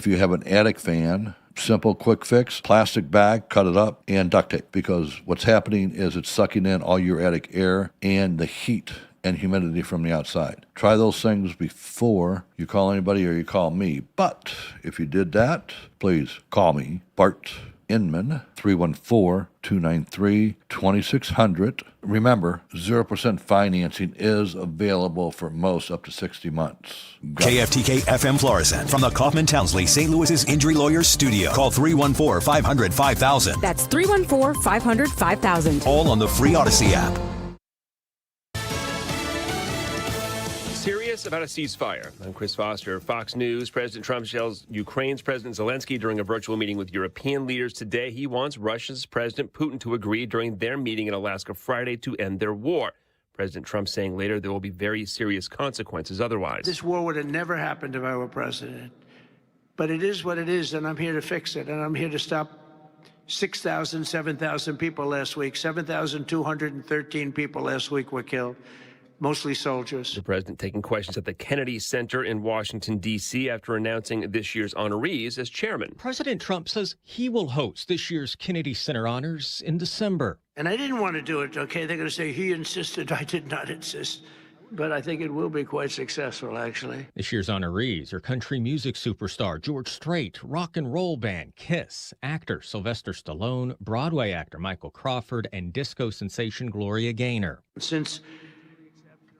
If you have an attic fan, simple, quick fix, plastic bag, cut it up, and duct tape, because what's happening is it's sucking in all your attic air and the heat and humidity from the outside. Try those things before you call anybody or you call me. But if you did that, please call me, Bart Inman, 314-293-2600. Remember, 0% financing is available for most up to 60 months. KFTK FM Florissant from the Kaufman Townsley St. Louis's Injury Lawyers Studio. Call 314-500-5000. That's 314-500-5000. All on the free Odyssey app. Serious about a ceasefire. I'm Chris Foster, Fox News. President Trump shells Ukraine's President Zelensky during a virtual meeting with European leaders today. He wants Russia's President Putin to agree during their meeting in Alaska Friday to end their war. President Trump saying later there will be very serious consequences otherwise. This war would have never happened if I were president. But it is what it is, and I'm here to fix it. And I'm here to stop 6,000, 7,000 people last week. 7,213 people last week were killed. Mostly soldiers. The president taking questions at the Kennedy Center in Washington, D.C. after announcing this year's honorees as chairman. President Trump says he will host this year's Kennedy Center honors in December. And I didn't want to do it, okay? They're going to say he insisted. I did not insist. But I think it will be quite successful, actually. This year's honorees are country music superstar George Strait, rock and roll band Kiss, actor Sylvester Stallone, Broadway actor Michael Crawford, and disco sensation Gloria Gaynor. Since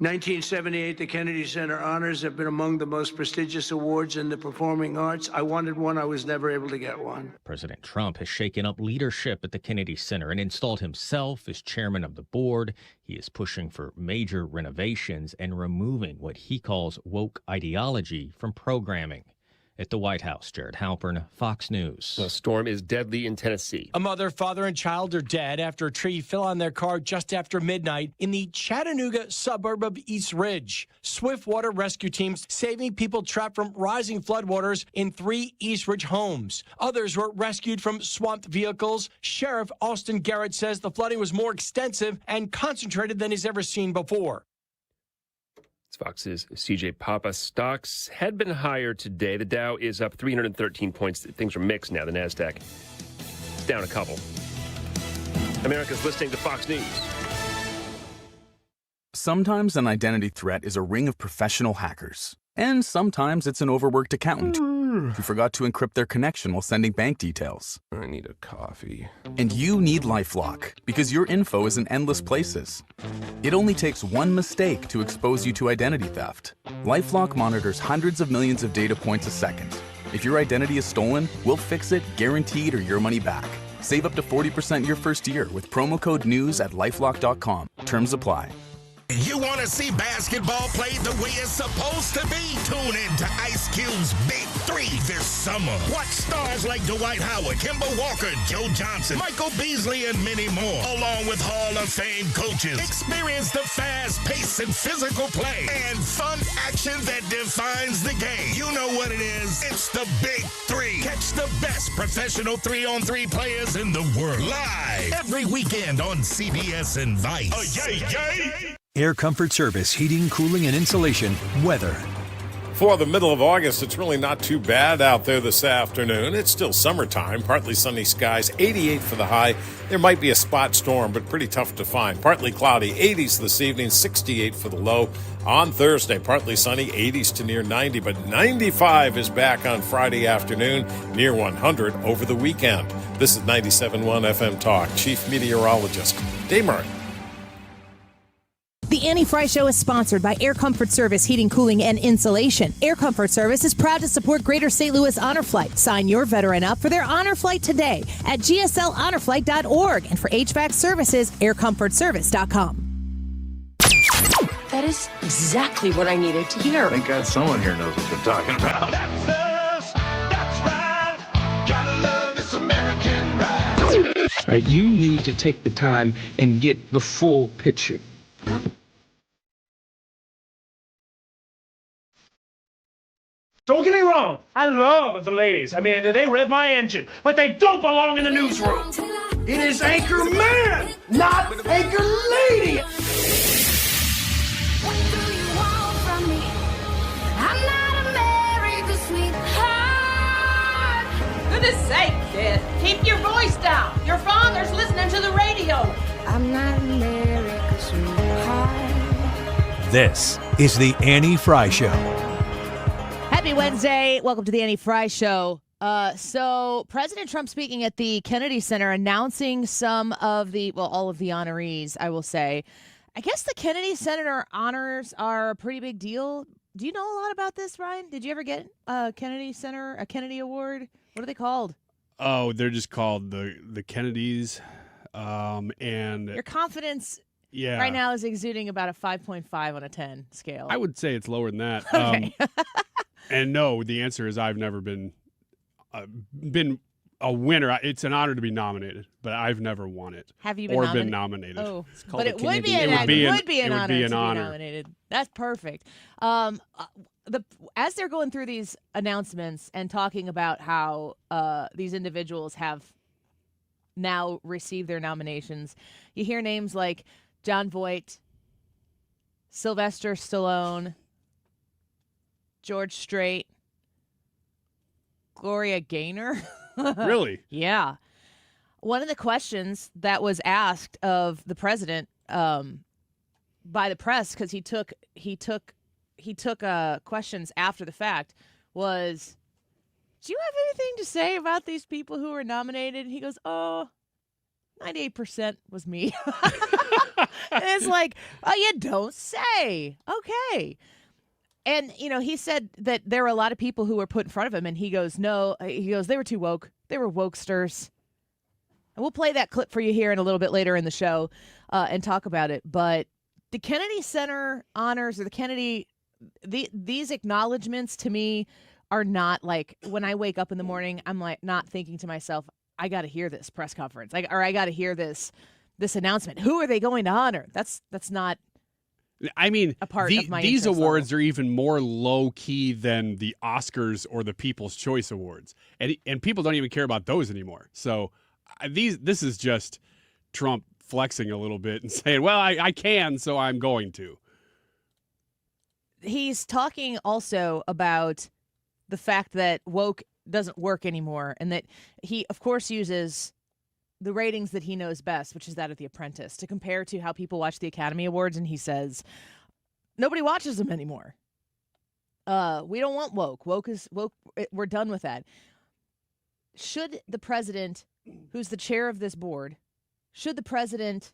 1978, the Kennedy Center Honors have been among the most prestigious awards in the performing arts. I wanted one. I was never able to get one. President Trump has shaken up leadership at the Kennedy Center and installed himself as chairman of the board. He is pushing for major renovations and removing what he calls woke ideology from programming. At the White House, Jared Halpern, Fox News. The storm is deadly in Tennessee. A mother, father, and child are dead after a tree fell on their car just after midnight in the Chattanooga suburb of East Ridge. Swift water rescue teams saving people trapped from rising floodwaters in 3 East Ridge homes. Others were rescued from swamped vehicles. Sheriff Austin Garrett says the flooding was more extensive and concentrated than he's ever seen before. Fox's CJ Papa. Stocks had been higher today. The Dow is up 313 points. Things are mixed now. The NASDAQ is down a couple. America's listening to Fox News. Sometimes an identity threat is a ring of professional hackers. And sometimes it's an overworked accountant who forgot to encrypt their connection while sending bank details. I need a coffee. And you need Lifelock, because your info is in endless places. It only takes one mistake to expose you to identity theft. Lifelock monitors hundreds of millions of data points a second. If your identity is stolen, we'll fix it, guaranteed, or your money back. Save up to 40% your first year with promo code NEWS at lifelock.com. Terms apply. You want to see basketball played the way it's supposed to be? Tune in to Ice Cube's Big Three this summer. Watch stars like Dwight Howard, Kemba Walker, Joe Johnson, Michael Beasley, and many more, along with Hall of Fame coaches. Experience the fast pace and physical play and fun action that defines the game. You know what it is. It's the Big Three. Catch the best professional 3-on-3 players in the world live every weekend on CBS and Vice. Oh, yay, yay! Air Comfort Service, heating, cooling, and insulation. Weather. For the middle of August, it's really not too bad out there this afternoon. It's still summertime, partly sunny skies, 88 for the high. There might be a spot storm, but pretty tough to find. Partly cloudy, 80s this evening, 68 for the low. On Thursday, partly sunny, 80s to near 90, but 95 is back on Friday afternoon, near 100 over the weekend. This is 97.1 FM Talk. Chief Meteorologist Dave Murray. The Annie Fry Show is sponsored by Air Comfort Service Heating, Cooling, and Insulation. Air Comfort Service is proud to support Greater St. Louis Honor Flight. Sign your veteran up for their honor flight today at gslhonorflight.org. And for HVAC services, aircomfortservice.com. That is exactly what I needed to hear. Thank God someone here knows what they're talking about. That's us. That's right. Gotta love this American ride. Right, you need to take the time and get the full picture. Don't get me wrong. I love the ladies. I mean, they rev my engine, but they don't belong in the newsroom. It is Anchor Man, not Anchor Lady. What do you want from me? I'm not America's sweetheart. goodness sake, kid. Keep your voice down. Your father's listening to the radio. I'm not America's sweetheart. This is the Annie Fry Show. Happy Wednesday. Welcome to the Annie Fry Show. So President Trump speaking at the Kennedy Center, announcing some of the, well, all of the honorees, I will say. I guess the Kennedy Center honors are a pretty big deal. Do you know a lot about this, Ryan? Did you ever get a Kennedy Center, a Kennedy Award? What are they called? Oh, they're just called the Kennedys. And your confidence yeah. right now is exuding about a 5.5 on a 10 scale. I would say it's lower than that. Okay. And no, the answer is I've never been a winner. It's an honor to be nominated, but I've never won it. Have you been or nominated? been nominated? Oh, but it would be an honor to be nominated. That's perfect. As they're going through these announcements and talking about how these individuals have now received their nominations, you hear names like Jon Voight, Sylvester Stallone, George Strait, Gloria Gaynor. Really? Yeah. One of the questions that was asked of the president by the press, because he took questions after the fact, was, do you have anything to say about these people who were nominated? And he goes, 98% was me. And it's like, oh, you don't say. Okay. And, he said that there were a lot of people who were put in front of him, and he goes, no. He goes, they were too woke. They were wokesters. And we'll play that clip for you here in a little bit later in the show and talk about it. But the Kennedy Center honors, or the Kennedy, these acknowledgments to me are not like, when I wake up in the morning, I'm like not thinking to myself, I got to hear this press conference, or I got to hear this announcement. Who are they going to honor? That's not. I mean, a part of my these awards level. are even more low key than the Oscars or the People's Choice Awards, and people don't even care about those anymore. So this is just Trump flexing a little bit and saying, "Well, I can, so I'm going to." He's talking also about the fact that woke doesn't work anymore, and that he, of course, uses the ratings that he knows best, which is that of The Apprentice, to compare to how people watch the Academy Awards, and he says, nobody watches them anymore. We don't want woke. Woke. We're done with that. Should the president, who's the chair of this board, should the president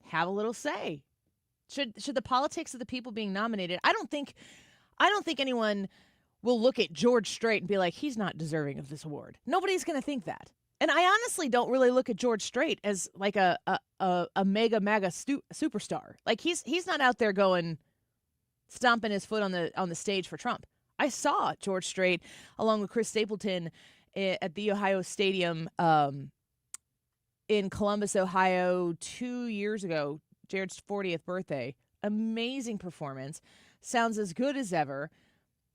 have a little say? Should the politics of the people being nominated? I don't think anyone will look at George Strait and be like, he's not deserving of this award. Nobody's going to think that. And I honestly don't really look at George Strait as like a mega superstar. Like he's not out there going stomping his foot on the stage for Trump. I saw George Strait along with Chris Stapleton at the Ohio Stadium in Columbus, Ohio 2 years ago, Jared's 40th birthday. Amazing performance. Sounds as good as ever.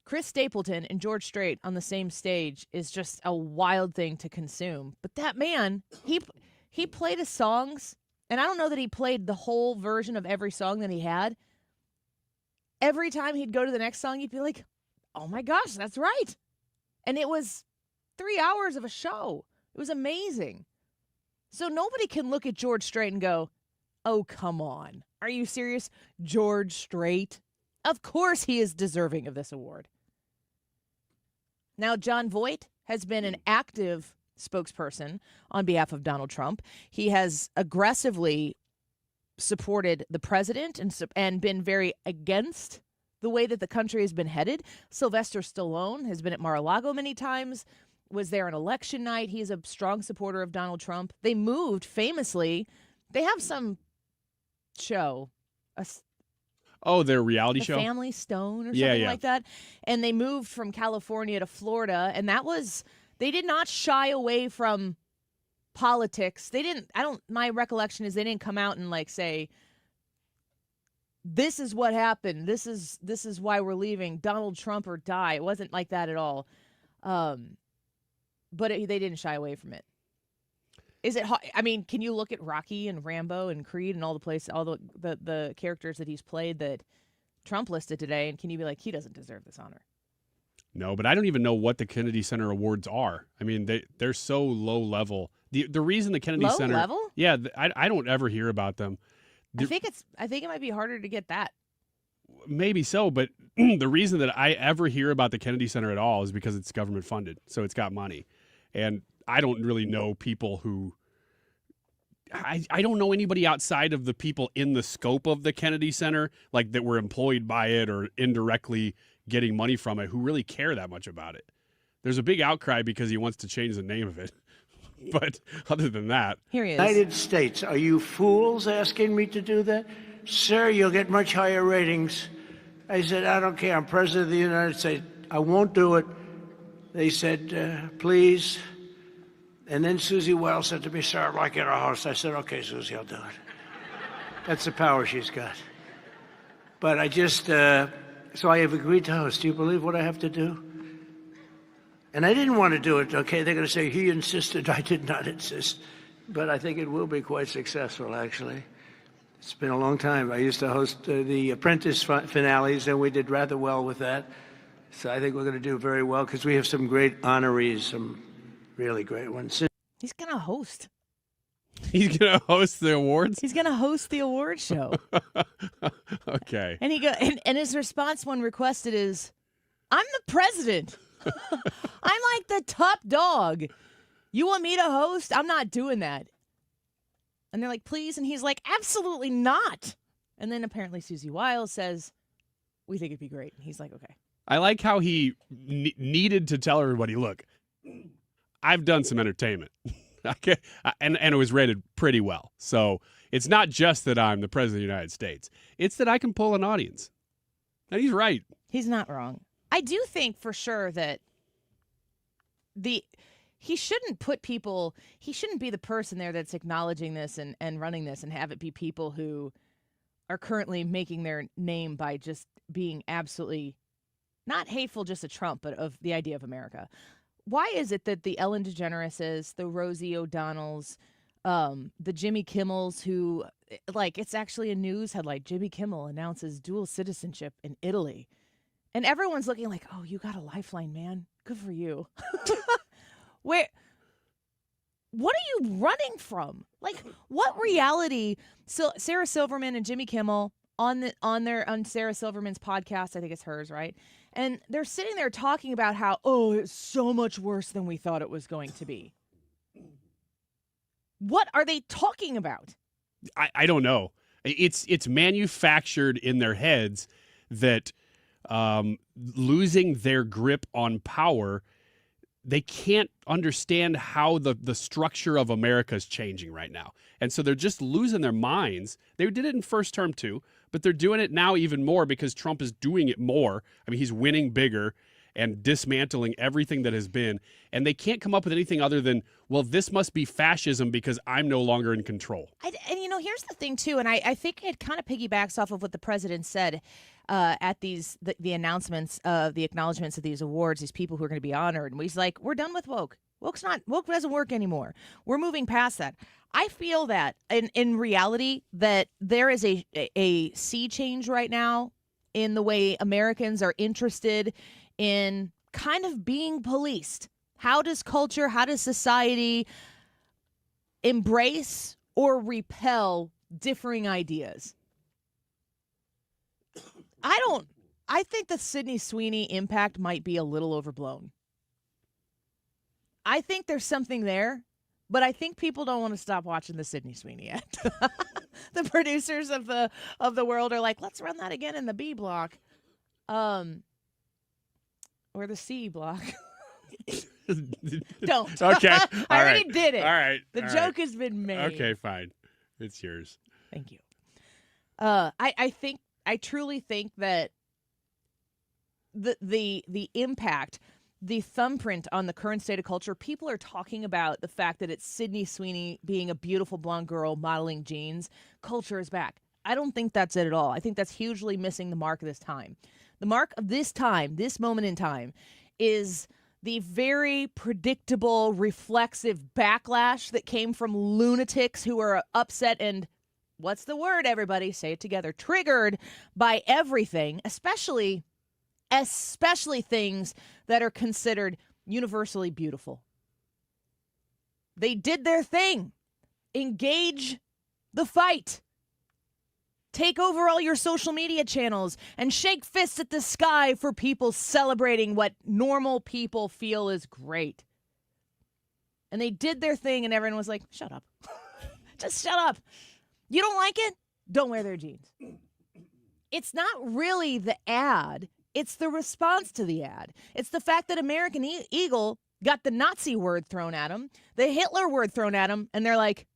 Chris Stapleton and George Strait on the same stage is just a wild thing to consume. But that man, he played his songs, and I don't know that he played the whole version of every song that he had. Every time he'd go to the next song, you'd be like, oh my gosh, that's right. And it was 3 hours of a show. It was amazing. So nobody can look at George Strait and go, oh, come on. Are you serious? George Strait? Of course he is deserving of this award. Now, Jon Voight has been an active spokesperson on behalf of Donald Trump. He has aggressively supported the president and been very against the way that the country has been headed. Sylvester Stallone has been at Mar-a-Lago many times, was there on election night. He's a strong supporter of Donald Trump. They moved famously. They have some show, their reality show? Family Stone or something like that. And they moved from California to Florida. And they did not shy away from politics. My recollection is they didn't come out and say, this is what happened. This is why we're leaving. Donald Trump or die. It wasn't like that at all. But they didn't shy away from it. Is it? I mean, can you look at Rocky and Rambo and Creed and all the characters that he's played that Trump listed today, and can you be like, he doesn't deserve this honor? No, but I don't even know what the Kennedy Center Awards are. I mean, they're so low level. The reason the Kennedy Low Center, level? yeah, I don't ever hear about them. I think it might be harder to get that. Maybe so, but the reason that I ever hear about the Kennedy Center at all is because it's government funded, so it's got money, and I don't really know people who. I don't know anybody outside of the people in the scope of the Kennedy Center, like that were employed by it or indirectly getting money from it, who really care that much about it. There's a big outcry because he wants to change the name of it. But other than that. Here he is. United States, are you fools asking me to do that? Sir, you'll get much higher ratings. I said, I don't care. I'm president of the United States. I won't do it. They said, please. And then Susie Wells said to me, sir, I'd like you to host. I said, okay, Susie, I'll do it. That's the power she's got. But I just, so I have agreed to host. Do you believe what I have to do? And I didn't want to do it, okay? They're going to say, he insisted. I did not insist. But I think it will be quite successful, actually. It's been a long time. I used to host the Apprentice finales, and we did rather well with that. So I think we're going to do very well because we have some great honorees, some really great ones. He's going to host. He's going to host the awards? He's going to host the award show. Okay. And and his response when requested is, I'm the president. I'm like the top dog. You want me to host? I'm not doing that. And they're like, please. And he's like, absolutely not. And then apparently Susie Wiles says, we think it'd be great. And he's like, okay. I like how he needed to tell everybody, look, I've done some entertainment. Okay. And it was rated pretty well. So it's not just that I'm the president of the United States. It's that I can pull an audience. And he's right. He's not wrong. I do think for sure that he shouldn't be the person there that's acknowledging this and running this and have it be people who are currently making their name by just being absolutely not hateful just to Trump, but of the idea of America. Why is it that the Ellen DeGenereses, the Rosie O'Donnells, the Jimmy Kimmels who, like, it's actually a news headline, Jimmy Kimmel announces dual citizenship in Italy. And everyone's looking like, oh, you got a lifeline, man. Good for you. What are you running from? Like, what reality? So Sarah Silverman and Jimmy Kimmel on Sarah Silverman's podcast, I think it's hers, right? And they're sitting there talking about how, oh, it's so much worse than we thought it was going to be. What are they talking about? I don't know. It's manufactured in their heads that losing their grip on power, they can't understand how the structure of America is changing right now. And so they're just losing their minds. They did it in first term too, but they're doing it now even more because Trump is doing it more. I mean, he's winning bigger and dismantling everything that has been. And they can't come up with anything other than, well, this must be fascism because I'm no longer in control. And here's the thing, too, and I think it kind of piggybacks off of what the president said at the announcements of the acknowledgments of these awards, these people who are going to be honored. And he's like, we're done with woke. Woke doesn't work anymore. We're moving past that. I feel that in reality that there is a sea change right now in the way Americans are interested in kind of being policed. How does culture, how does society embrace or repel differing ideas? I think the Sydney Sweeney impact might be a little overblown. I think there's something there, but I think people don't want to stop watching the Sydney Sweeney yet. The producers of the world are like, let's run that again in the B block. Or the C block. Don't. Okay. I already did it. All right. The joke has been made. Okay, fine. It's yours. Thank you. I truly think that the impact, the thumbprint on the current state of culture, people are talking about the fact that it's Sydney Sweeney being a beautiful blonde girl modeling jeans. Culture is back. I don't think that's it at all. I think that's hugely missing the mark of this time. The mark of this time, this moment in time, is the very predictable, reflexive backlash that came from lunatics who are upset and, what's the word, everybody? Say it together. Triggered by everything, especially especially things that are considered universally beautiful. They did their thing. Engage the fight. Take over all your social media channels and shake fists at the sky for people celebrating what normal people feel is great. And they did their thing, and everyone was like, shut up. Just shut up. You don't like it? Don't wear their jeans. It's not really the ad. It's the response to the ad. It's the fact that American Eagle got the Nazi word thrown at him, the Hitler word thrown at him, and they're like,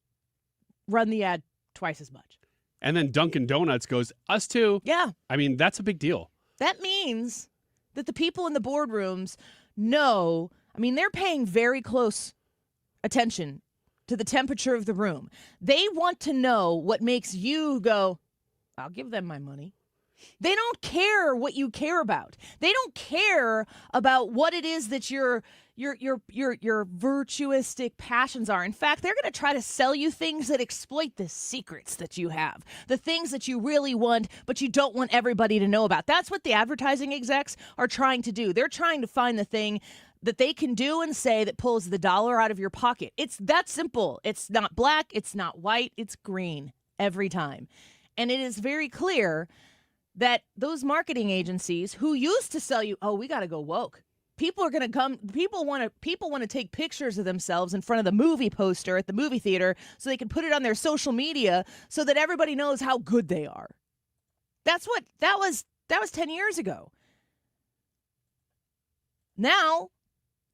run the ad twice as much. And then Dunkin' Donuts goes, us too. Yeah. I mean, that's a big deal. That means that the people in the boardrooms know, I mean, they're paying very close attention to the temperature of the room. They want to know what makes you go, I'll give them my money. They don't care what you care about. They don't care about what it is that your virtuistic passions are. In fact, they're going to try to sell you things that exploit the secrets that you have, the things that you really want, but you don't want everybody to know about. That's what the advertising execs are trying to do. They're trying to find the thing that they can do and say that pulls the dollar out of your pocket. It's that simple. It's not black. It's not white. It's green every time. And it is very clear that those marketing agencies who used to sell you, oh, we got to go woke. People are going to come. People want to take pictures of themselves in front of the movie poster at the movie theater so they can put it on their social media so that everybody knows how good they are. That was 10 years ago. Now,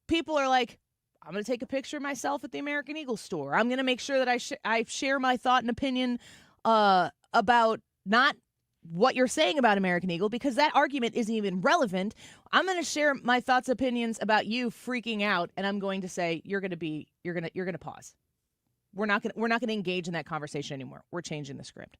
people are like, I'm going to take a picture of myself at the American Eagle store. I'm going to make sure that I share my thought and opinion about not what you're saying about American Eagle, because that argument isn't even relevant. I'm going to share my thoughts, opinions about you freaking out, and I'm going to say you're going to pause. We're not going to engage in that conversation anymore. We're changing the script.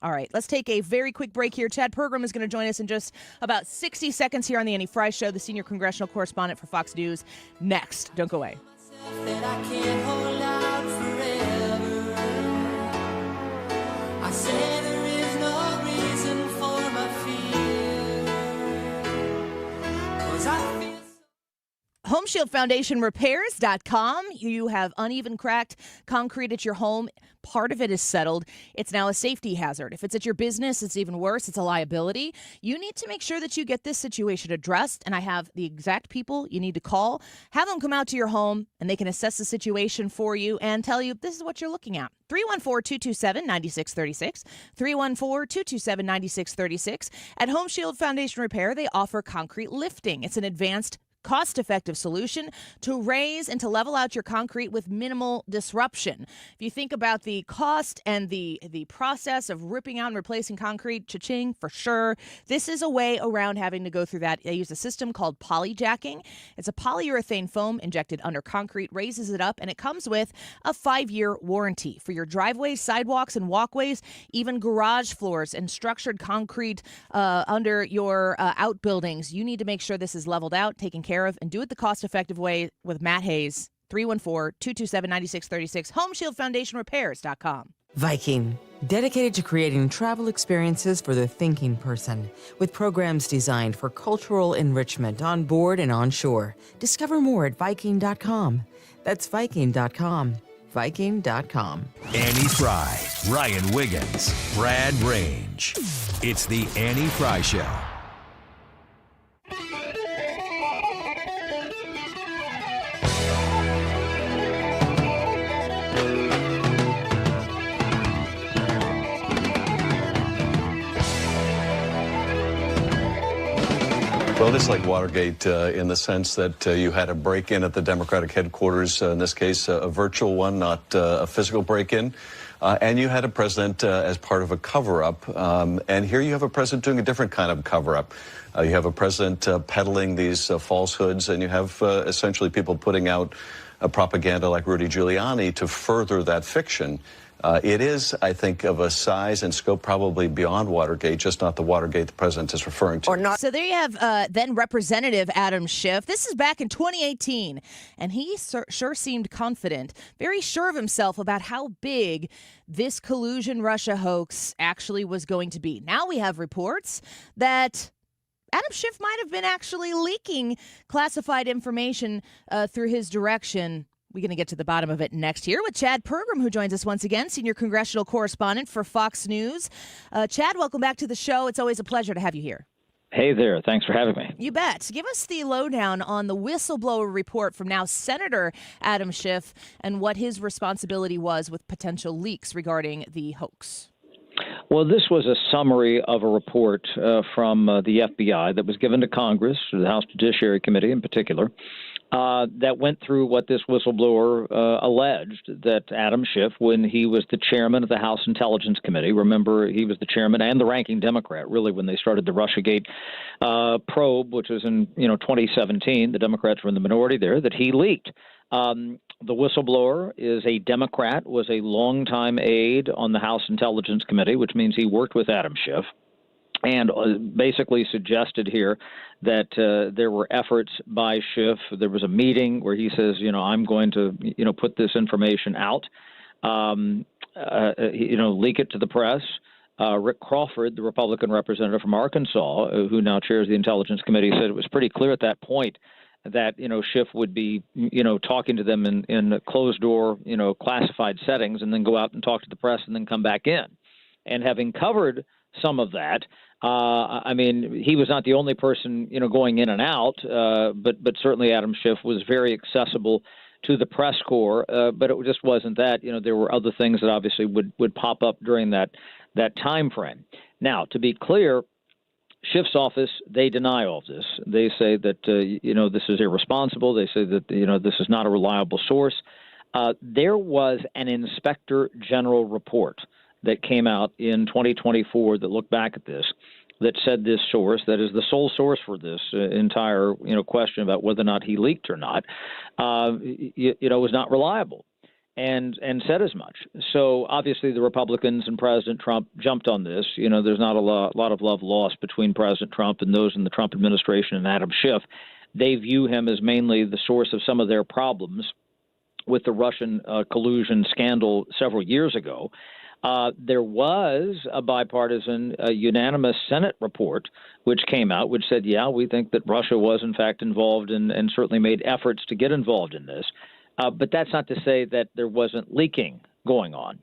All right, let's take a very quick break here. Chad Pergram is going to join us in just about 60 seconds here on the Annie Frey Show, the senior congressional correspondent for Fox News. Next, don't go away. Home Shield Foundation Repairs.com. You have uneven cracked concrete at your home. Part of it is settled. It's now a safety hazard. If it's at your business, it's even worse. It's a liability. You need to make sure that you get this situation addressed, and I have the exact people you need to call. Have them come out to your home, and they can assess the situation for you and tell you this is what you're looking at. 314-227-9636. 314-227-9636. At Home Shield Foundation Repair, they offer concrete lifting. It's an advanced cost-effective solution to raise and to level out your concrete with minimal disruption. If you think about the cost and the process of ripping out and replacing concrete, cha-ching, for sure. This is a way around having to go through that. They use a system called polyjacking. It's a polyurethane foam injected under concrete, raises it up, and it comes with a 5-year warranty for your driveways, sidewalks, and walkways, even garage floors and structured concrete under your outbuildings. You need to make sure this is leveled out, taken care of, and do it the cost-effective way with Matt Hayes. 314-227-9636. HomeShieldFoundationRepairs.com. Viking, dedicated to creating travel experiences for the thinking person, with programs designed for cultural enrichment on board and on shore. Discover more at Viking.com. That's Viking.com. Viking.com. Annie Frey, Ryan Wiggins, Brad Range. It's the Annie Frey Show. Well, it's like Watergate in the sense that you had a break-in at the Democratic headquarters, in this case a virtual one, not a physical break-in, and you had a president as part of a cover-up, and here you have a president doing a different kind of cover-up. You have a president peddling these falsehoods, and you have essentially people putting out propaganda like Rudy Giuliani to further that fiction. It is, I think, of a size and scope probably beyond Watergate, just not the Watergate the president is referring to. Or not. So there you have then Representative Adam Schiff. This is back in 2018, and he sure seemed confident, very sure of himself about how big this collusion Russia hoax actually was going to be. Now we have reports that Adam Schiff might have been actually leaking classified information through his direction. We're going to get to the bottom of it next here with Chad Pergram, who joins us once again, senior congressional correspondent for Fox News. Chad, welcome back to the show. It's always a pleasure to have you here. Hey there. Thanks for having me. You bet. Give us the lowdown on the whistleblower report from now Senator Adam Schiff and what his responsibility was with potential leaks regarding the hoax. Well, this was a summary of a report from the FBI that was given to Congress, to the House Judiciary Committee in particular, that went through what this whistleblower alleged that Adam Schiff, when he was the chairman of the House Intelligence Committee, remember he was the chairman and the ranking Democrat, really, when they started the Russiagate probe, which was in 2017, the Democrats were in the minority there, that he leaked. The whistleblower is a Democrat, was a longtime aide on the House Intelligence Committee, which means he worked with Adam Schiff, and basically suggested here that there were efforts by Schiff. There was a meeting where he says, I'm going to, put this information out, leak it to the press. Rick Crawford, the Republican representative from Arkansas, who now chairs the Intelligence Committee, said it was pretty clear at that point that, Schiff would be, talking to them in closed door, classified settings, and then go out and talk to the press and then come back in. And having covered some of that, he was not the only person, going in and out, but certainly Adam Schiff was very accessible to the press corps, but it just wasn't that. There were other things that obviously would pop up during that time frame. Now, to be clear, Schiff's office, they deny all this. They say that, this is irresponsible. They say that, this is not a reliable source. There was an inspector general report that came out in 2024 that looked back at this, that said this source, that is the sole source for this entire, question about whether or not he leaked or not, was not reliable. And said as much. So obviously the Republicans and President Trump jumped on this. There's not a lot of love lost between President Trump and those in the Trump administration and Adam Schiff. They view him as mainly the source of some of their problems with the Russian collusion scandal several years ago. There was a bipartisan, unanimous Senate report which came out, which said, yeah, we think that Russia was in fact involved and certainly made efforts to get involved in this. But that's not to say that there wasn't leaking going on.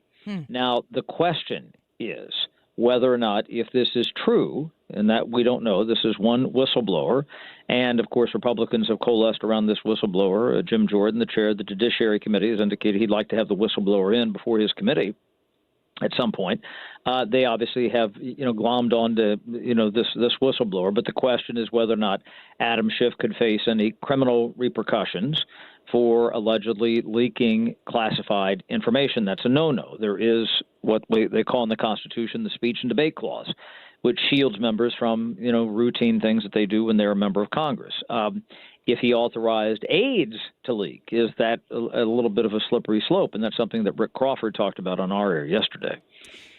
Now, the question is whether or not, if this is true, and that we don't know, this is one whistleblower, and of course Republicans have coalesced around this whistleblower. Jim Jordan, the chair of the Judiciary Committee, has indicated he'd like to have the whistleblower in before his committee at some point. They obviously have, glommed on to, this whistleblower. But the question is whether or not Adam Schiff could face any criminal repercussions for allegedly leaking classified information. That's a no-no. There is what they call in the Constitution the speech and debate clause, which shields members from, routine things that they do when they're a member of Congress. If he authorized aides to leak, is that a little bit of a slippery slope? And that's something that Rick Crawford talked about on our air yesterday.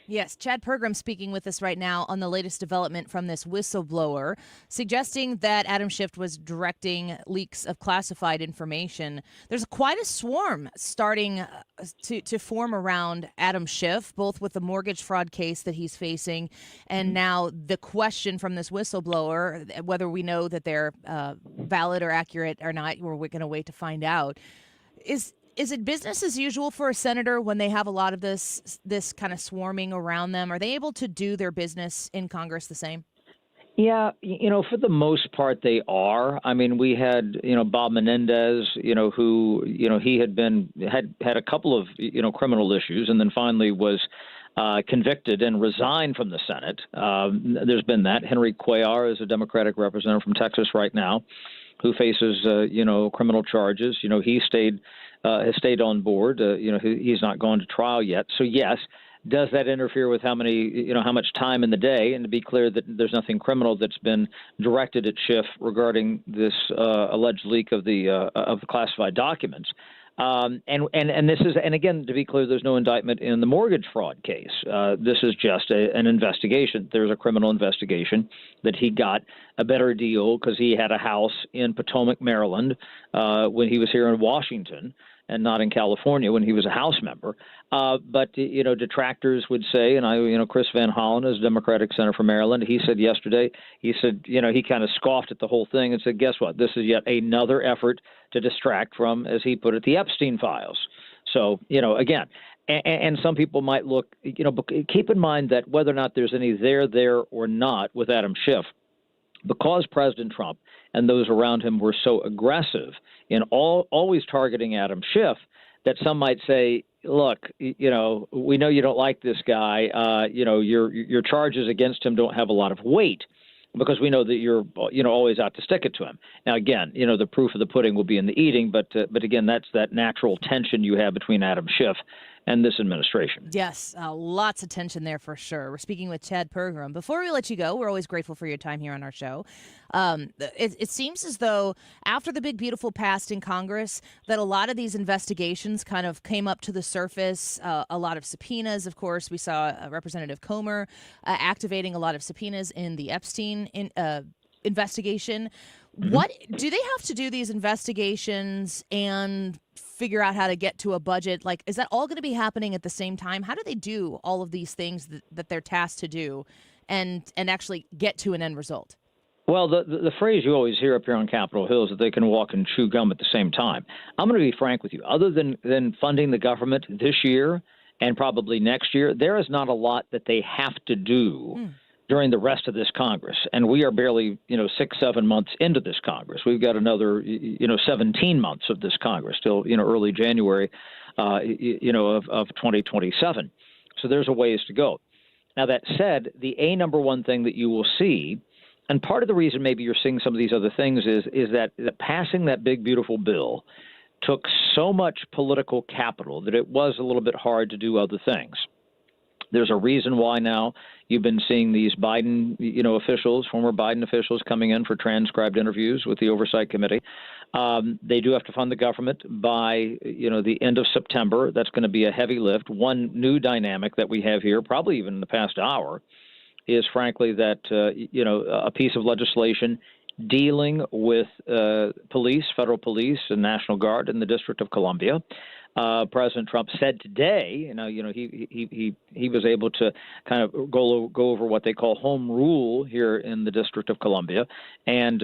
Yes, Chad Pergram speaking with us right now on the latest development from this whistleblower, suggesting that Adam Schiff was directing leaks of classified information. There's quite a swarm starting to form around Adam Schiff, both with the mortgage fraud case that he's facing and now the question from this whistleblower, whether we know that they're valid or accurate or not, we're going to wait to find out. Is it business as usual for a senator when they have a lot of this kind of swarming around them? Are they able to do their business in Congress the same? Yeah, for the most part, they are. I mean, we had, Bob Menendez, who, he had a couple of, criminal issues and then finally was convicted and resigned from the Senate. There's been that. Henry Cuellar is a Democratic representative from Texas right now who faces, criminal charges. He has stayed on board. He's not gone to trial yet. So, yes, does that interfere with how much time in the day? And to be clear, that there's nothing criminal that's been directed at Schiff regarding this alleged leak of the classified documents. And again, to be clear, there's no indictment in the mortgage fraud case. This is just an investigation. There's a criminal investigation that he got a better deal because he had a house in Potomac, Maryland, when he was here in Washington and not in California when he was a House member. But detractors would say, and Chris Van Hollen is Democratic Senator from Maryland. He said yesterday, he kind of scoffed at the whole thing and said, guess what? This is yet another effort to distract from, as he put it, the Epstein files. So, again, and some people might look, but keep in mind that whether or not there's any there or not with Adam Schiff, because President Trump and those around him were so aggressive in always targeting Adam Schiff, that some might say, look, we know you don't like this guy. Your charges against him don't have a lot of weight because we know that you're, always out to stick it to him. Now, again, the proof of the pudding will be in the eating. But again, that's that natural tension you have between Adam Schiff and this administration. Yes, lots of tension there for sure. We're speaking with Chad Pergram. Before we let you go, we're always grateful for your time here on our show. It seems as though after the big, beautiful passed in Congress, that a lot of these investigations kind of came up to the surface. A lot of subpoenas, of course. We saw Representative Comer activating a lot of subpoenas in the Epstein investigation. Mm-hmm. What do they have to do these investigations and figure out how to get to a budget? Like, is that all going to be happening at the same time? How do they do all of these things that they're tasked to do and actually get to an end result? Well, the phrase you always hear up here on Capitol Hill is that they can walk and chew gum at the same time. I'm going to be frank with you. Other than funding the government this year and probably next year, there is not a lot that they have to do during the rest of this Congress. And we are barely, 6-7 months into this Congress. We've got another, 17 months of this Congress, still, early January, of 2027. So there's a ways to go. Now, that said, the number one thing that you will see, and part of the reason maybe you're seeing some of these other things is that passing that big, beautiful bill took so much political capital that it was a little bit hard to do other things. There's a reason why now you've been seeing these Biden, officials, former Biden officials coming in for transcribed interviews with the Oversight Committee. They do have to fund the government by, the end of September. That's going to be a heavy lift. One new dynamic that we have here, probably even in the past hour, is frankly that, a piece of legislation dealing with police, federal police and National Guard in the District of Columbia. President Trump said today, he was able to kind of go over what they call home rule here in the District of Columbia and,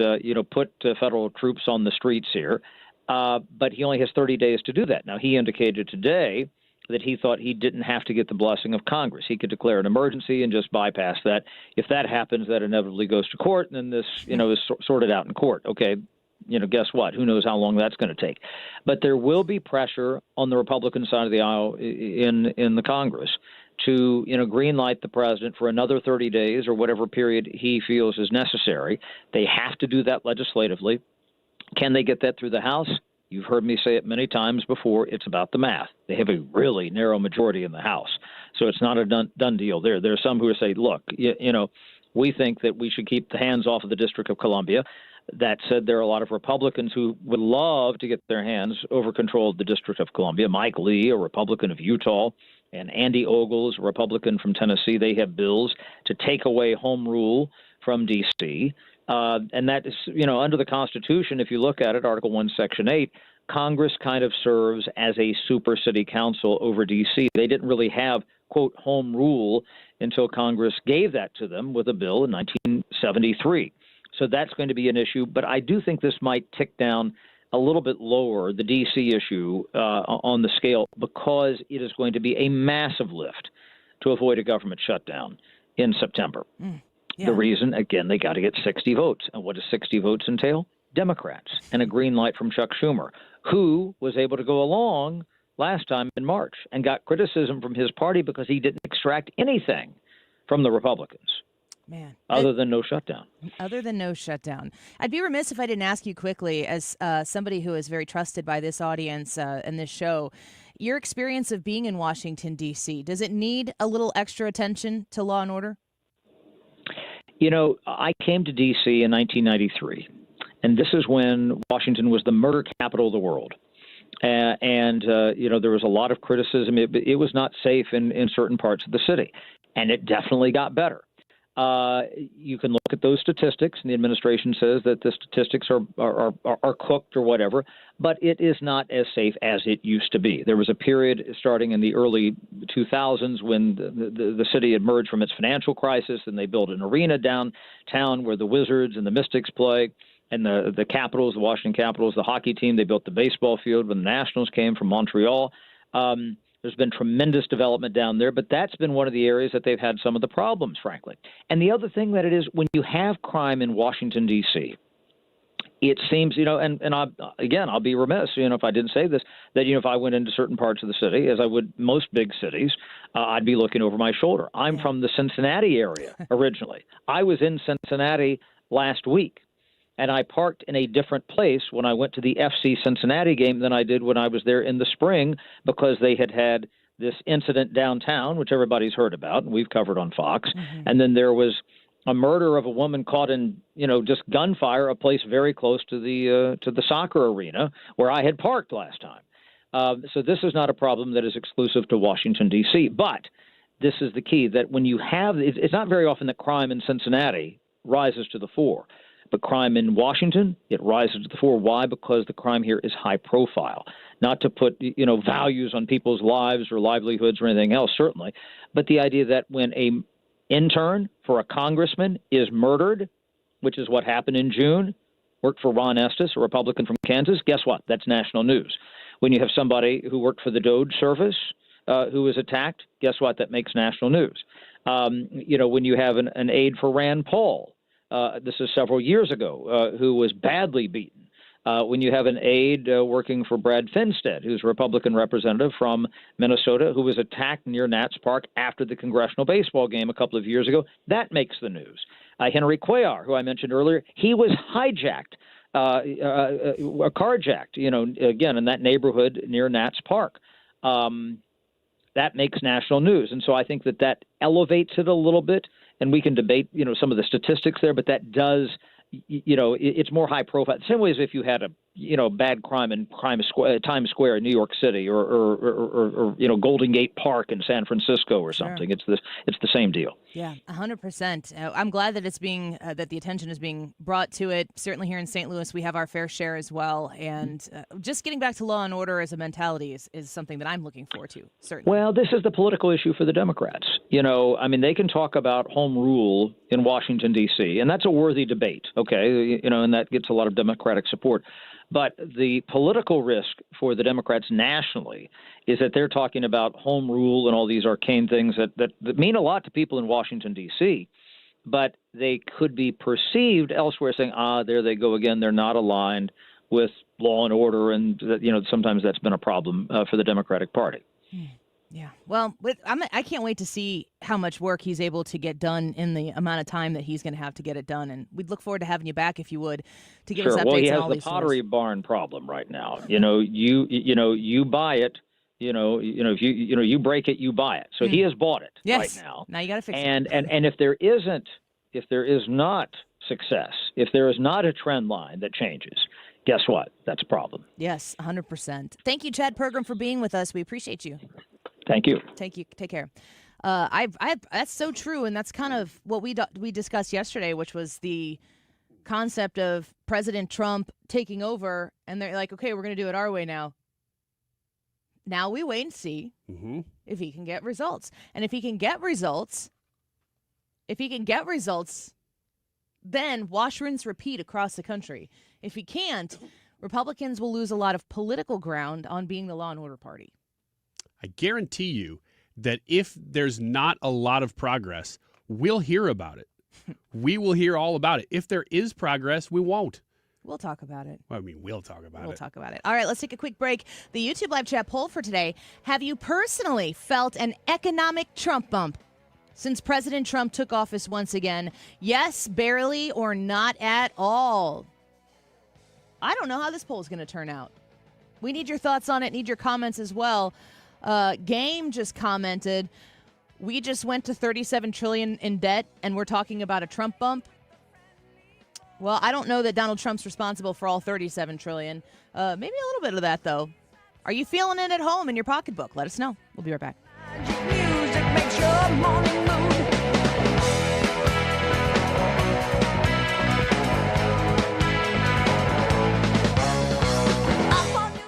put federal troops on the streets here. But he only has 30 days to do that. Now, he indicated today that he thought he didn't have to get the blessing of Congress. He could declare an emergency and just bypass that. If that happens, that inevitably goes to court, and then this, is sorted out in court. Okay. Guess what? Who knows how long that's going to take? But there will be pressure on the Republican side of the aisle in the Congress to, greenlight the president for another 30 days or whatever period he feels is necessary. They have to do that legislatively. Can they get that through the House? You've heard me say it many times before. It's about the math. They have a really narrow majority in the House. So it's not a done deal there. There are some who say, look, we think that we should keep the hands off of the District of Columbia. That said, there are a lot of Republicans who would love to get their hands over control of the District of Columbia. Mike Lee, a Republican of Utah, and Andy Ogles, a Republican from Tennessee. They have bills to take away home rule from D.C., and that is, under the Constitution, if you look at it, Article 1, Section 8, Congress kind of serves as a super city council over D.C. They didn't really have, quote, home rule until Congress gave that to them with a bill in 1973. So that's going to be an issue. But I do think this might tick down a little bit lower, the D.C. issue on the scale, because it is going to be a massive lift to avoid a government shutdown in September. Yeah. The reason, again, they got to get 60 votes. And what does 60 votes entail? Democrats and a green light from Chuck Schumer, who was able to go along last time in March and got criticism from his party because he didn't extract anything from the Republicans. Man. Other than no shutdown. Other than no shutdown. I'd be remiss if I didn't ask you quickly, as somebody who is very trusted by this audience and this show, your experience of being in Washington, D.C., does it need a little extra attention to law and order? I came to D.C. in 1993, and this is when Washington was the murder capital of the world. There was a lot of criticism. It was not safe in certain parts of the city, and it definitely got better. You can look at those statistics, and the administration says that the statistics are cooked or whatever, but it is not as safe as it used to be. There was a period starting in the early 2000s when the city emerged from its financial crisis, and they built an arena downtown where the Wizards and the Mystics play, and the Capitals, the Washington Capitals, the hockey team. They built the baseball field when the Nationals came from Montreal. There's been tremendous development down there, but that's been one of the areas that they've had some of the problems, frankly. And the other thing that it is, when you have crime in Washington, D.C., it seems, I'll be remiss, if I didn't say this, that, if I went into certain parts of the city, as I would most big cities, I'd be looking over my shoulder. I'm from the Cincinnati area originally. I was in Cincinnati last week, and I parked in a different place when I went to the FC Cincinnati game than I did when I was there in the spring, because they had this incident downtown, which everybody's heard about, and we've covered on Fox. Mm-hmm. And then there was a murder of a woman caught in, just gunfire, a place very close to the soccer arena where I had parked last time. So this is not a problem that is exclusive to Washington, D.C., but this is the key, that when you have – it's not very often that crime in Cincinnati rises to the fore. But crime in Washington, it rises to the fore. Why? Because the crime here is high profile. Not to put, values on people's lives or livelihoods or anything else, certainly. But the idea that when a intern for a congressman is murdered, which is what happened in June, worked for Ron Estes, a Republican from Kansas, guess what? That's national news. When you have somebody who worked for the Doge service who was attacked, guess what? That makes national news. When you have an aide for Rand Paul, this is several years ago, who was badly beaten. When you have an aide working for Brad Finstead, who's a Republican representative from Minnesota, who was attacked near Nats Park after the congressional baseball game a couple of years ago, that makes the news. Henry Cuellar, who I mentioned earlier, he was hijacked, carjacked, again, in that neighborhood near Nats Park. That makes national news. And so I think that elevates it a little bit. And we can debate, some of the statistics there, but that does, it's more high profile. The same way as if you had a, bad crime in Times Square in New York City or Golden Gate Park in San Francisco or something. Sure. It's the same deal. Yeah, 100%. I'm glad that it's being that the attention is being brought to it. Certainly here in St. Louis, we have our fair share as well. And just getting back to law and order as a mentality is something that I'm looking forward to. Certainly. Well, this is the political issue for the Democrats. They can talk about home rule in Washington, D.C., and that's a worthy debate. Okay, and that gets a lot of Democratic support. But the political risk for the Democrats nationally is that they're talking about home rule and all these arcane things that mean a lot to people in Washington, D.C., but they could be perceived elsewhere saying, there they go again. They're not aligned with law and order. And, sometimes that's been a problem for the Democratic Party. Yeah. Well, I can't wait to see how much work he's able to get done in the amount of time that he's going to have to get it done. And we'd look forward to having you back, if you would, to give us updates on all these. Well, he has the Pottery Barn problem right now. You buy it. If you break it, you buy it. So he has bought it right now. Now you got to fix it. And if there is not success, if there is not a trend line that changes, guess what? That's a problem. Yes, 100%. Thank you, Chad Pergram, for being with us. We appreciate you. Thank you. Take care. That's so true, and that's kind of what we discussed yesterday, which was the concept of President Trump taking over, and they're like, okay, we're going to do it our way now. Now we wait and see if he can get results, and if he can get results, then wash, rinse, repeat across the country. If he can't, Republicans will lose a lot of political ground on being the law and order party. I guarantee you that if there's not a lot of progress, we'll hear about it. We will hear all about it. If there is progress, we won't. We'll talk about it. Well, we'll talk about it. We'll talk about it. All right, let's take a quick break. The YouTube live chat poll for today. Have you personally felt an economic Trump bump since President Trump took office once again? Yes, barely, or not at all? I don't know how this poll is going to turn out. We need your thoughts on it, need your comments as well. Game just commented, we just went to $37 trillion in debt, and we're talking about a Trump bump. Well, I don't know that Donald Trump's responsible for all $37 trillion. Maybe a little bit of that, though. Are you feeling it at home in your pocketbook? Let us know. We'll be right back. Music makes your morning mood.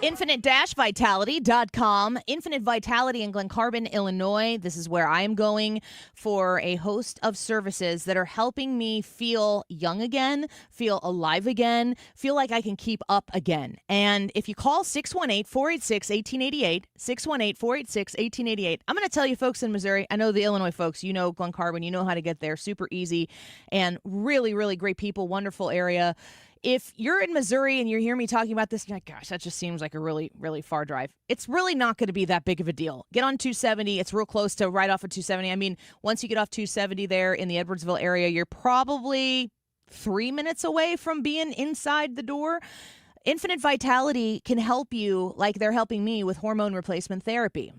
Infinite-Vitality.com. Infinite Vitality in Glen Carbon, Illinois. This is where I am going for a host of services that are helping me feel young again, feel alive again, feel like I can keep up again. And if you call 618-486-1888, 618-486-1888, I'm going to tell you folks in Missouri, I know the Illinois folks, you know Glen Carbon, you know how to get there, super easy, and really, really great people, wonderful area. If you're in Missouri and you hear me talking about this, you're like, gosh, that just seems like a really, really far drive. It's really not going to be that big of a deal. Get on 270. It's real close to right off of 270. I mean, once you get off 270 there in the Edwardsville area, you're probably 3 minutes away from being inside the door. Infinite Vitality can help you like they're helping me with hormone replacement therapy.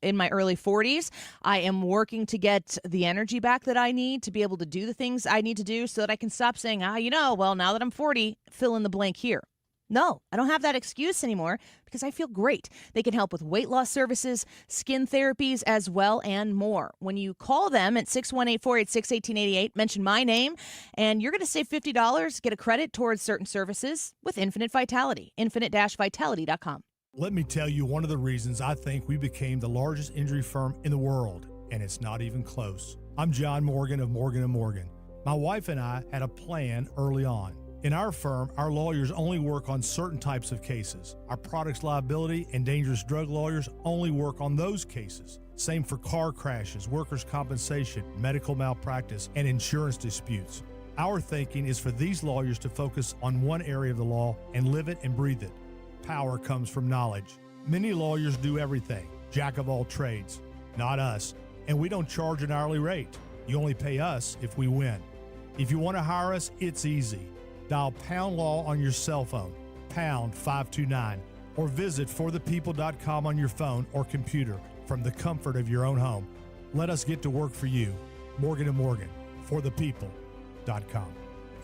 In my early 40s, I am working to get the energy back that I need to be able to do the things I need to do so that I can stop saying, well, now that I'm 40, fill in the blank here. No, I don't have that excuse anymore because I feel great. They can help with weight loss services, skin therapies as well, and more. When you call them at 618-486-1888, mention my name, and you're going to save $50, get a credit towards certain services with Infinite Vitality, infinite-vitality.com. Let me tell you one of the reasons I think we became the largest injury firm in the world, and it's not even close. I'm John Morgan of Morgan & Morgan. My wife and I had a plan early on. In our firm, our lawyers only work on certain types of cases. Our products liability and dangerous drug lawyers only work on those cases. Same for car crashes, workers' compensation, medical malpractice, and insurance disputes. Our thinking is for these lawyers to focus on one area of the law and live it and breathe it. Power comes from knowledge. Many lawyers do everything, jack of all trades. Not us, and we don't charge an hourly rate. You only pay us if we win. If you want to hire us, it's easy. Dial Pound Law on your cell phone, pound 529, or visit forthepeople.com on your phone or computer from the comfort of your own home. Let us get to work for you. Morgan & Morgan, forthepeople.com.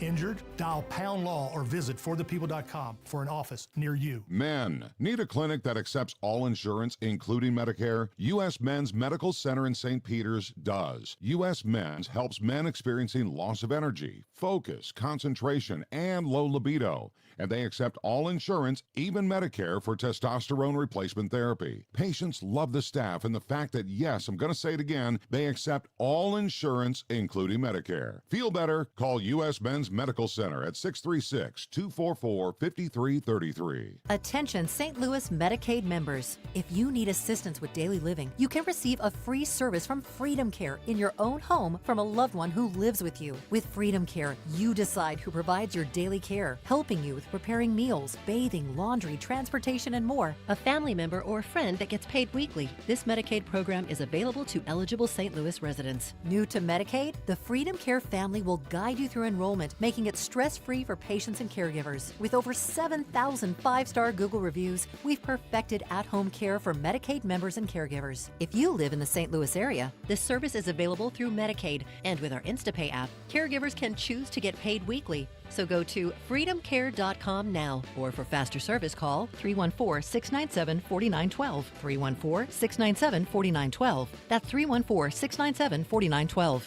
Injured? Dial Pound Law or visit forthepeople.com for an office near you. Men, need a clinic that accepts all insurance, including Medicare? U.S. Men's Medical Center in St. Peters does. U.S. Men's helps men experiencing loss of energy, focus, concentration, and low libido. And they accept all insurance, even Medicare, for testosterone replacement therapy. Patients love the staff and the fact that, yes, I'm going to say it again, they accept all insurance, including Medicare. Feel better? Call U.S. Men's Medical Center at 636-244-5333. Attention St. Louis Medicaid members. If you need assistance with daily living, you can receive a free service from Freedom Care in your own home from a loved one who lives with you. With Freedom Care, you decide who provides your daily care, helping you with preparing meals, bathing, laundry, transportation, and more. A family member or friend that gets paid weekly. This Medicaid program is available to eligible St. Louis residents. New to Medicaid? The Freedom Care family will guide you through enrollment, making it stress-free for patients and caregivers. With over 7,000 five-star Google reviews, we've perfected at-home care for Medicaid members and caregivers. If you live in the St. Louis area, this service is available through Medicaid, and with our InstaPay app, caregivers can choose to get paid weekly. So go to freedomcare.com now, or for faster service, call 314-697-4912, 314-697-4912. That's 314-697-4912.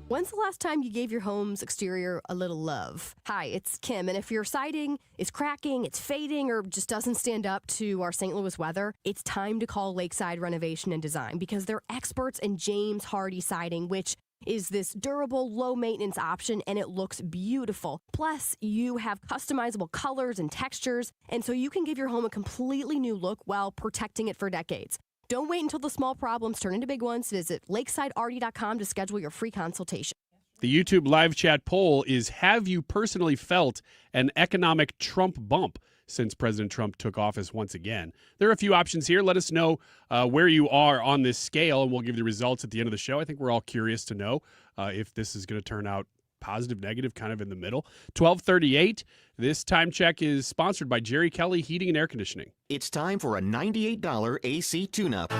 When's the last time you gave your home's exterior a little love? Hi, it's Kim, and if your siding is cracking, it's fading, or just doesn't stand up to our St. Louis weather, it's time to call Lakeside Renovation and Design because they're experts in James Hardy siding, which is this durable, low-maintenance option, and it looks beautiful. Plus, you have customizable colors and textures, and so you can give your home a completely new look while protecting it for decades. Don't wait until the small problems turn into big ones. Visit lakesidearty.com to schedule your free consultation. The YouTube live chat poll is, have you personally felt an economic Trump bump since President Trump took office once again? There are a few options here. Let us know where you are on this scale, and we'll give you the results at the end of the show. I think we're all curious to know if this is going to turn out positive, negative, kind of in the middle. 1238. This time check is sponsored by Jerry Kelly Heating and Air Conditioning. It's time for a $98 AC tune-up.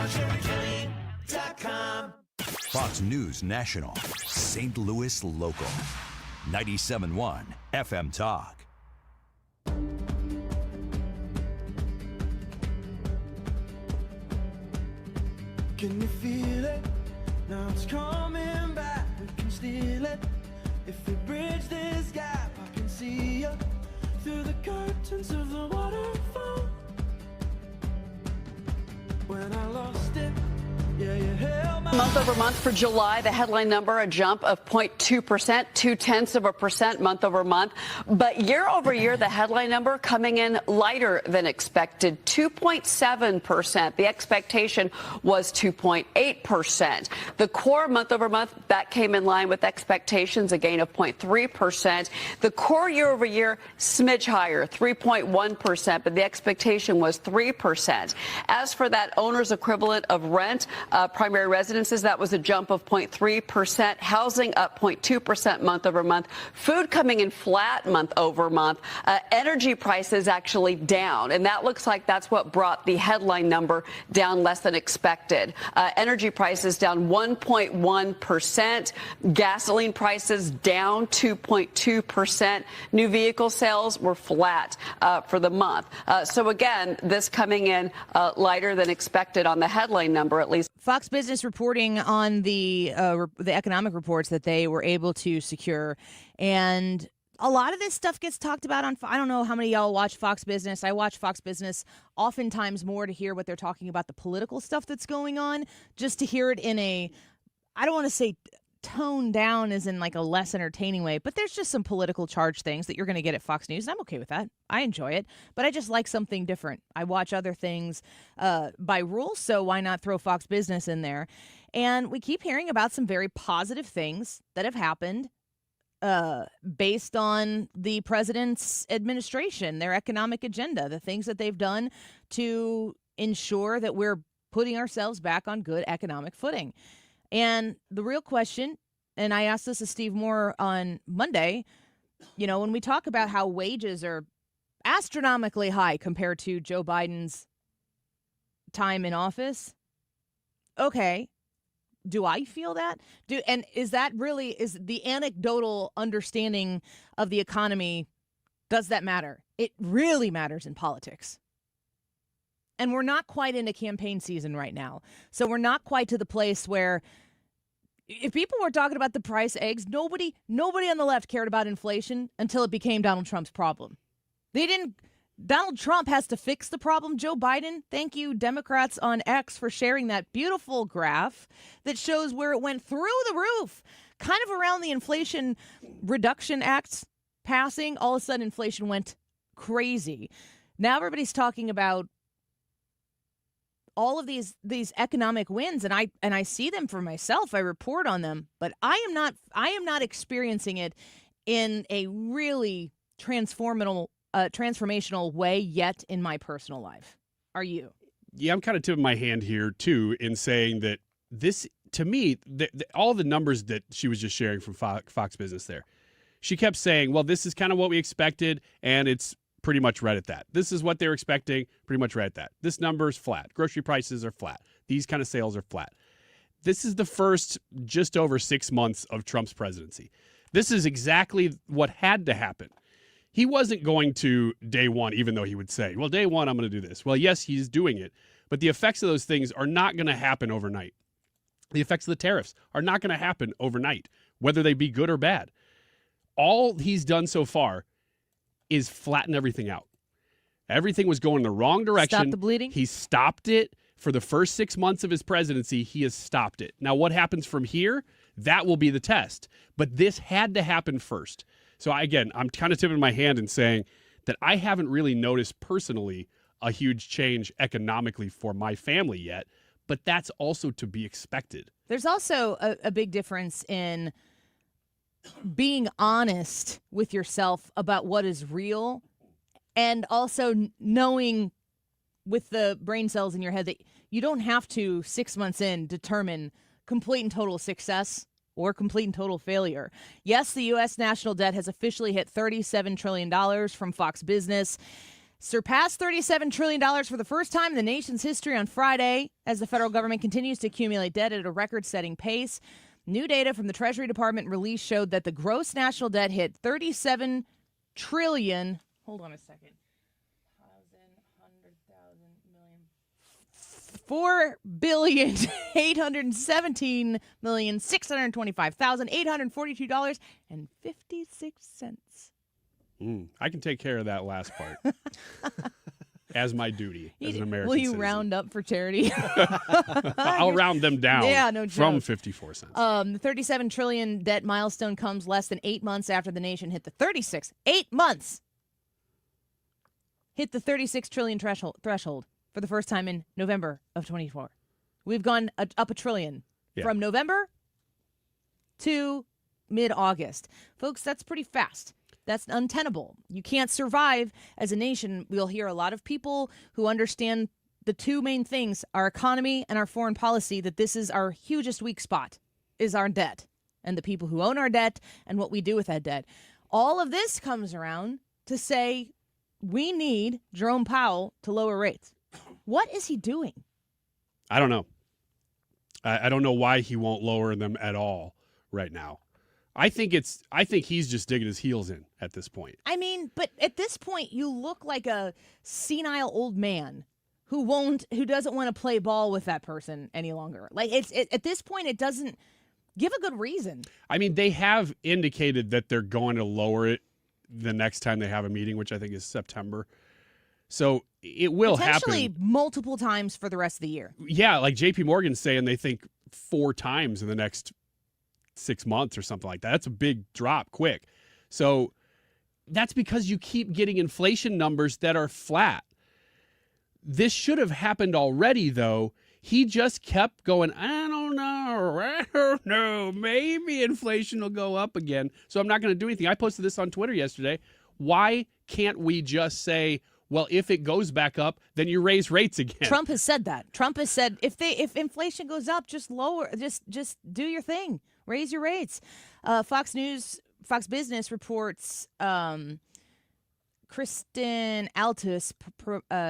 Fox News National, St. Louis Local, 97.1 FM Talk. Can you feel it? Now it's coming back. We can steal it. If we bridge this gap, I can see you through the curtains of the waterfall. When I lost it, yeah, you held my... Month over month for July, the headline number, a jump of 0.2%, 0.2% month over month. But year over year, the headline number coming in lighter than expected, 2.7%. The expectation was 2.8%. The core month over month, that came in line with expectations, a gain of 0.3%. The core year over year, smidge higher, 3.1%, but the expectation was 3%. As for that owner's equivalent of rent, primary residences, that was a jump of 0.3%. Housing up 0.2% month over month. Food coming in flat month over month. Energy prices actually down. And that looks like that's what brought the headline number down less than expected. Energy prices down 1.1%. Gasoline prices down 2.2%. New vehicle sales were flat for the month. So again, this coming in lighter than expected on the headline number, at least. Fox Business reporting on the economic reports that they were able to secure. And a lot of this stuff gets talked about on, I don't know how many of y'all watch Fox Business. I watch Fox Business oftentimes more to hear what they're talking about, the political stuff that's going on, just to hear it in a, I don't want to say toned down as in like a less entertaining way, but there's just some political charged things that you're going to get at Fox News, and I'm okay with that. I enjoy it, but I just like something different. I watch other things by rule, so why not throw Fox Business in there? And we keep hearing about some very positive things that have happened based on the president's administration, their economic agenda, the things that they've done to ensure that we're putting ourselves back on good economic footing. And the real question, and I asked this to Steve Moore on Monday, you know, when we talk about how wages are astronomically high compared to Joe Biden's time in office, okay, do I feel that? And is that really, is the anecdotal understanding of the economy, does that matter? It really matters in politics. And we're not quite into campaign season right now. So we're not quite to the place where if people were talking about the price of eggs, nobody on the left cared about inflation until it became Donald Trump's problem. Donald Trump has to fix the problem. Joe Biden, thank you, Democrats on X, for sharing that beautiful graph that shows where it went through the roof, kind of around the Inflation Reduction Act passing. All of a sudden, inflation went crazy. Now everybody's talking about all of these economic wins, and I see them for myself. I report on them, but I am not experiencing it in a really transformational way yet in my personal life. Are you? Yeah, I'm kind of tipping my hand here too in saying that this, to me, all the numbers that she was just sharing from Fox Business there, she kept saying, well, this is kind of what we expected, and it's pretty much right at that. This is what they were expecting, pretty much right at that. This number is flat. Grocery prices are flat. These kind of sales are flat. This is the first just over 6 months of Trump's presidency. This is exactly what had to happen. He wasn't going to day one, even though he would say, well, day one, I'm going to do this. Well, yes, he's doing it, but the effects of those things are not going to happen overnight. The effects of the tariffs are not going to happen overnight, whether they be good or bad. All he's done so far is flatten everything out. Everything was going the wrong direction. Stop the bleeding? He stopped it. For the first 6 months of his presidency, he has stopped it. Now, what happens from here? That will be the test. But this had to happen first. So, again, I'm kind of tipping my hand and saying that I haven't really noticed personally a huge change economically for my family yet, but that's also to be expected. There's also a big difference in being honest with yourself about what is real, and also knowing with the brain cells in your head that you don't have to 6 months in determine complete and total success or complete and total failure. Yes, the U.S. national debt has officially hit $37 trillion from Fox Business. Surpassed $37 trillion for the first time in the nation's history on Friday as the federal government continues to accumulate debt at a record-setting pace. New data from the Treasury Department release showed that the gross national debt hit $37 trillion. Hold on a second. $4,817,625,842.56. I can take care of that last part. As my duty as an American Will you citizen. round up for charity? I'll round them down from joke. 54 cents. The 37 trillion debt milestone comes less than 8 months after the nation hit the 8 months. Hit the 36 trillion threshold for the first time in November of 24. We've gone up a trillion from November to mid-August. Folks, that's pretty fast. That's untenable. You can't survive as a nation. We'll hear a lot of people who understand the two main things, our economy and our foreign policy, that this is our hugest weak spot, is our debt and the people who own our debt and what we do with that debt. All of this comes around to say we need Jerome Powell to lower rates. What is he doing? I don't know. I don't know why he won't lower them at all right now. I think he's just digging his heels in at this point. I mean, but at this point, you look like a senile old man who doesn't want to play ball with that person any longer. Like at this point, it doesn't give a good reason. I mean, they have indicated that they're going to lower it the next time they have a meeting, which I think is September. So it will potentially happen multiple times for the rest of the year. Yeah, like JP Morgan's saying they think 4 times in the next 6 months or something like that. That's a big drop quick. So that's because you keep getting inflation numbers that are flat. This should have happened already, though. He just kept going, I don't know, maybe inflation will go up again, so I'm not going to do anything. I posted this on Twitter yesterday. Why can't we just say, well, if it goes back up, then you raise rates again? Trump has said that. Trump has said if inflation goes up, just lower, just do your thing. Raise your rates. Fox Business reports Kristen Altus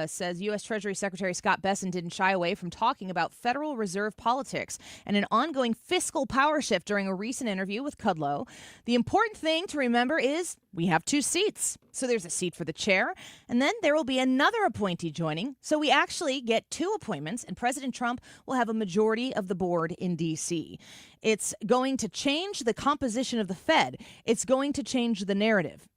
says U.S. Treasury Secretary Scott Bessent didn't shy away from talking about Federal Reserve politics and an ongoing fiscal power shift during a recent interview with Kudlow. The important thing to remember is we have 2 seats. So there's a seat for the chair, and then there will be another appointee joining. So we actually get 2 appointments, and President Trump will have a majority of the board in D.C. It's going to change the composition of the Fed. It's going to change the narrative.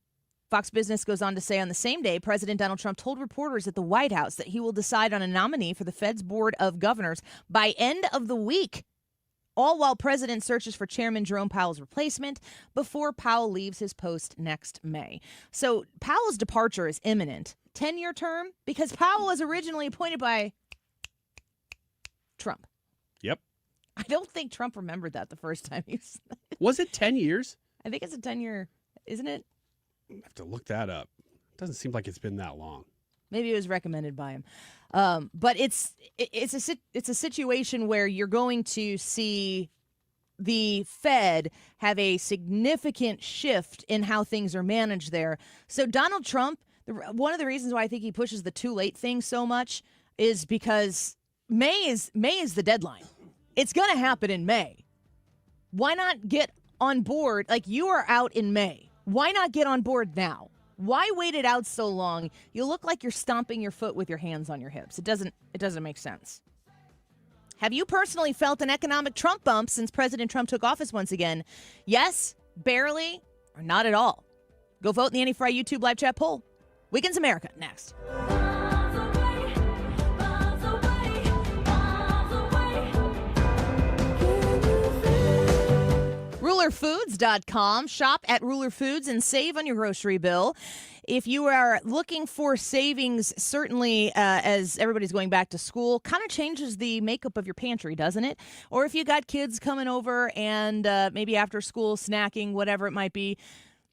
Fox Business goes on to say on the same day, President Donald Trump told reporters at the White House that he will decide on a nominee for the Fed's Board of Governors by end of the week, all while President searches for Chairman Jerome Powell's replacement before Powell leaves his post next May. So Powell's departure is imminent. 10-year term, because Powell was originally appointed by Trump. Yep. I don't think Trump remembered that the first time he was. Was it 10 years? I think it's a 10-year, isn't it? I have to look that up. It doesn't seem like it's been that long. Maybe it was recommended by him. But it's a situation where you're going to see the Fed have a significant shift in how things are managed there. So Donald Trump, one of the reasons why I think he pushes the too late thing so much is because May is the deadline. It's going to happen in May. Why not get on board? Like, you are out in May. Why not get on board now? Why wait it out so long? You look like you're stomping your foot with your hands on your hips. It doesn't make sense. Have you personally felt an economic Trump bump since President Trump took office once again? Yes, barely, or not at all? Go vote in the Annie Fry YouTube live chat poll. Weekends America, next. RulerFoods.com. Shop at Ruler Foods and save on your grocery bill. If you are looking for savings, certainly as everybody's going back to school, kind of changes the makeup of your pantry, doesn't it? Or if you got kids coming over and maybe after school snacking, whatever it might be,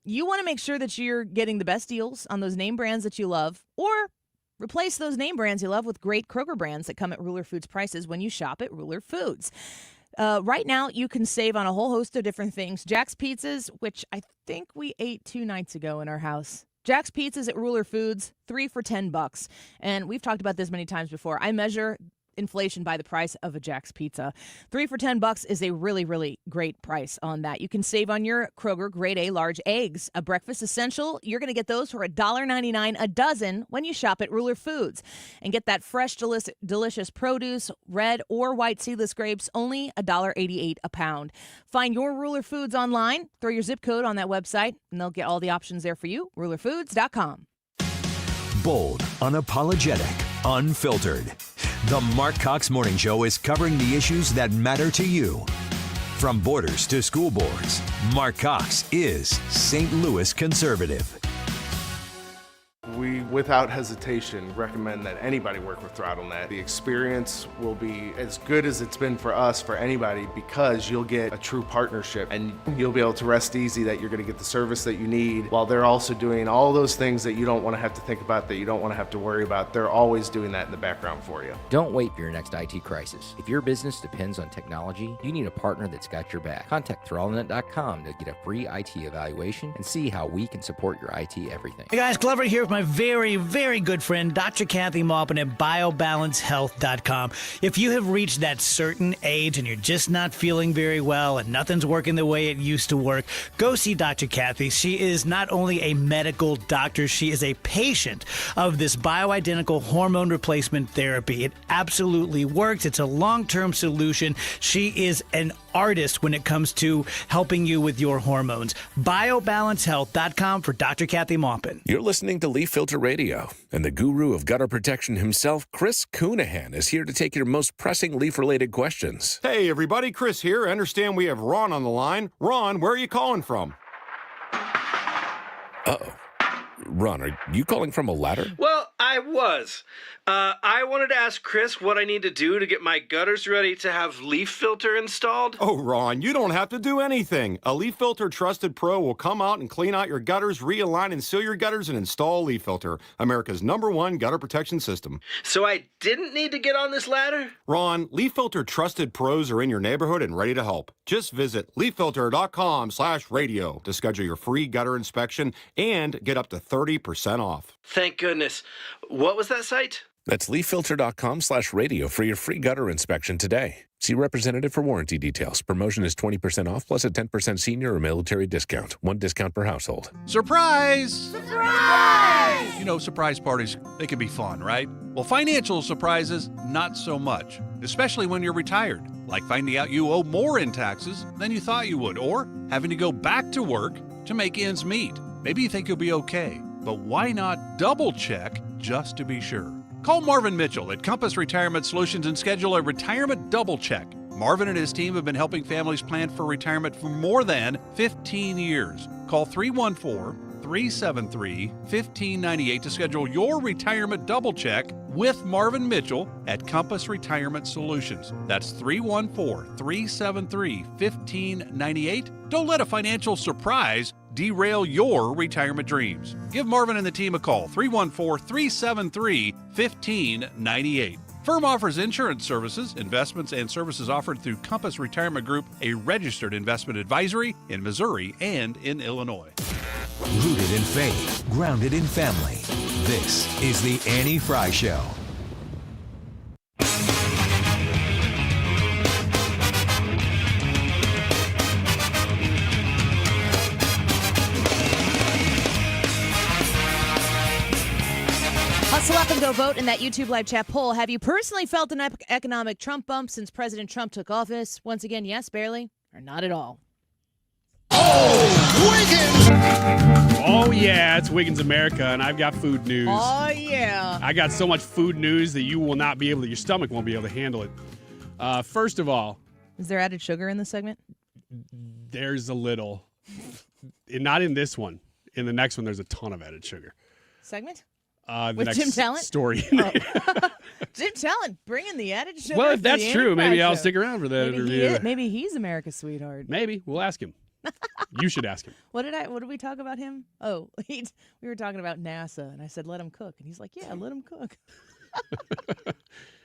you want to make sure that you're getting the best deals on those name brands that you love, or replace those name brands you love with great Kroger brands that come at Ruler Foods prices when you shop at Ruler Foods. Right now, you can save on a whole host of different things. Jack's Pizzas, which I think we ate 2 nights ago in our house. Jack's Pizzas at Ruler Foods, 3 for $10. And we've talked about this many times before. I measure inflation by the price of a Jack's Pizza. 3 for $10 is a really, really great price on that. You can save on your Kroger Grade A large eggs. A breakfast essential, you're going to get those for $1.99 a dozen when you shop at Ruler Foods. And get that fresh, delicious produce, red or white seedless grapes, only $1.88 a pound. Find your Ruler Foods online. Throw your zip code on that website, and they'll get all the options there for you. RulerFoods.com. Bold, unapologetic, unfiltered. The Mark Cox Morning Show is covering the issues that matter to you. From borders to school boards, Mark Cox is St. Louis conservative. We, without hesitation, recommend that anybody work with ThrottleNet. The experience will be as good as it's been for us, for anybody, because you'll get a true partnership and you'll be able to rest easy that you're going to get the service that you need while they're also doing all those things that you don't want to have to think about, that you don't want to have to worry about. They're always doing that in the background for you. Don't wait for your next IT crisis. If your business depends on technology, you need a partner that's got your back. Contact ThrottleNet.com to get a free IT evaluation and see how we can support your IT everything. Hey guys, Glover here with my very, very good friend, Dr. Kathy Maupin at BioBalanceHealth.com. If you have reached that certain age and you're just not feeling very well and nothing's working the way it used to work, go see Dr. Kathy. She is not only a medical doctor, she is a patient of this bioidentical hormone replacement therapy. It absolutely works. It's a long-term solution. She is an artist when it comes to helping you with your hormones. BioBalanceHealth.com for Dr. Kathy Maupin. You're listening to Leaf Filter Radio, and the guru of gutter protection himself, Chris Coonahan, is here to take your most pressing leaf-related questions. Hey, everybody, Chris here. I understand we have Ron on the line. Ron, where are you calling from? Uh-oh. Ron, are you calling from a ladder? Well, I was. I wanted to ask Chris what I need to do to get my gutters ready to have leaf filter installed. Oh, Ron, you don't have to do anything. A Leaf Filter Trusted Pro will come out and clean out your gutters, realign and seal your gutters, and install a Leaf Filter, America's #1 gutter protection system. So I didn't need to get on this ladder? Ron, Leaf Filter Trusted Pros are in your neighborhood and ready to help. Just visit leaffilter.com/radio to schedule your free gutter inspection and get up to 30% off. Thank goodness. What was that site? That's leaffilter.com/radio for your free gutter inspection today. See representative for warranty details. Promotion is 20% off plus a 10% senior or military discount. One discount per household. Surprise! Surprise! You know, surprise parties, they can be fun, right? Well, financial surprises, not so much, especially when you're retired, like finding out you owe more in taxes than you thought you would, or having to go back to work to make ends meet. Maybe you think you'll be okay, but why not double check just to be sure? Call Marvin Mitchell at Compass Retirement Solutions and schedule a retirement double check. Marvin and his team have been helping families plan for retirement for more than 15 years. Call 314-373-1598 to schedule your retirement double check with Marvin Mitchell at Compass Retirement Solutions. That's 314-373-1598. Don't let a financial surprise derail your retirement dreams. Give Marvin and the team a call, 314-373-1598. Firm offers insurance services, investments, and services offered through Compass Retirement Group, a registered investment advisory in Missouri and in Illinois. Rooted in faith, grounded in family. This is the Annie Fry Show. Hustle up and go vote in that YouTube live chat poll. Have you personally felt an economic Trump bump since President Trump took office? Once again, yes, barely, or not at all. Oh, yeah, it's Wiggins America, and I've got food news. Oh, yeah. I got so much food news that you will not be able to, your stomach won't be able to handle it. First of all. Is there added sugar in this segment? There's a little. Not in this one. In the next one, there's a ton of added sugar. Segment? The with next Jim Talent? Story. Oh. Jim Talent bringing the added sugar. Well, if that's true, maybe I'll show. stick around for that interview. Maybe he's America's sweetheart. Maybe. We'll ask him. You should ask him. What did we talk about him? Oh, we were talking about NASA, and I said, let him cook. And he's like, yeah, let him cook.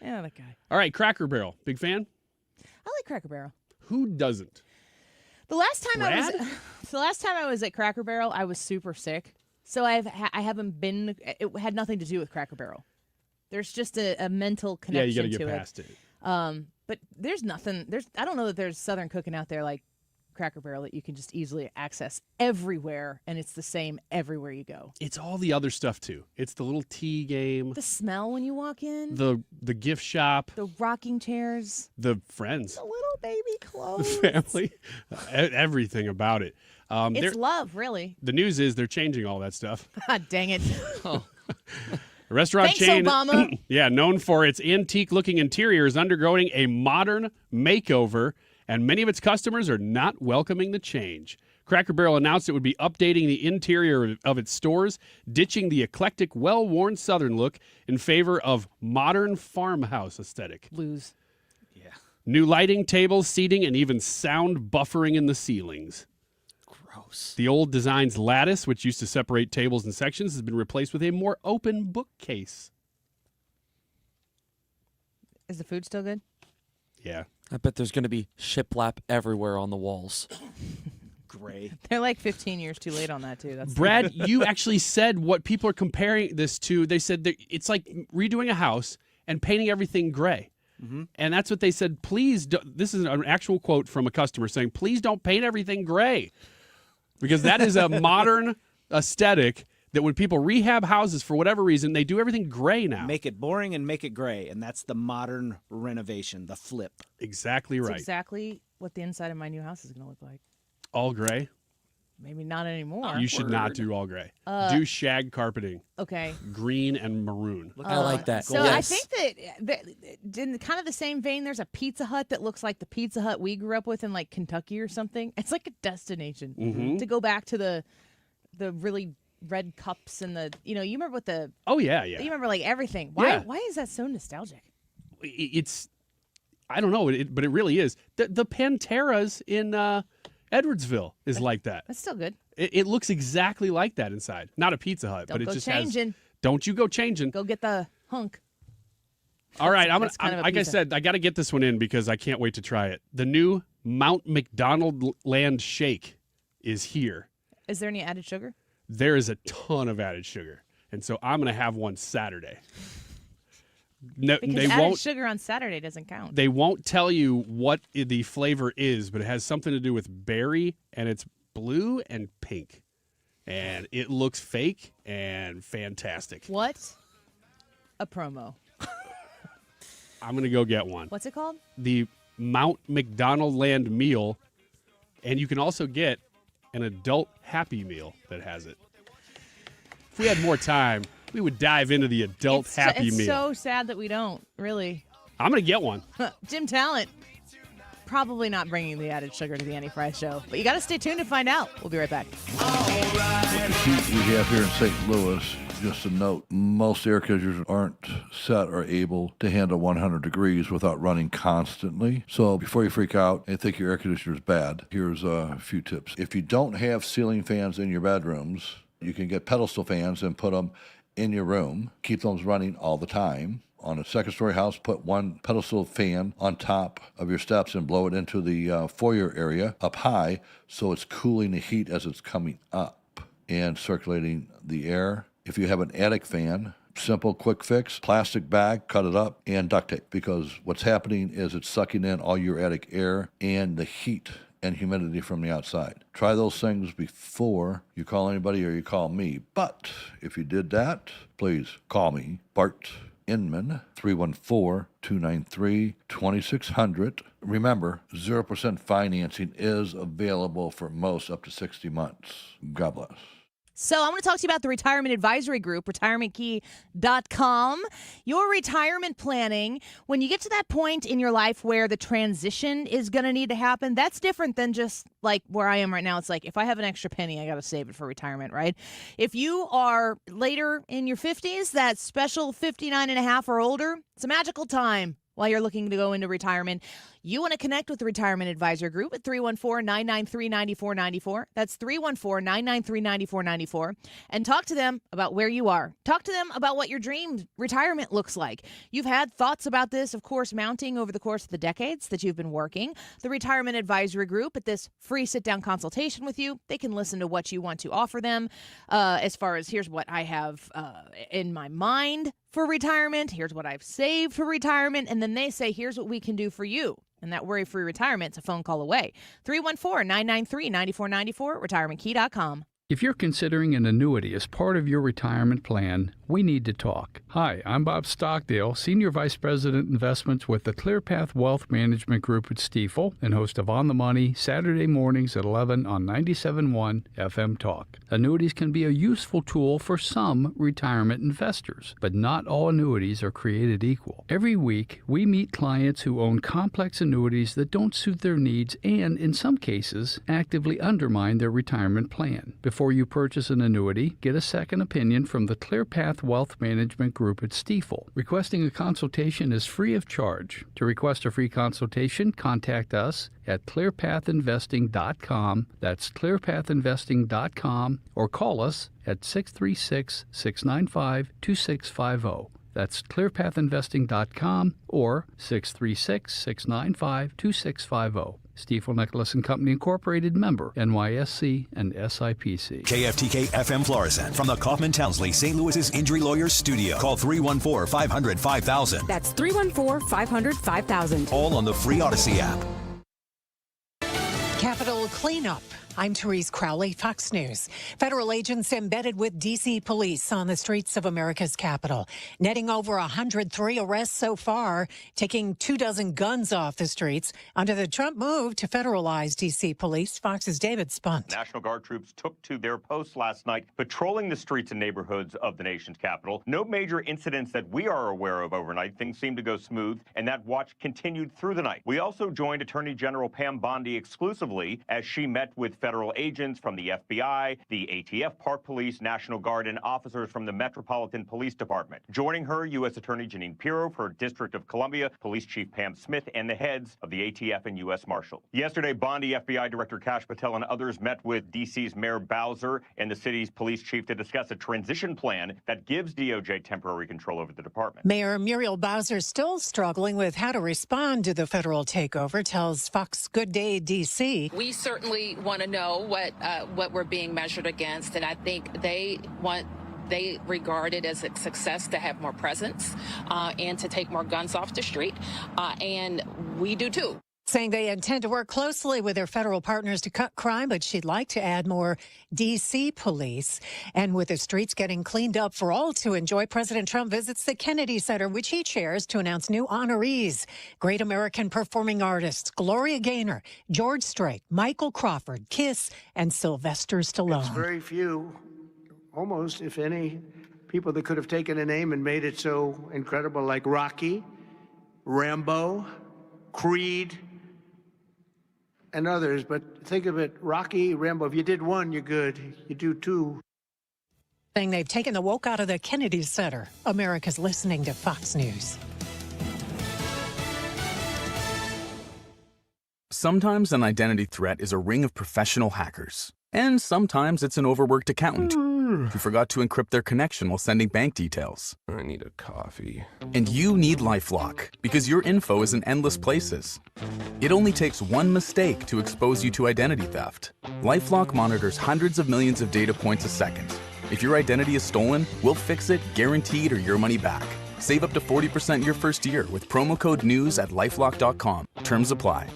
Yeah, that guy. All right, Cracker Barrel. Big fan? I like Cracker Barrel. Who doesn't? The last time I was at Cracker Barrel, I was super sick. So I haven't been. It had nothing to do with Cracker Barrel. There's just a mental connection to it. Yeah, you got to get past it. But there's nothing. I don't know that there's Southern cooking out there like Cracker Barrel that you can just easily access everywhere, and it's the same everywhere you go. It's all the other stuff, too. It's the little tea game. The smell when you walk in. The gift shop. The rocking chairs. The friends. The little baby clothes. The family. Everything about it. It's love, really. The news is they're changing all that stuff. Dang it. Oh. A restaurant Thanks, chain, Obama. known for its antique-looking interior, is undergoing a modern makeover, and many of its customers are not welcoming the change. Cracker Barrel announced it would be updating the interior of its stores, ditching the eclectic, well-worn Southern look in favor of modern farmhouse aesthetic. Lose. Yeah. New lighting, tables, seating, and even sound buffering in the ceilings. Gross. The old design's lattice, which used to separate tables and sections, has been replaced with a more open bookcase. Is the food still good? Yeah. I bet there's going to be shiplap everywhere on the walls. Gray. They're like 15 years too late on that, too. That's Brad, you actually said what people are comparing this to. They said that it's like redoing a house and painting everything gray. Mm-hmm. And that's what they said. Please, this is an actual quote from a customer saying, please don't paint everything gray. Because that is a modern aesthetic that when people rehab houses for whatever reason, they do everything gray now. Make it boring and make it gray. And that's the modern renovation, the flip. Exactly right. That's exactly what the inside of my new house is going to look like. All gray? Maybe not anymore. You should not do all gray. Do shag carpeting. Okay. Green and maroon. I like that. So I think that in kind of the same vein, there's a Pizza Hut that looks like the Pizza Hut we grew up with in like Kentucky or something. It's like a destination to go back to the really red cups and you remember what the you remember like everything. Why is that so nostalgic? It's I don't know, but it really is. The Panteras in Edwardsville is like that. That's still good. It looks exactly like that inside. Not a Pizza Hut, but it just has. Don't you go changing? Go get the hunk. All right, I'm like I pizza. said, I got to get this one in because I can't wait to try it. The new Mount McDonald Land Shake is here. Is there any added sugar? There is a ton of added sugar, and so I'm going to have one Saturday. No, because they added won't. sugar on Saturday doesn't count. They won't tell you what the flavor is, but it has something to do with berry, and it's blue and pink, and it looks fake and fantastic. What? A promo. I'm gonna go get one. What's it called? The Mount McDonald Land Meal, and you can also get an adult Happy Meal that has it. If we had more time, we would dive into the adult Happy Meal. It's so sad that we don't, really. I'm going to get one. Jim Talent, probably not bringing the added sugar to the Annie Fry Show. But you got to stay tuned to find out. We'll be right back. The heat we have here in St. Louis, just a note, most air conditioners aren't set or able to handle 100 degrees without running constantly. So before you freak out and think your air conditioner is bad, here's a few tips. If you don't have ceiling fans in your bedrooms, you can get pedestal fans and put them in your room. Keep those running all the time. On a second-story house, put one pedestal fan on top of your steps and blow it into the foyer area up high so it's cooling the heat as it's coming up and circulating the air. If you have an attic fan, simple, quick fix, plastic bag, cut it up, and duct tape, because what's happening is it's sucking in all your attic air and the heat and humidity from the outside. Try those things before you call anybody or you call me. But if you did that, please call me, Bart Inman, 314-293-2600. Remember, 0% financing is available for most up to 60 months. God bless. So I want to talk to you about the Retirement Advisory Group, retirementkey.com. Your retirement planning, when you get to that point in your life where the transition is going to need to happen, that's different than just like where I am right now. It's like if I have an extra penny, I got to save it for retirement, right? If you are later in your 50s, that special 59 and a half or older, it's a magical time while you're looking to go into retirement. You want to connect with the Retirement Advisor Group at 314-993-9494. That's 314-993-9494. And talk to them about where you are. Talk to them about what your dream retirement looks like. You've had thoughts about this, of course, mounting over the course of the decades that you've been working. The Retirement Advisory Group, at this free sit-down consultation with you, they can listen to what you want to offer them as far as here's what I have in my mind for retirement, here's what I've saved for retirement, and then they say, here's what we can do for you. And that worry-free retirement's a phone call away. 314-993-9494, retirementkey.com. If you're considering an annuity as part of your retirement plan, we need to talk. Hi, I'm Bob Stockdale, Senior Vice President Investments with the ClearPath Wealth Management Group at Stifel and host of On the Money, Saturday mornings at 11 on 97.1 FM Talk. Annuities can be a useful tool for some retirement investors, but not all annuities are created equal. Every week, we meet clients who own complex annuities that don't suit their needs and, in some cases, actively undermine their retirement plan. Before you purchase an annuity, get a second opinion from the ClearPath Wealth Management Group at Stifel. Requesting a consultation is free of charge. To request a free consultation, contact us at clearpathinvesting.com. That's clearpathinvesting.com, or call us at 636-695-2650. That's clearpathinvesting.com or 636-695-2650. Stifel Nicholas and Company Incorporated, member NYSE and SIPC. KFTK FM Florissant from the Kaufman Townsley St. Louis's Injury Lawyers Studio. Call 314-500-5000. That's 314-500-5000. All on the free Odyssey app. Capitol cleanup. I'm Therese Crowley, Fox News. Federal agents embedded with D.C. police on the streets of America's capital, netting over 103 arrests so far, taking 24 guns off the streets under the Trump move to federalize D.C. police. Fox's David Spunt. National Guard troops took to their posts last night, patrolling the streets and neighborhoods of the nation's capital. No major incidents that we are aware of overnight. Things seem to go smooth, and that watch continued through the night. We also joined Attorney General Pam Bondi exclusively as she met with federal agents from the FBI, the ATF, Park Police, National Guard, and officers from the Metropolitan Police Department. Joining her, U.S. Attorney Janine Pirro for District of Columbia, Police Chief Pam Smith, and the heads of the ATF and U.S. Marshal. Yesterday, Bondi, FBI Director Kash Patel, and others met with D.C.'s Mayor Bowser and the city's police chief to discuss a transition plan that gives DOJ temporary control over the department. Mayor Muriel Bowser still struggling with how to respond to the federal takeover, tells Fox Good Day D.C. We certainly want to know what we're being measured against, and I think they regard it as a success to have more presence and to take more guns off the street, and we do too. Saying they intend to work closely with their federal partners to cut crime, but she'd like to add more D.C. police. And with the streets getting cleaned up for all to enjoy, President Trump visits the Kennedy Center, which he chairs, to announce new honorees. Great American performing artists Gloria Gaynor, George Strait, Michael Crawford, Kiss, and Sylvester Stallone. It's very few, almost, if any, people that could have taken a name and made it so incredible, like Rocky, Rambo, Creed, and others. But think of it, Rocky, Rambo, if you did one, you're good. You do two. Saying they've taken the woke out of the Kennedy Center. America's listening to Fox News. Sometimes an identity threat is a ring of professional hackers. And sometimes it's an overworked accountant who forgot to encrypt their connection while sending bank details. I need a coffee. And you need Lifelock, because your info is in endless places. It only takes one mistake to expose you to identity theft. Lifelock monitors hundreds of millions of data points a second. If your identity is stolen, we'll fix it, guaranteed, or your money back. Save up to 40% your first year with promo code NEWS at lifelock.com. Terms apply.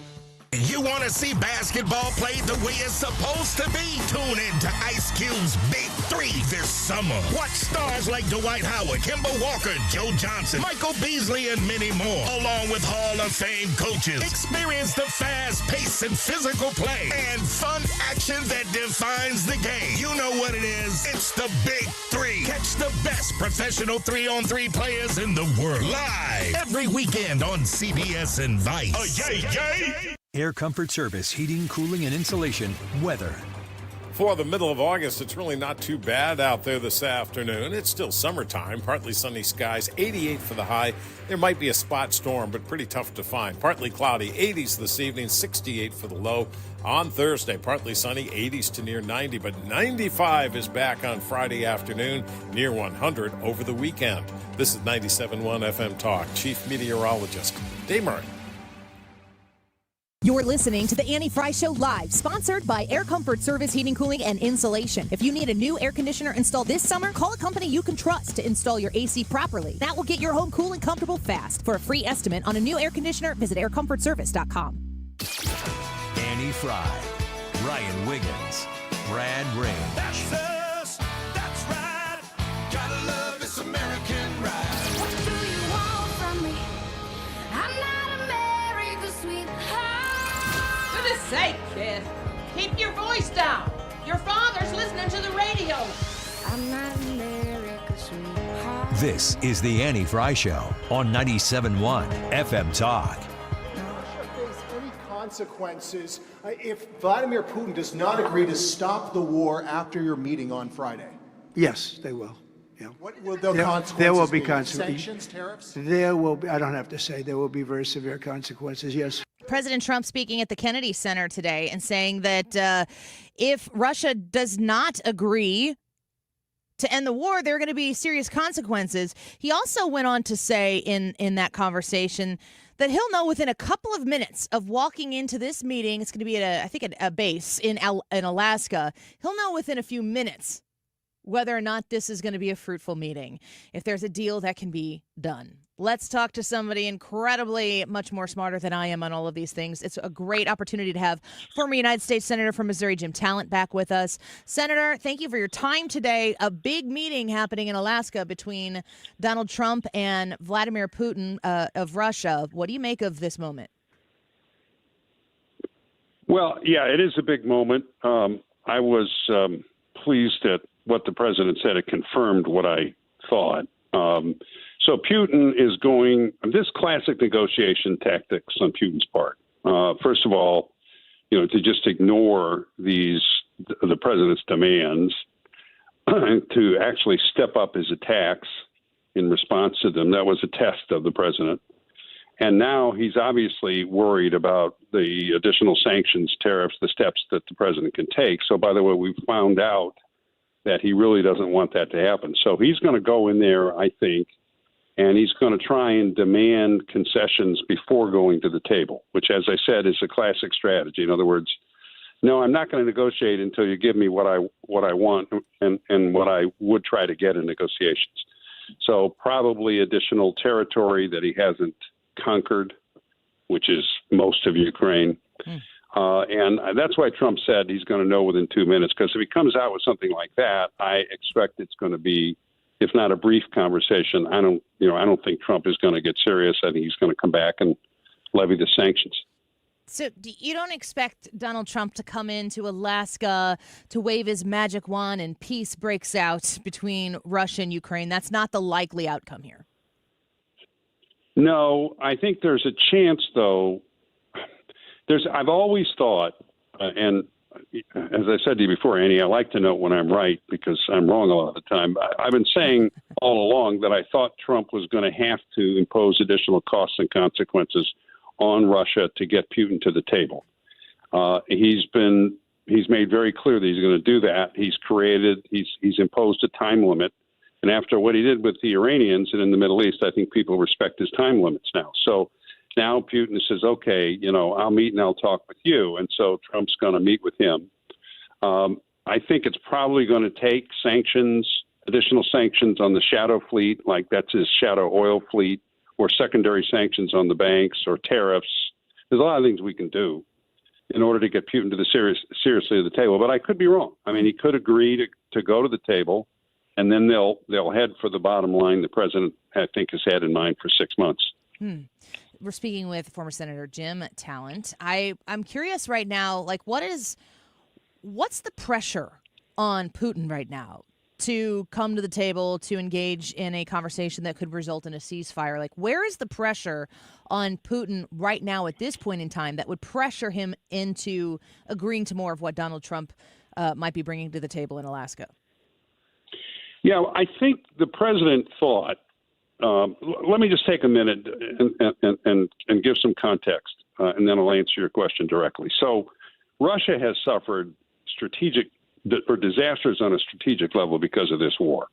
You want to see basketball played the way it's supposed to be? Tune in to Ice Cube's Big Three this summer. Watch stars like Dwight Howard, Kemba Walker, Joe Johnson, Michael Beasley, and many more, along with Hall of Fame coaches. Experience the fast pace and physical play and fun action that defines the game. You know what it is. It's the Big Three. Catch the best professional 3-on-3 players in the world live every weekend on CBS and Vice. Air Comfort Service, heating, cooling, and insulation. Weather. For the middle of August, it's really not too bad out there this afternoon. It's still summertime, partly sunny skies, 88 for the high. There might be a spot storm, but pretty tough to find. Partly cloudy, 80s this evening, 68 for the low. On Thursday, partly sunny, 80s to near 90, but 95 is back on Friday afternoon, near 100 over the weekend. This is 97.1 FM Talk. Chief Meteorologist Dave Murray. You're listening to the Annie Fry Show live, sponsored by Air Comfort Service Heating, Cooling, and Insulation. If you need a new air conditioner installed this summer, call a company you can trust to install your AC properly. That will get your home cool and comfortable fast. For a free estimate on a new air conditioner, visit aircomfortservice.com. Annie Fry, Ryan Wiggins, Brad Ring. That's us. That's right. Gotta love this American ride. What do you want from me? I'm not America's sweetheart. For goodness sake, kid. Keep your voice down. Your father's listening to the radio. I'm not America's sweetheart. This is the Annie Fry Show on 97.1 FM Talk. Consequences if Vladimir Putin does not agree to stop the war after your meeting on Friday? Yes, they will. Yeah. What will the consequences there will be be? consequences. Sanctions, tariffs? There will be, I don't have to say, there will be very severe consequences, yes. President Trump speaking at the Kennedy Center today and saying that if Russia does not agree to end the war, there are going to be serious consequences. He also went on to say in that conversation that he'll know within a couple of minutes of walking into this meeting. It's going to be at a base in Alaska. He'll know within a few minutes whether or not this is going to be a fruitful meeting, if there's a deal that can be done. Let's talk to somebody incredibly much more smarter than I am on all of these things. It's a great opportunity to have former United States Senator from Missouri, Jim Talent, back with us. Senator, thank you for your time today. A big meeting happening in Alaska between Donald Trump and Vladimir Putin of Russia. What do you make of this moment? Well, yeah, it is a big moment. I was pleased at what the president said. It confirmed what I thought. So Putin is going this classic negotiation tactics on Putin's part. First of all, to just ignore the president's demands, to actually step up his attacks in response to them. That was a test of the president. And now he's obviously worried about the additional sanctions, tariffs, the steps that the president can take. So, by the way, we've found out that he really doesn't want that to happen. So he's going to go in there, I think, and he's going to try and demand concessions before going to the table, which, as I said, is a classic strategy. In other words, no, I'm not going to negotiate until you give me what I want and what I would try to get in negotiations. So probably additional territory that he hasn't conquered, which is most of Ukraine. And that's why Trump said he's going to know within 2 minutes, because if he comes out with something like that, I expect it's going to be, if not a brief conversation. I don't think Trump is going to get serious. I think he's going to come back and levy the sanctions. So you don't expect Donald Trump to come into Alaska to wave his magic wand and peace breaks out between Russia and Ukraine. That's not the likely outcome here. No, I think there's a chance, though. I've always thought, and as I said to you before, Annie, I like to know when I'm right because I'm wrong a lot of the time. I've been saying all along that I thought Trump was going to have to impose additional costs and consequences on Russia to get Putin to the table. He's made very clear that he's going to do that. He's imposed a time limit. And after what he did with the Iranians and in the Middle East, I think people respect his time limits now. So now Putin says, okay, I'll meet and I'll talk with you. And so Trump's going to meet with him. I think it's probably going to take additional sanctions on the shadow fleet, like that's his shadow oil fleet, or secondary sanctions on the banks or tariffs. There's a lot of things we can do in order to get Putin to seriously to the table. But I could be wrong. I mean, he could agree to go to the table, and then they'll head for the bottom line the president, I think, has had in mind for 6 months. We're speaking with former Senator Jim Talent. I'm curious right now, like, what's the pressure on Putin right now to come to the table, to engage in a conversation that could result in a ceasefire? Like, where is the pressure on Putin right now at this point in time that would pressure him into agreeing to more of what Donald Trump might be bringing to the table in Alaska? Yeah, I think the president thought. Let me just take a minute and give some context, and then I'll answer your question directly. So, Russia has suffered disasters on a strategic level because of this war.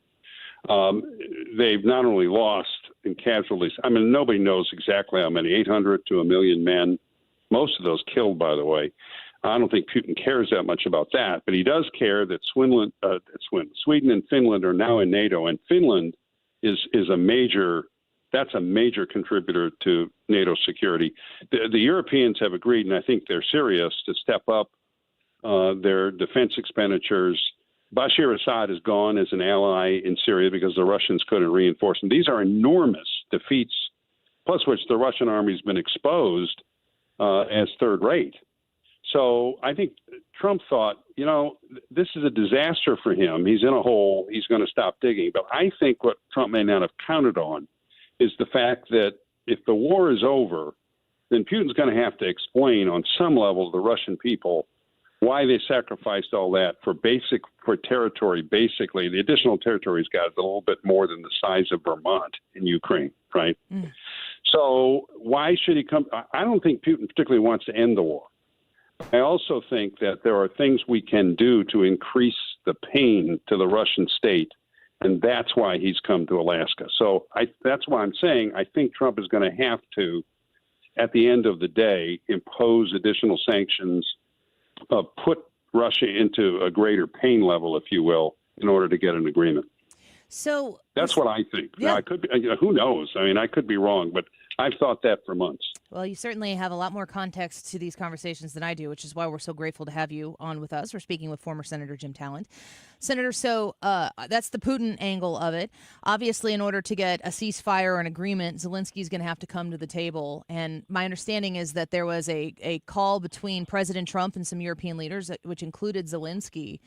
They've not only lost in casualties. I mean, nobody knows exactly how many, 800 to 1 million men. Most of those killed, by the way. I don't think Putin cares that much about that, but he does care that Sweden and Finland are now in NATO, and Finland is a major contributor to NATO security. The Europeans have agreed, and I think they're serious, to step up their defense expenditures. Bashar Assad is gone as an ally in Syria because the Russians couldn't reinforce him. These are enormous defeats, plus which the Russian army's been exposed as third rate. So I think Trump thought, this is a disaster for him. He's in a hole. He's going to stop digging. But I think what Trump may not have counted on is the fact that if the war is over, then Putin's going to have to explain on some level to the Russian people why they sacrificed all that for territory. Basically, the additional territory's got a little bit more than the size of Vermont in Ukraine, right? Mm. So why should he come? I don't think Putin particularly wants to end the war. I also think that there are things we can do to increase the pain to the Russian state, and that's why he's come to Alaska. So that's why I'm saying I think Trump is going to have to, at the end of the day, impose additional sanctions, put Russia into a greater pain level, if you will, in order to get an agreement. So that's what I think. Yeah. Now, I could be, who knows? I mean, I could be wrong, but I've thought that for months. Well, you certainly have a lot more context to these conversations than I do, which is why we're so grateful to have you on with us. We're speaking with former Senator Jim Talent. Senator, so that's the Putin angle of it. Obviously, in order to get a ceasefire or an agreement, Zelensky's going to have to come to the table. And my understanding is that there was a call between President Trump and some European leaders, which included Zelensky.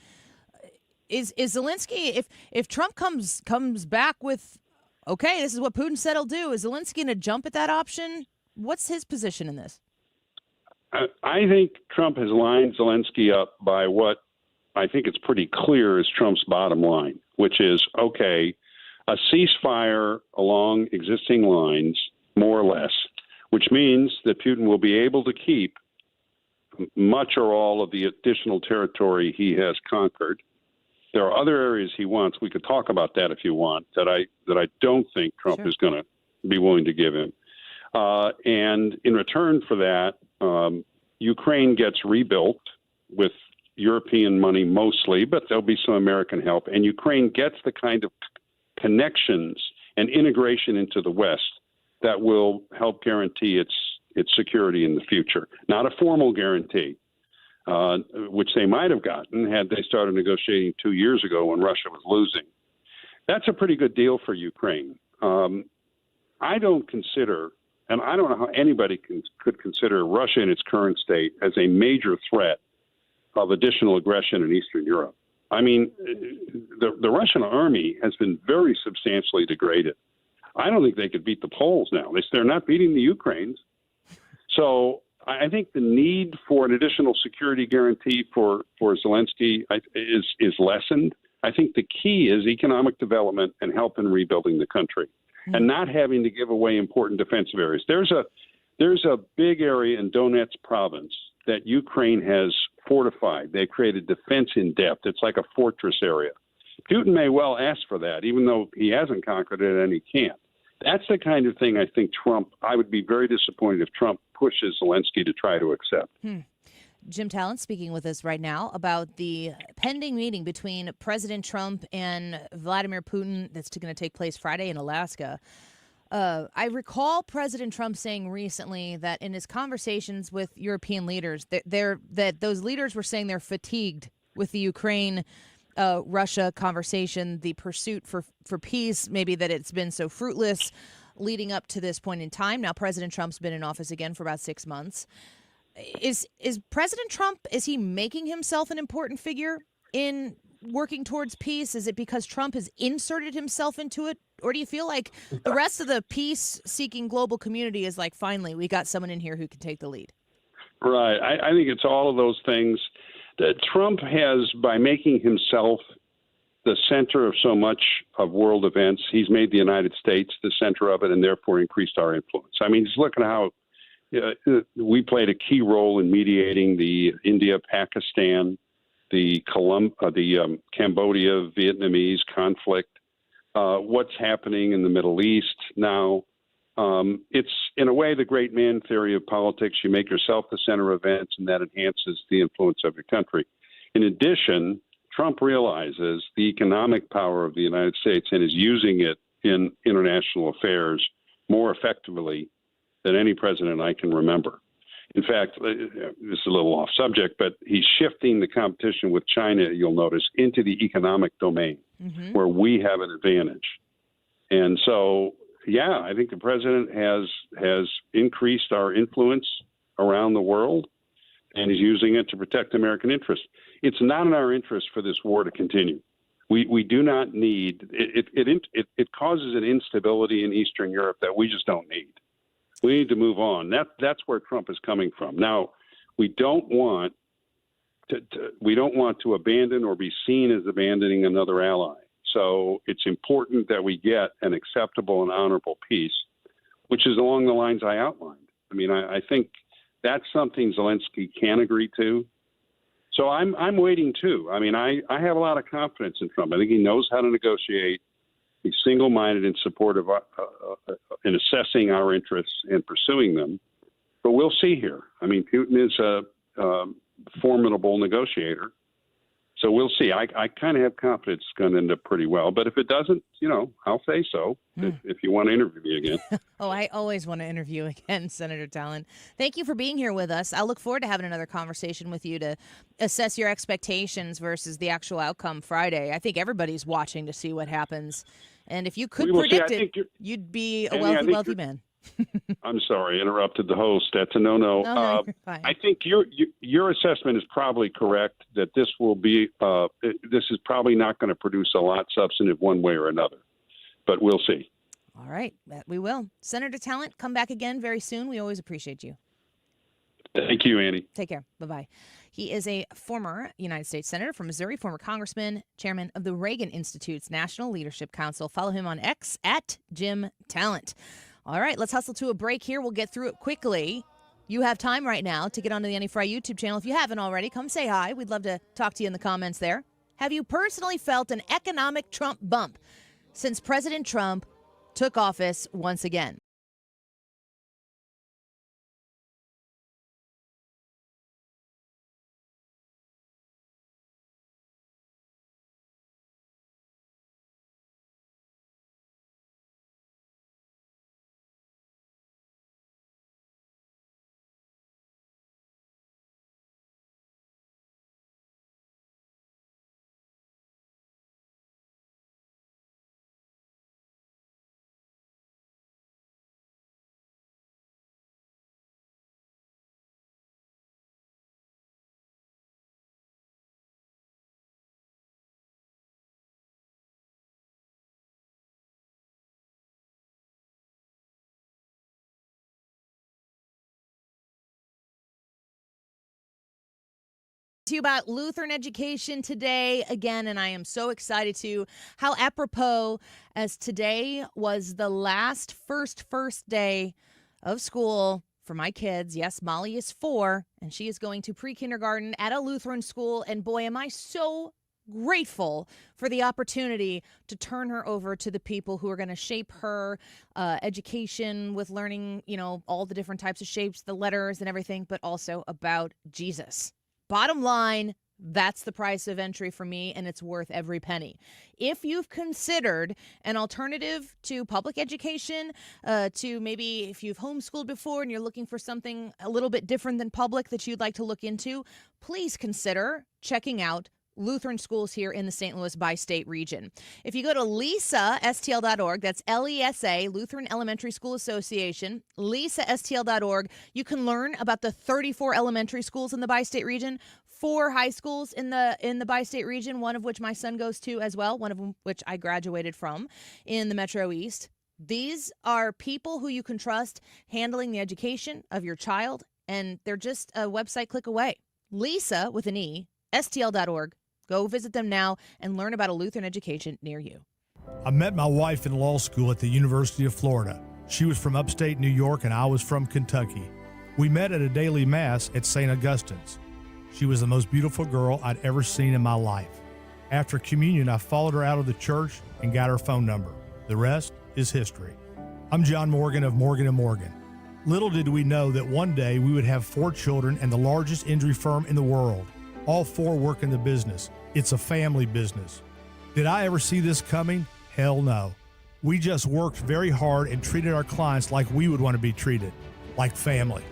Is Zelensky, if Trump comes back with, okay, this is what Putin said he'll do, is Zelensky going to jump at that option? What's his position in this? I think Trump has lined Zelensky up by what I think it's pretty clear is Trump's bottom line, which is, okay, a ceasefire along existing lines, more or less, which means that Putin will be able to keep much or all of the additional territory he has conquered. There are other areas he wants. We could talk about that if you want, that I don't think Trump is going to be willing to give him. And in return for that, Ukraine gets rebuilt with European money mostly, but there'll be some American help. And Ukraine gets the kind of connections and integration into the West that will help guarantee its security in the future. Not a formal guarantee, which they might have gotten had they started negotiating 2 years ago when Russia was losing. That's a pretty good deal for Ukraine. I don't consider, and I don't know how anybody could consider Russia in its current state as a major threat of additional aggression in Eastern Europe. I mean, the Russian army has been very substantially degraded. I don't think they could beat the Poles now. They're not beating the Ukrainians. So I think the need for an additional security guarantee for Zelensky is lessened. I think the key is economic development and help in rebuilding the country, and not having to give away important defensive areas. There's a big area in Donetsk province that Ukraine has fortified. They created defense in depth. It's like a fortress area. Putin may well ask for that, even though he hasn't conquered it and he can't. That's the kind of thing I think I would be very disappointed if Trump pushes Zelensky to try to accept. Jim Talent speaking with us right now about the pending meeting between President Trump and Vladimir Putin that's going to take place Friday in Alaska. I recall President Trump saying recently that in his conversations with European leaders, that those leaders were saying they're fatigued with the Ukraine Russia conversation, the pursuit for peace, maybe that it's been so fruitless leading up to this point in time. Now, President Trump's been in office again for about 6 months. Is President Trump, is he making himself an important figure in working towards peace? Is it because Trump has inserted himself into it? Or do you feel like the rest of the peace-seeking global community is like, finally, we got someone in here who can take the lead? Right. I think it's all of those things. Trump has, by making himself the center of so much of world events, he's made the United States the center of it and therefore increased our influence. I mean, just look at how we played a key role in mediating the India-Pakistan, the Cambodia, Vietnamese conflict, what's happening in the Middle East now. It's, in a way, the great man theory of politics. You make yourself the center of events, and that enhances the influence of your country. In addition, Trump realizes the economic power of the United States and is using it in international affairs more effectively than any president I can remember. In fact, this is a little off subject, but he's shifting the competition with China, you'll notice, into the economic domain where we have an advantage. And so, yeah, I think the president has increased our influence around the world, and he's using it to protect American interests. It's not in our interest for this war to continue. We do not need it. It causes an instability in Eastern Europe that we just don't need. We need to move on. That's where Trump is coming from. Now, we don't want to abandon or be seen as abandoning another ally. So it's important that we get an acceptable and honorable peace, which is along the lines I outlined. I mean, I think that's something Zelensky can agree to. So I'm waiting too. I mean, I have a lot of confidence in Trump. I think he knows how to negotiate. He's single-minded in support of in assessing our interests and pursuing them. But we'll see here. I mean, Putin is a formidable negotiator. So we'll see. I kind of have confidence it's going to end up pretty well. But if it doesn't, I'll say so if you want to interview me again. Oh, I always want to interview again, Senator Talent. Thank you for being here with us. I look forward to having another conversation with you to assess your expectations versus the actual outcome Friday. I think everybody's watching to see what happens. And if you could predict it, you'd be a wealthy man. I'm sorry, I interrupted the host. That's a no-no. No, you're fine. I think your assessment is probably correct that this will be this is probably not going to produce a lot substantive one way or another, but we'll see. All right, we will. Senator Talent, come back again very soon. We always appreciate you. Thank you, Annie. Take care. Bye-bye. He is a former United States Senator from Missouri, former congressman, chairman of the Reagan Institute's National Leadership Council. Follow him on X at Jim Talent. All right, let's hustle to a break here. We'll get through it quickly. You have time right now to get onto the Annie Fry YouTube channel. If you haven't already, come say hi. We'd love to talk to you in the comments there. Have you personally felt an economic Trump bump since President Trump took office once again? To you about Lutheran education today again, and I am so excited to how apropos as today was the last first day of school for my kids. Yes, Molly is 4 and she is going to pre-kindergarten at a Lutheran school, and boy, am I so grateful for the opportunity to turn her over to the people who are going to shape her education with learning, all the different types of shapes, the letters and everything, but also about Jesus. Bottom line, that's the price of entry for me, and it's worth every penny. If you've considered an alternative to public education, to maybe if you've homeschooled before and you're looking for something a little bit different than public that you'd like to look into, please consider checking out Lutheran schools here in the St. Louis bi-state region. If you go to lisastl.org, that's LESA, Lutheran Elementary School Association, lisastl.org, you can learn about the 34 elementary schools in the bi-state region, 4 high schools in the bi-state region, one of which my son goes to as well, one of them which I graduated from in the Metro East. These are people who you can trust handling the education of your child, and they're just a website click away. Lisa, with an E, STL.org. Go visit them now and learn about a Lutheran education near you. I met my wife in law school at the University of Florida. She was from upstate New York and I was from Kentucky. We met at a daily mass at St. Augustine's. She was the most beautiful girl I'd ever seen in my life. After communion, I followed her out of the church and got her phone number. The rest is history. I'm John Morgan of Morgan & Morgan. Little did we know that one day we would have 4 children and the largest injury firm in the world. All 4 work in the business. It's a family business. Did I ever see this coming? Hell no. We just worked very hard and treated our clients like we would want to be treated, like family.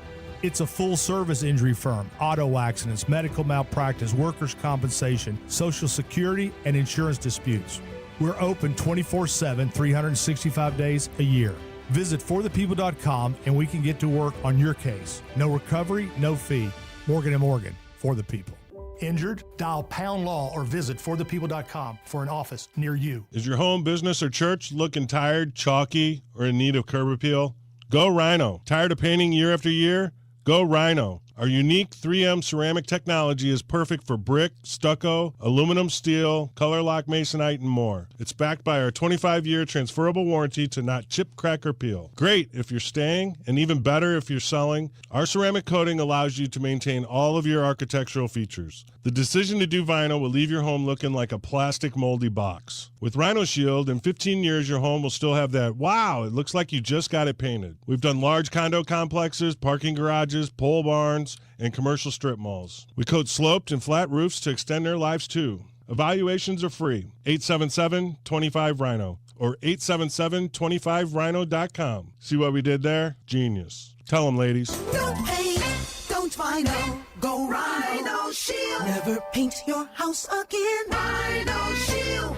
It's a full-service injury firm, auto accidents, medical malpractice, workers' compensation, Social Security, and insurance disputes. We're open 24/7, 365 days a year. Visit forthepeople.com and we can get to work on your case. No recovery, no fee. Morgan & Morgan, for the people. Injured? Dial pound law or visit forthepeople.com for an office near you. Is your home, business, or church looking tired, chalky, or in need of curb appeal? Go Rhino. Tired of painting year after year? Go Rhino. Our unique 3M ceramic technology is perfect for brick, stucco, aluminum, steel, color lock masonite, and more. It's backed by our 25-year transferable warranty to not chip, crack, or peel. Great if you're staying, and even better if you're selling. Our ceramic coating allows you to maintain all of your architectural features. The decision to do vinyl will leave your home looking like a plastic moldy box. With Rhino Shield, in 15 years, your home will still have that, wow, it looks like you just got it painted. We've done large condo complexes, parking garages, pole barns, and commercial strip malls. We coat sloped and flat roofs to extend their lives too. Evaluations are free. 877-25-RHINO or 877-25rhino.com. See what we did there? Genius. Tell them, ladies. Don't paint, don't vinyl, go Rhino Shield. Never paint your house again. Rhino Shield.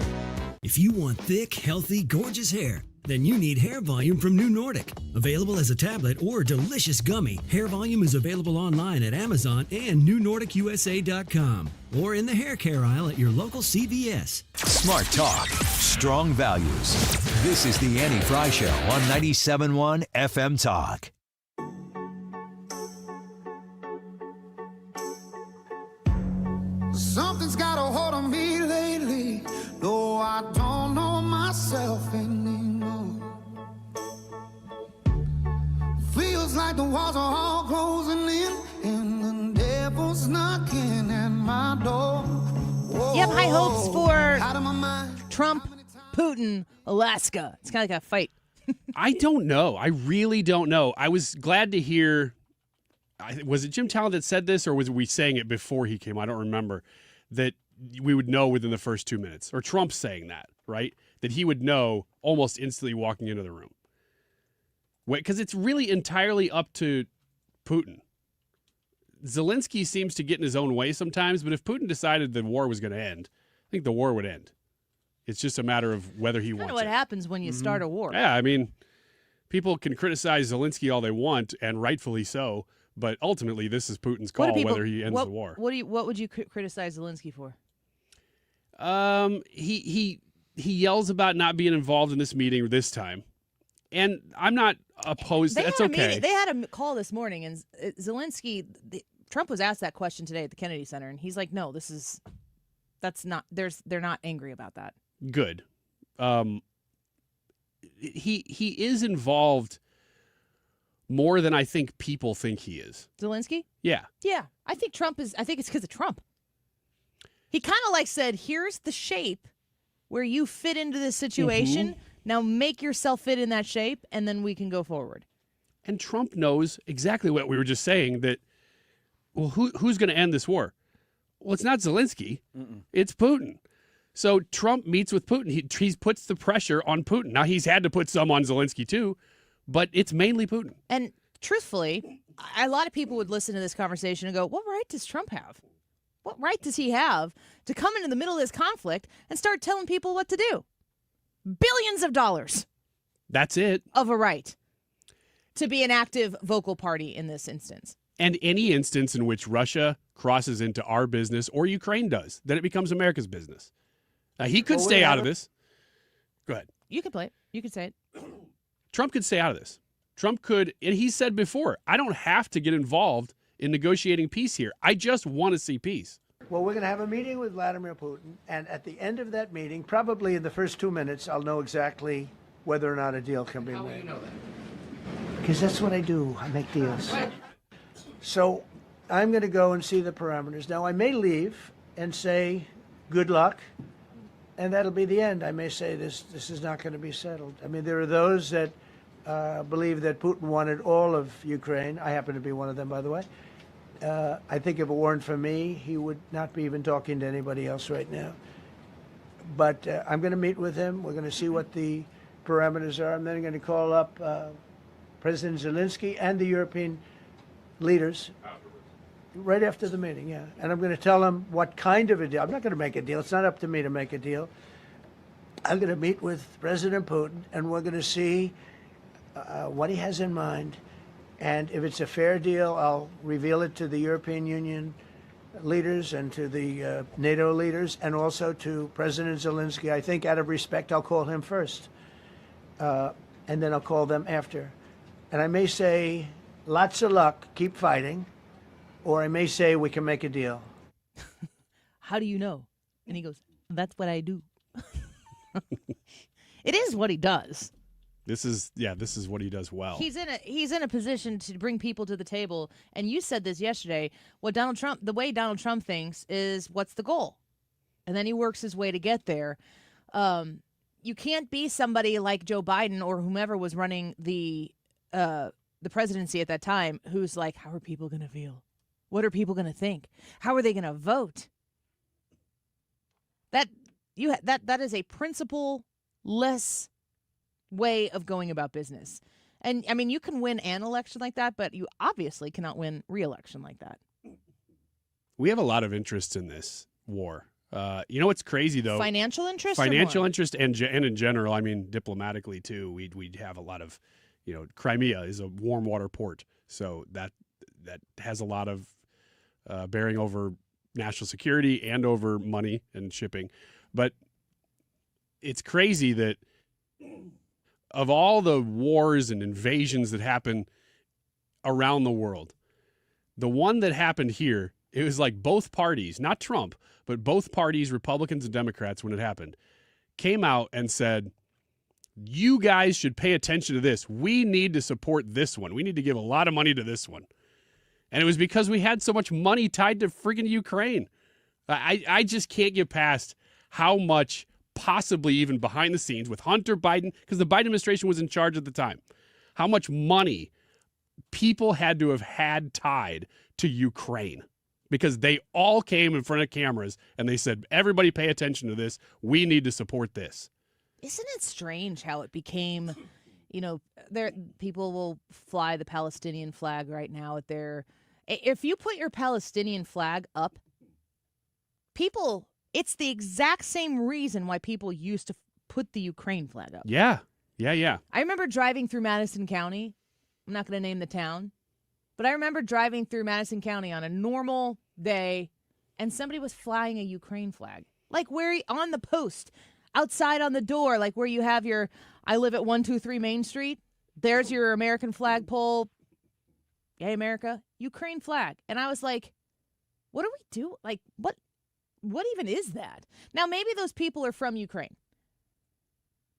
If you want thick, healthy, gorgeous hair, then you need Hair Volume from New Nordic. Available as a tablet or delicious gummy, Hair Volume is available online at Amazon and NewNordicUSA.com or in the hair care aisle at your local CVS. Smart talk, strong values. This is the Annie Fry Show on 97.1 FM Talk. Something's got a hold on me lately, though I don't know myself anymore. Feels like the walls are all closing in, and the devil's knocking at my door. Whoa. You have high hopes for Trump, Putin, Alaska. It's kind of like a fight. I don't know. I really don't know. I was glad to hear. Was it Jim Talent that said this, or was we saying it before he came? I don't remember. That we would know within the first 2 minutes, or Trump saying that, right? That he would know almost instantly walking into the room. Because it's really entirely up to Putin. Zelensky seems to get in his own way sometimes, but if Putin decided the war was going to end, I think the war would end. It's just a matter of whether he wants it. What happens when you start a war. Yeah, I mean, people can criticize Zelensky all they want, and rightfully so, but ultimately this is Putin's call whether he ends the war. What would you criticize Zelensky for? He yells about not being involved in this meeting this time. And I'm not opposed. That's okay. They had a call this morning, and Zelensky, Trump was asked that question today at the Kennedy Center, and he's like, "No, they're not angry about that." Good. He is involved more than I think people think he is. Zelensky? Yeah. Yeah, I think it's because of Trump. He kind of said, "Here's the shape where you fit into this situation." Mm-hmm. Now make yourself fit in that shape, and then we can go forward. And Trump knows exactly what we were just saying, that, well, who's going to end this war? Well, it's not Zelensky. It's Putin. So Trump meets with Putin. He puts the pressure on Putin. Now, he's had to put some on Zelensky, too, but it's mainly Putin. And truthfully, a lot of people would listen to this conversation and go, what right does Trump have? What right does he have to come into the middle of this conflict and start telling people what to do? Billions of dollars. That's it. Of a right to be an active vocal party in this instance. And any instance in which Russia crosses into our business or Ukraine does, then it becomes America's business. Now, he could stay out of this. Go ahead. You can play it. You can say it. Trump could stay out of this. Trump could, and he said before, I don't have to get involved in negotiating peace here. I just want to see peace. Well, we're going to have a meeting with Vladimir Putin, and at the end of that meeting, probably in the first 2 minutes, I'll know exactly whether or not a deal can be made. How will you know that? Because that's what I do. I make deals. So I'm going to go and see the parameters. Now, I may leave and say, good luck, and that'll be the end. I may say this is not going to be settled. I mean, there are those that believe that Putin wanted all of Ukraine. I happen to be one of them, by the way. I think if it weren't for me, he would not be even talking to anybody else right now. But I'm going to meet with him. We're going to see what the parameters are. I'm then going to call up President Zelensky and the European leaders right after the meeting, yeah. And I'm going to tell them what kind of a deal. I'm not going to make a deal. It's not up to me to make a deal. I'm going to meet with President Putin, and we're going to see what he has in mind. And if it's a fair deal, I'll reveal it to the European Union leaders and to the NATO leaders and also to President Zelensky. I think out of respect, I'll call him first. And then I'll call them after. And I may say, lots of luck, keep fighting. Or I may say, we can make a deal. How do you know? And he goes, that's what I do. It is what he does. This is what he does well. He's in a position to bring people to the table. And you said this yesterday. The way Donald Trump thinks is, what's the goal? And then he works his way to get there. You can't be somebody like Joe Biden or whomever was running the presidency at that time who's like, how are people going to feel? What are people going to think? How are they going to vote? That is a principle-less way of going about business. And I mean, you can win an election like that, but you obviously cannot win re-election like that. We have a lot of interest in this war. You know what's crazy though? Financial interest. Financial interest, and in general, I mean, diplomatically too. We have a lot of, Crimea is a warm water port, so that has a lot of bearing over national security and over money and shipping. But it's crazy that of all the wars and invasions that happen around the world, the one that happened here, it was like both parties, not Trump, but both parties, Republicans and Democrats, when it happened, came out and said, you guys should pay attention to this. We need to support this one. We need to give a lot of money to this one. And it was because we had so much money tied to freaking Ukraine. I just can't get past how much, possibly even behind the scenes with Hunter Biden, because the Biden administration was in charge at the time, how much money people had to have had tied to Ukraine, because they all came in front of cameras and they said, everybody pay attention to this. We need to support this. Isn't it strange how it became, people will fly the Palestinian flag right now at their, if you put your Palestinian flag up, it's the exact same reason why people used to put the Ukraine flag up. Yeah. I remember driving through Madison County. I'm not going to name the town, but I remember driving through Madison County on a normal day, and somebody was flying a Ukraine flag, like where on the post, outside on the door, like where you have your, I live at 123 Main Street. There's your American flag pole. Yay, America. Ukraine flag. And I was like, what do we do? Like, what even is that? Now, maybe those people are from Ukraine,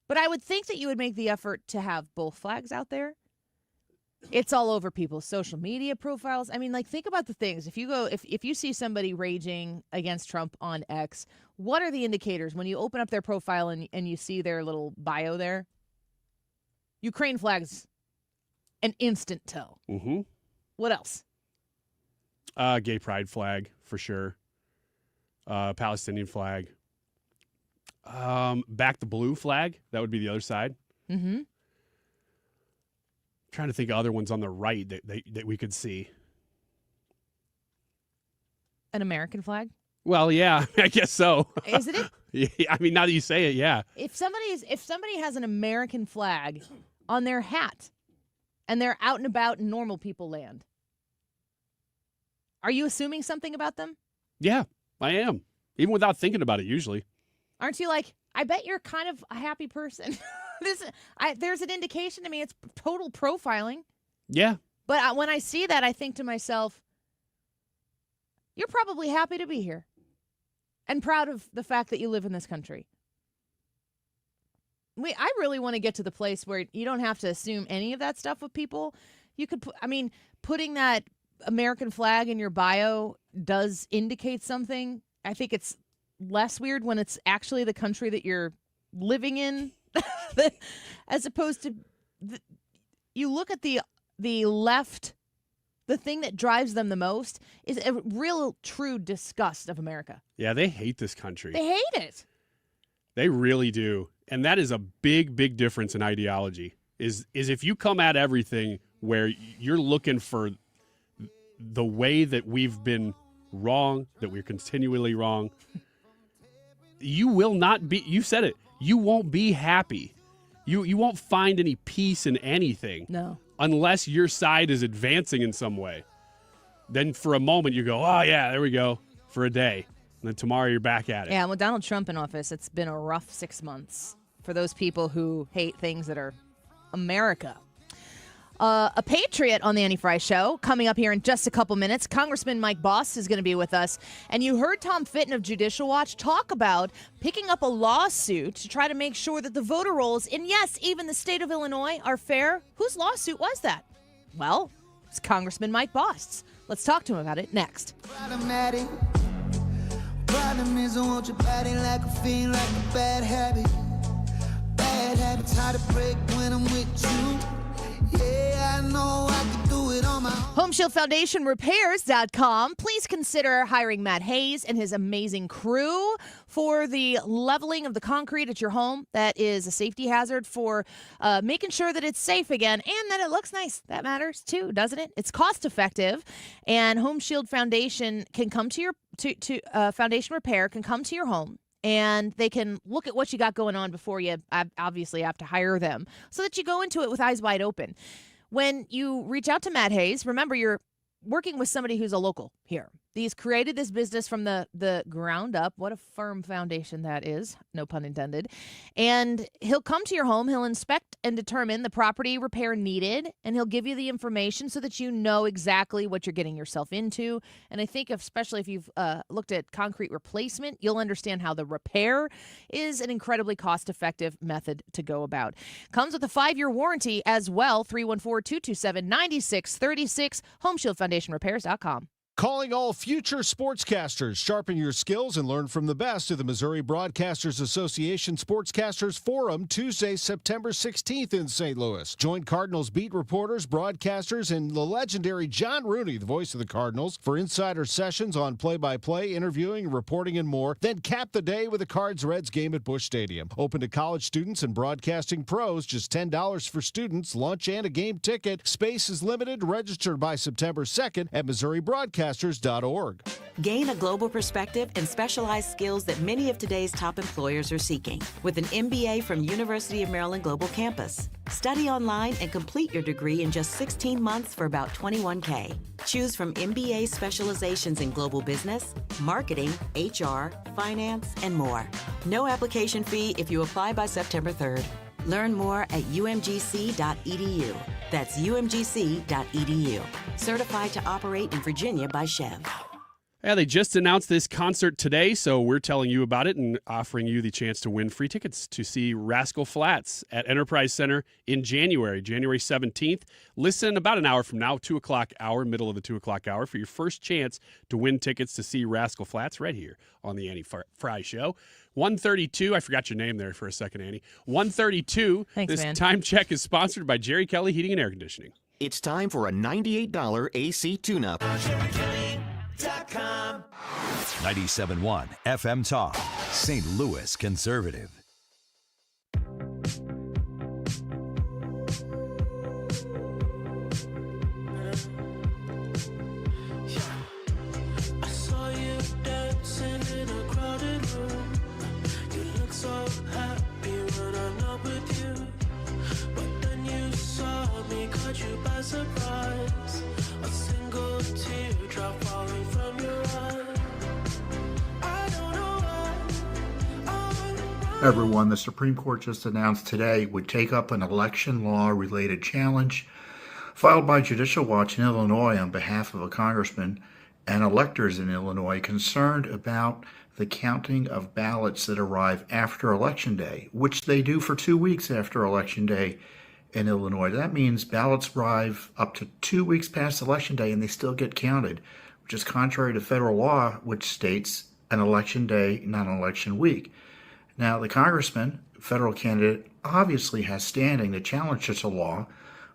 but I would think that you would make the effort to have both flags out there. It's all over people's social media profiles. I mean, like, think about the things. If you see somebody raging against Trump on X, what are the indicators when you open up their profile and you see their little bio there? Ukraine flag's an instant tell. Mm-hmm. What else? Gay pride flag for sure. Palestinian flag. Back the blue flag. That would be the other side. Mm-hmm. Trying to think of other ones on the right that we could see. An American flag? Well, yeah, I guess so. Isn't it? Yeah, I mean, now that you say it, yeah. If somebody has an American flag on their hat and they're out and about in normal people land, are you assuming something about them? Yeah, I am. Even without thinking about it, usually. Aren't you like, I bet you're kind of a happy person. There's an indication to me it's total profiling. Yeah. But when I see that, I think to myself, you're probably happy to be here. and proud of the fact that you live in this country. I really want to get to the place where you don't have to assume any of that stuff with people. You could, putting that American flag in your bio does indicate something. I think it's less weird when it's actually the country that you're living in, as opposed to you look at the left. The thing that drives them the most is a real, true disgust of America. Yeah, they hate this country. They hate it. They really do. And that is a big, big difference in ideology, is if you come at everything where you're looking for the way that we've been wrong, that we're continually wrong, you will not be, you said it, you won't be happy. You won't find any peace in anything. No. Unless your side is advancing in some way. Then for a moment you go, oh yeah, there we go, for a day. And then tomorrow you're back at it. Yeah, with Donald Trump in office, it's been a rough 6 months for those people who hate things that are America. A patriot on the Annie Fry Show coming up here in just a couple minutes. Congressman Mike Bost is going to be with us. And you heard Tom Fitton of Judicial Watch talk about picking up a lawsuit to try to make sure that the voter rolls in, yes, even the state of Illinois are fair. Whose lawsuit was that? Well, it's Congressman Mike Bost's. Let's talk to him about it next. Problem is I want your body like a fiend, like a bad habit. Bad habits hard to break when I'm with you. Yeah, I know I can do it on my own. HomeShieldFoundationRepairs.com. Please consider hiring Matt Hayes and his amazing crew for the leveling of the concrete at your home. That is a safety hazard for making sure that it's safe again and that it looks nice. That matters too, doesn't it? It's cost effective, and Home Shield Foundation can come to your Foundation Repair can come to your home. And they can look at what you got going on before you obviously have to hire them, so that you go into it with eyes wide open. When you reach out to Matt Hayes, remember you're working with somebody who's a local here. He's created this business from the ground up. What a firm foundation that is, no pun intended. And he'll come to your home, he'll inspect and determine the property repair needed, and he'll give you the information so that you know exactly what you're getting yourself into. And I think especially if you've looked at concrete replacement, you'll understand how the repair is an incredibly cost-effective method to go about. Comes with a 5-year warranty as well, 314-227-9636, HomeshieldFoundationRepairs.com. Calling all future sportscasters. Sharpen your skills and learn from the best of the Missouri Broadcasters Association Sportscasters Forum Tuesday, September 16th in St. Louis. Join Cardinals beat reporters, broadcasters, and the legendary John Rooney, the voice of the Cardinals, for insider sessions on play-by-play, interviewing, reporting, and more. Then cap the day with a Cards-Reds game at Busch Stadium. Open to college students and broadcasting pros. Just $10 for students, lunch, and a game ticket. Space is limited. Register by September 2nd at MissouriBroadcasters.org. Gain a global perspective and specialized skills that many of today's top employers are seeking with an MBA from University of Maryland Global Campus. Study online and complete your degree in just 16 months for about $21K. Choose from MBA specializations in global business, marketing, HR, finance, and more. No application fee if you apply by September 3rd. Learn more at umgc.edu. That's umgc.edu. Certified to operate in Virginia by Schiff. Yeah, they just announced this concert today, so we're telling you about it and offering you the chance to win free tickets to see Rascal Flatts at Enterprise Center in January 17th. Listen about an hour from now, 2 o'clock hour, middle of the 2 o'clock hour, for your first chance to win tickets to see Rascal Flatts right here on the Annie Fry Show. 132, I forgot your name there for a second, Annie. 132. Thanks, this man. Time check is sponsored by Jerry Kelly Heating and Air Conditioning. It's time for a $98 AC tune-up. 97.1 FM Talk, St. Louis Conservative. I saw you dancing in a crowded room. You look so happy when I'm not with you. But then you saw me, caught you by surprise. A single teardrop falling from your eye. I don't know why. Everyone, the Supreme Court just announced today would take up an election law-related challenge filed by Judicial Watch in Illinois on behalf of a congressman and electors in Illinois concerned about the counting of ballots that arrive after Election Day, which they do for 2 weeks after Election Day in Illinois. That means ballots arrive up to 2 weeks past Election Day and they still get counted, which is contrary to federal law, which states an Election Day, not an election week. Now, the congressman, federal candidate, obviously has standing to challenge such a law,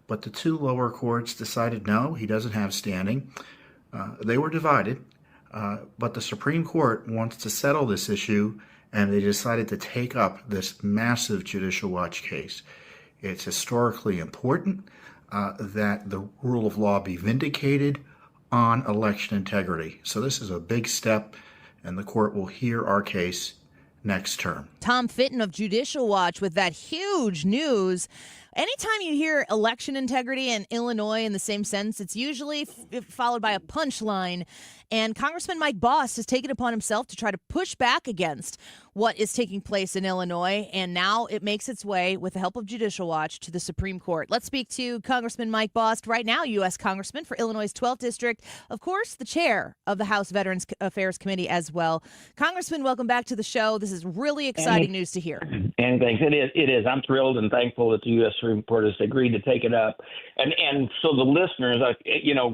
but the two lower courts decided no, he doesn't have standing. They were divided, but the Supreme Court wants to settle this issue, and they decided to take up this massive Judicial Watch case. It's historically important that the rule of law be vindicated on election integrity. So this is a big step, and the court will hear our case next term. Tom Fitton of Judicial Watch with that huge news. Anytime you hear election integrity in Illinois in the same sentence, it's usually followed by a punchline. And Congressman Mike Bost has taken upon himself to try to push back against what is taking place in Illinois. And now it makes its way, with the help of Judicial Watch, to the Supreme Court. Let's speak to Congressman Mike Bost, right now U.S. Congressman for Illinois' 12th District. Of course, the chair of the House Veterans Affairs Committee as well. Congressman, welcome back to the show. This is really exciting news to hear. And thanks. It is. I'm thrilled and thankful that the U.S. Supreme Court has agreed to take it up. And so the listeners,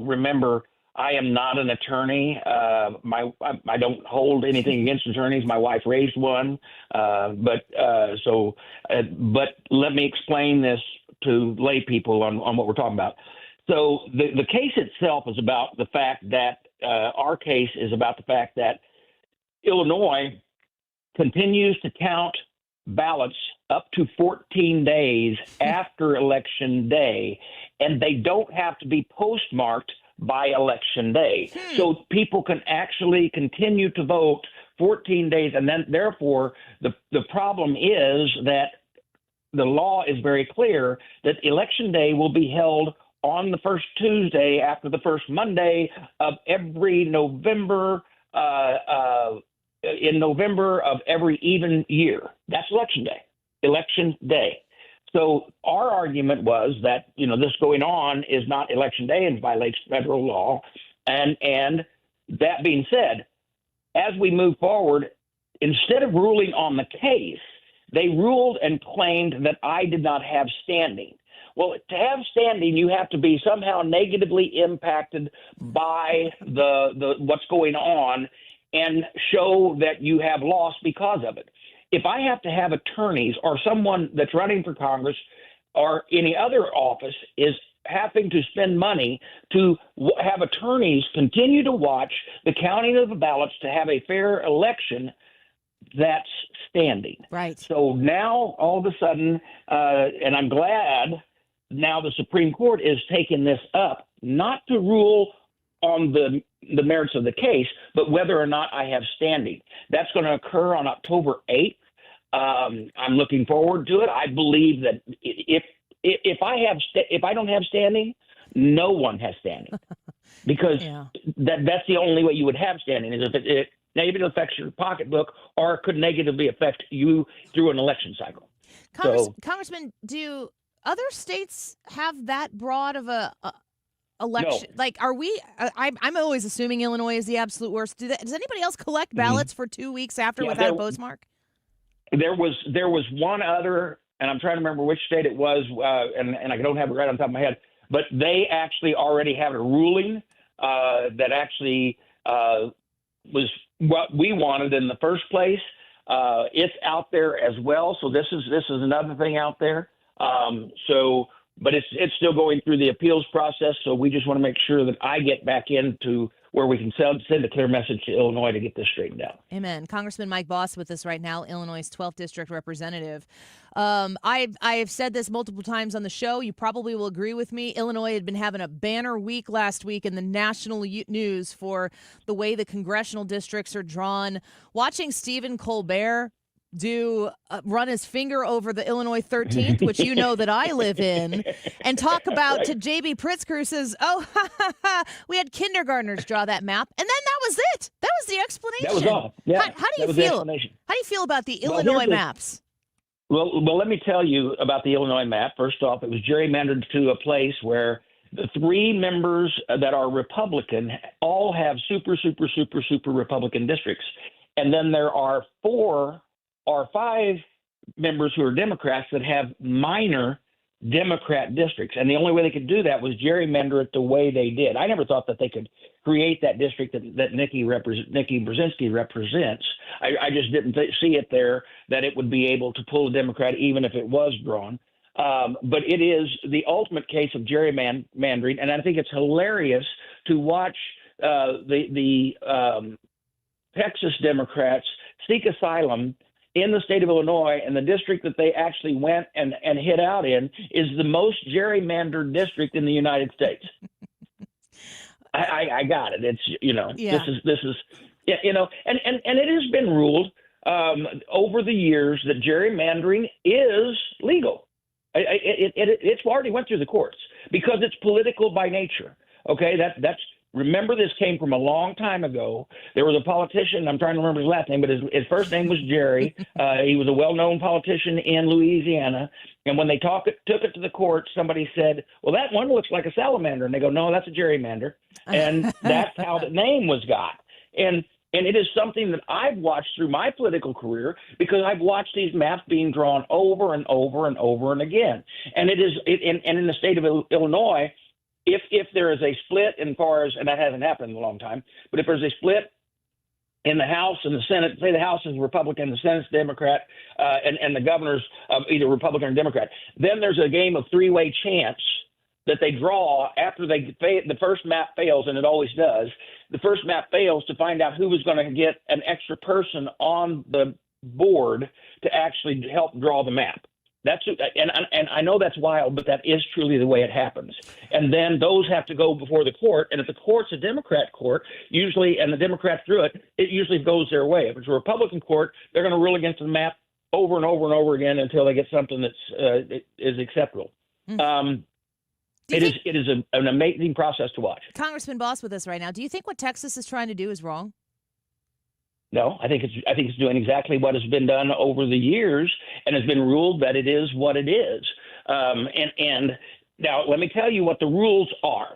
remember, I am not an attorney. I don't hold anything against attorneys. My wife raised one. But let me explain this to lay people on what we're talking about. So the case itself is about the fact that our case is about the fact that Illinois continues to count ballots up to 14 days after Election Day, and they don't have to be postmarked by Election Day. So people can actually continue to vote 14 days, and then therefore the problem is that the law is very clear that Election Day will be held on the first Tuesday after the first Monday of every November, in November of every even year. That's Election Day. Election Day. So our argument was that, this going on is not Election Day and violates federal law. And that being said, as we move forward, instead of ruling on the case, they ruled and claimed that I did not have standing. Well, to have standing, you have to be somehow negatively impacted by the what's going on and show that you have lost because of it. If I have to have attorneys or someone that's running for Congress or any other office is having to spend money to have attorneys continue to watch the counting of the ballots to have a fair election, that's standing. Right. So now all of a sudden, and I'm glad now the Supreme Court is taking this up, not to rule on the merits of the case, but whether or not I have standing. That's going to occur on October 8th. I'm looking forward to it. I believe that if I don't have standing, no one has standing, because that's the only way you would have standing is if it negatively affects your pocketbook or it could negatively affect you through an election cycle. Congressman, do other states have that broad of a election? No. Like, are we? I'm always assuming Illinois is the absolute worst. Does anybody else collect ballots for 2 weeks after without a postmark? There was one other, and I'm trying to remember which state it was, and I don't have it right on top of my head. But they actually already have a ruling that actually was what we wanted in the first place. It's out there as well. So this is another thing out there. But it's still going through the appeals process. So we just want to make sure that I get back into where we can send a clear message to Illinois to get this straightened out. Amen. Congressman Mike Bost with us right now, Illinois' 12th District Representative. I've said this multiple times on the show. You probably will agree with me. Illinois had been having a banner week last week in the national news for the way the congressional districts are drawn. Watching Stephen Colbert run his finger over the Illinois 13th, which you know that I live in, and talk about to J.B. Pritzker, who says, we had kindergartners draw that map, and then that was it. That was the explanation. That was all. Yeah. How do you feel? How do you feel about the Illinois maps? Well, let me tell you about the Illinois map. First off, it was gerrymandered to a place where The 3 members that are Republican all have super Republican districts. And then there are 4 or 5 members who are Democrats that have minor Democrat districts. And the only way they could do that was gerrymander it the way they did. I never thought that they could create that district that Nikki Brzezinski represents. I just didn't see it there that it would be able to pull a Democrat even if it was drawn. But it is the ultimate case of gerrymandering, and I think it's hilarious to watch the Texas Democrats seek asylum in the state of Illinois, and the district that they actually went and hid out in is the most gerrymandered district in the United States. I got it. It's this is and it has been ruled over the years that gerrymandering is legal. It's already went through the courts because it's political by nature. Okay, that's remember, this came from a long time ago. There was a politician, I'm trying to remember his last name, but his first name was Jerry. He was a well-known politician in Louisiana. And when they took it to the court, somebody said, well, that one looks like a salamander. And they go, no, that's a gerrymander. And that's how the name was got. And it is something that I've watched through my political career because I've watched these maps being drawn over and over and over and again. And in the state of Illinois, if there is a split in far as, and that hasn't happened in a long time, but if there's a split in the House and the Senate, say the House is Republican, the Senate's Democrat, and the governor's either Republican or Democrat, then there's a game of 3-way chance that they draw after the first map fails, and it always does. The first map fails to find out who was going to get an extra person on the board to actually help draw the map. And I know that's wild, but that is truly the way it happens. And then those have to go before the court. And if the court's a Democrat court, usually, and the Democrats through it, it usually goes their way. If it's a Republican court, they're going to rule against the map over and over and over again until they get something that's is acceptable. It is an amazing process to watch. Congressman Bost with us right now. Do you think what Texas is trying to do is wrong? No, I think it's doing exactly what has been done over the years and has been ruled that it is what it is. And now let me tell you what the rules are.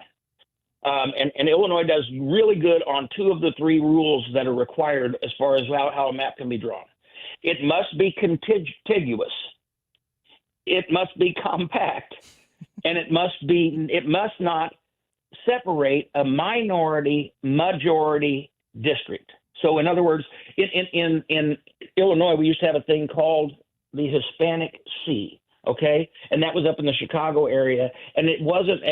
And Illinois does really good on 2 of the 3 rules that are required as far as how a map can be drawn. It must be contiguous. It must be compact, and it must not separate a minority-majority district. So, in other words, in Illinois, we used to have a thing called the Hispanic Sea, okay? And that was up in the Chicago area, and it wasn't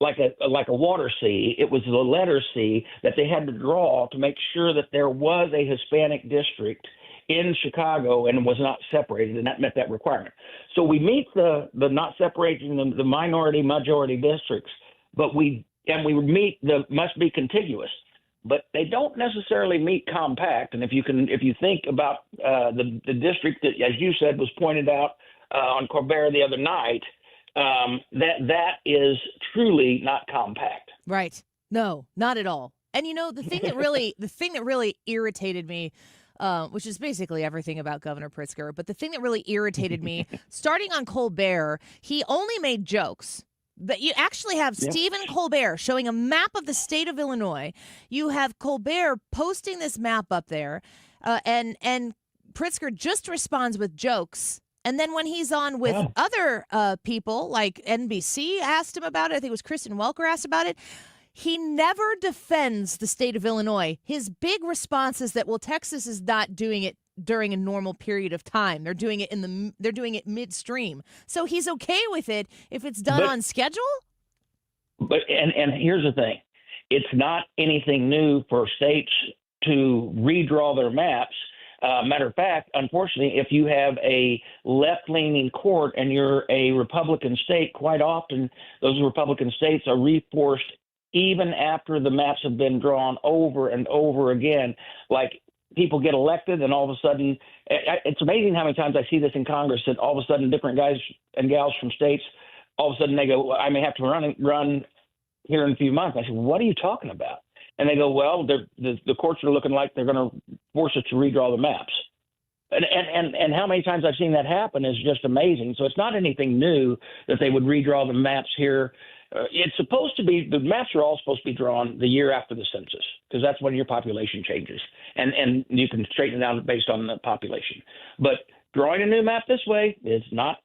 like a water sea. It was the letter C that they had to draw to make sure that there was a Hispanic district in Chicago and was not separated, and that met that requirement. So we meet the not separating the minority-majority districts, but we meet the must be contiguous. But they don't necessarily meet compact. And if you think about the district that, as you said, was pointed out on Colbert the other night, that is truly not compact. Right. No, not at all. And the thing that really irritated me, which is basically everything about Governor Pritzker, but the thing that really irritated me, starting on Colbert, he only made jokes. But you actually have Stephen Colbert showing a map of the state of Illinois. You have Colbert posting this map up there, and Pritzker just responds with jokes. And then when he's on with other people, like NBC asked him about it, I think it was Kristen Welker asked about it, he never defends the state of Illinois. His big response is that, well, Texas is not doing it during a normal period of time. They're doing it midstream. So he's okay with it if it's done on schedule? But and here's the thing. It's not anything new for states to redraw their maps. Matter of fact, unfortunately, if you have a left-leaning court and you're a Republican state, quite often those Republican states are reforced even after the maps have been drawn over and over again. Like, people get elected, and all of a sudden, it's amazing how many times I see this in Congress, that all of a sudden different guys and gals from states, all of a sudden they go, I may have to run here in a few months. I said, what are you talking about? And they go, well, the courts are looking like they're going to force us to redraw the maps. And how many times I've seen that happen is just amazing. So it's not anything new that they would redraw the maps here it's supposed to be, the maps are all supposed to be drawn the year after the census, because that's when your population changes. And you can straighten it out based on the population. But drawing a new map this way is not,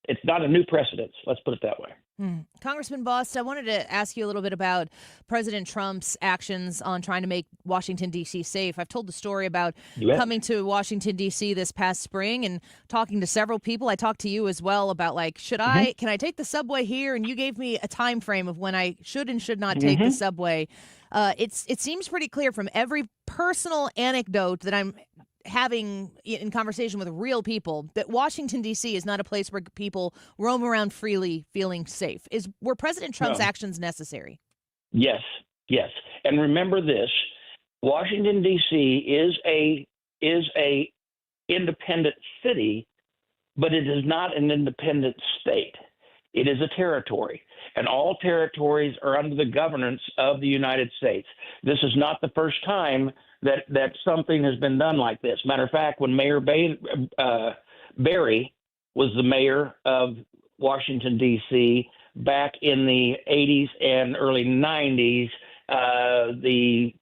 it's not a new precedence. Let's put it that way. Congressman Bost, I wanted to ask you a little bit about President Trump's actions on trying to make Washington, D.C. safe. I've told the story about coming to Washington, D.C. this past spring and talking to several people. I talked to you as well about, like, can I take the subway here? And you gave me a time frame of when I should and should not take the subway. It seems pretty clear from every personal anecdote that I'm having in conversation with real people that Washington, D.C. is not a place where people roam around freely feeling safe. Were President Trump's actions necessary? Yes. And remember this, Washington, D.C. is a independent city, but it is not an independent state. It is a territory, and all territories are under the governance of the United States. This is not the first time that something has been done like this. Matter of fact, when Mayor Barry was the mayor of Washington, D.C., back in the 80s and early 90s, the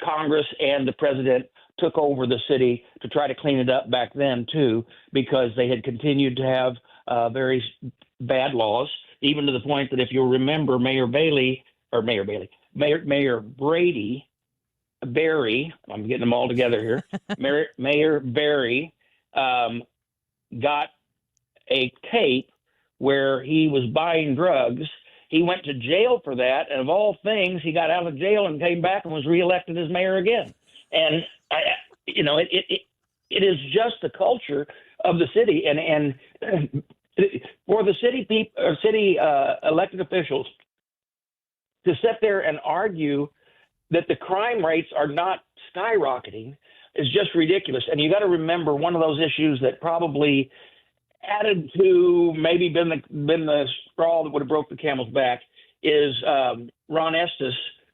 Congress and the president took over the city to try to clean it up back then, too, because they had continued to have very bad laws, even to the point that if you'll remember, Mayor Barry, I'm getting them all together here. Mayor Barry got a tape where he was buying drugs. He went to jail for that, and of all things, he got out of jail and came back and was reelected as mayor again. And it is just the culture of the city, and for the city elected officials to sit there and argue that the crime rates are not skyrocketing is just ridiculous. And you got to remember, one of those issues that probably added to maybe been the straw that would have broke the camel's back is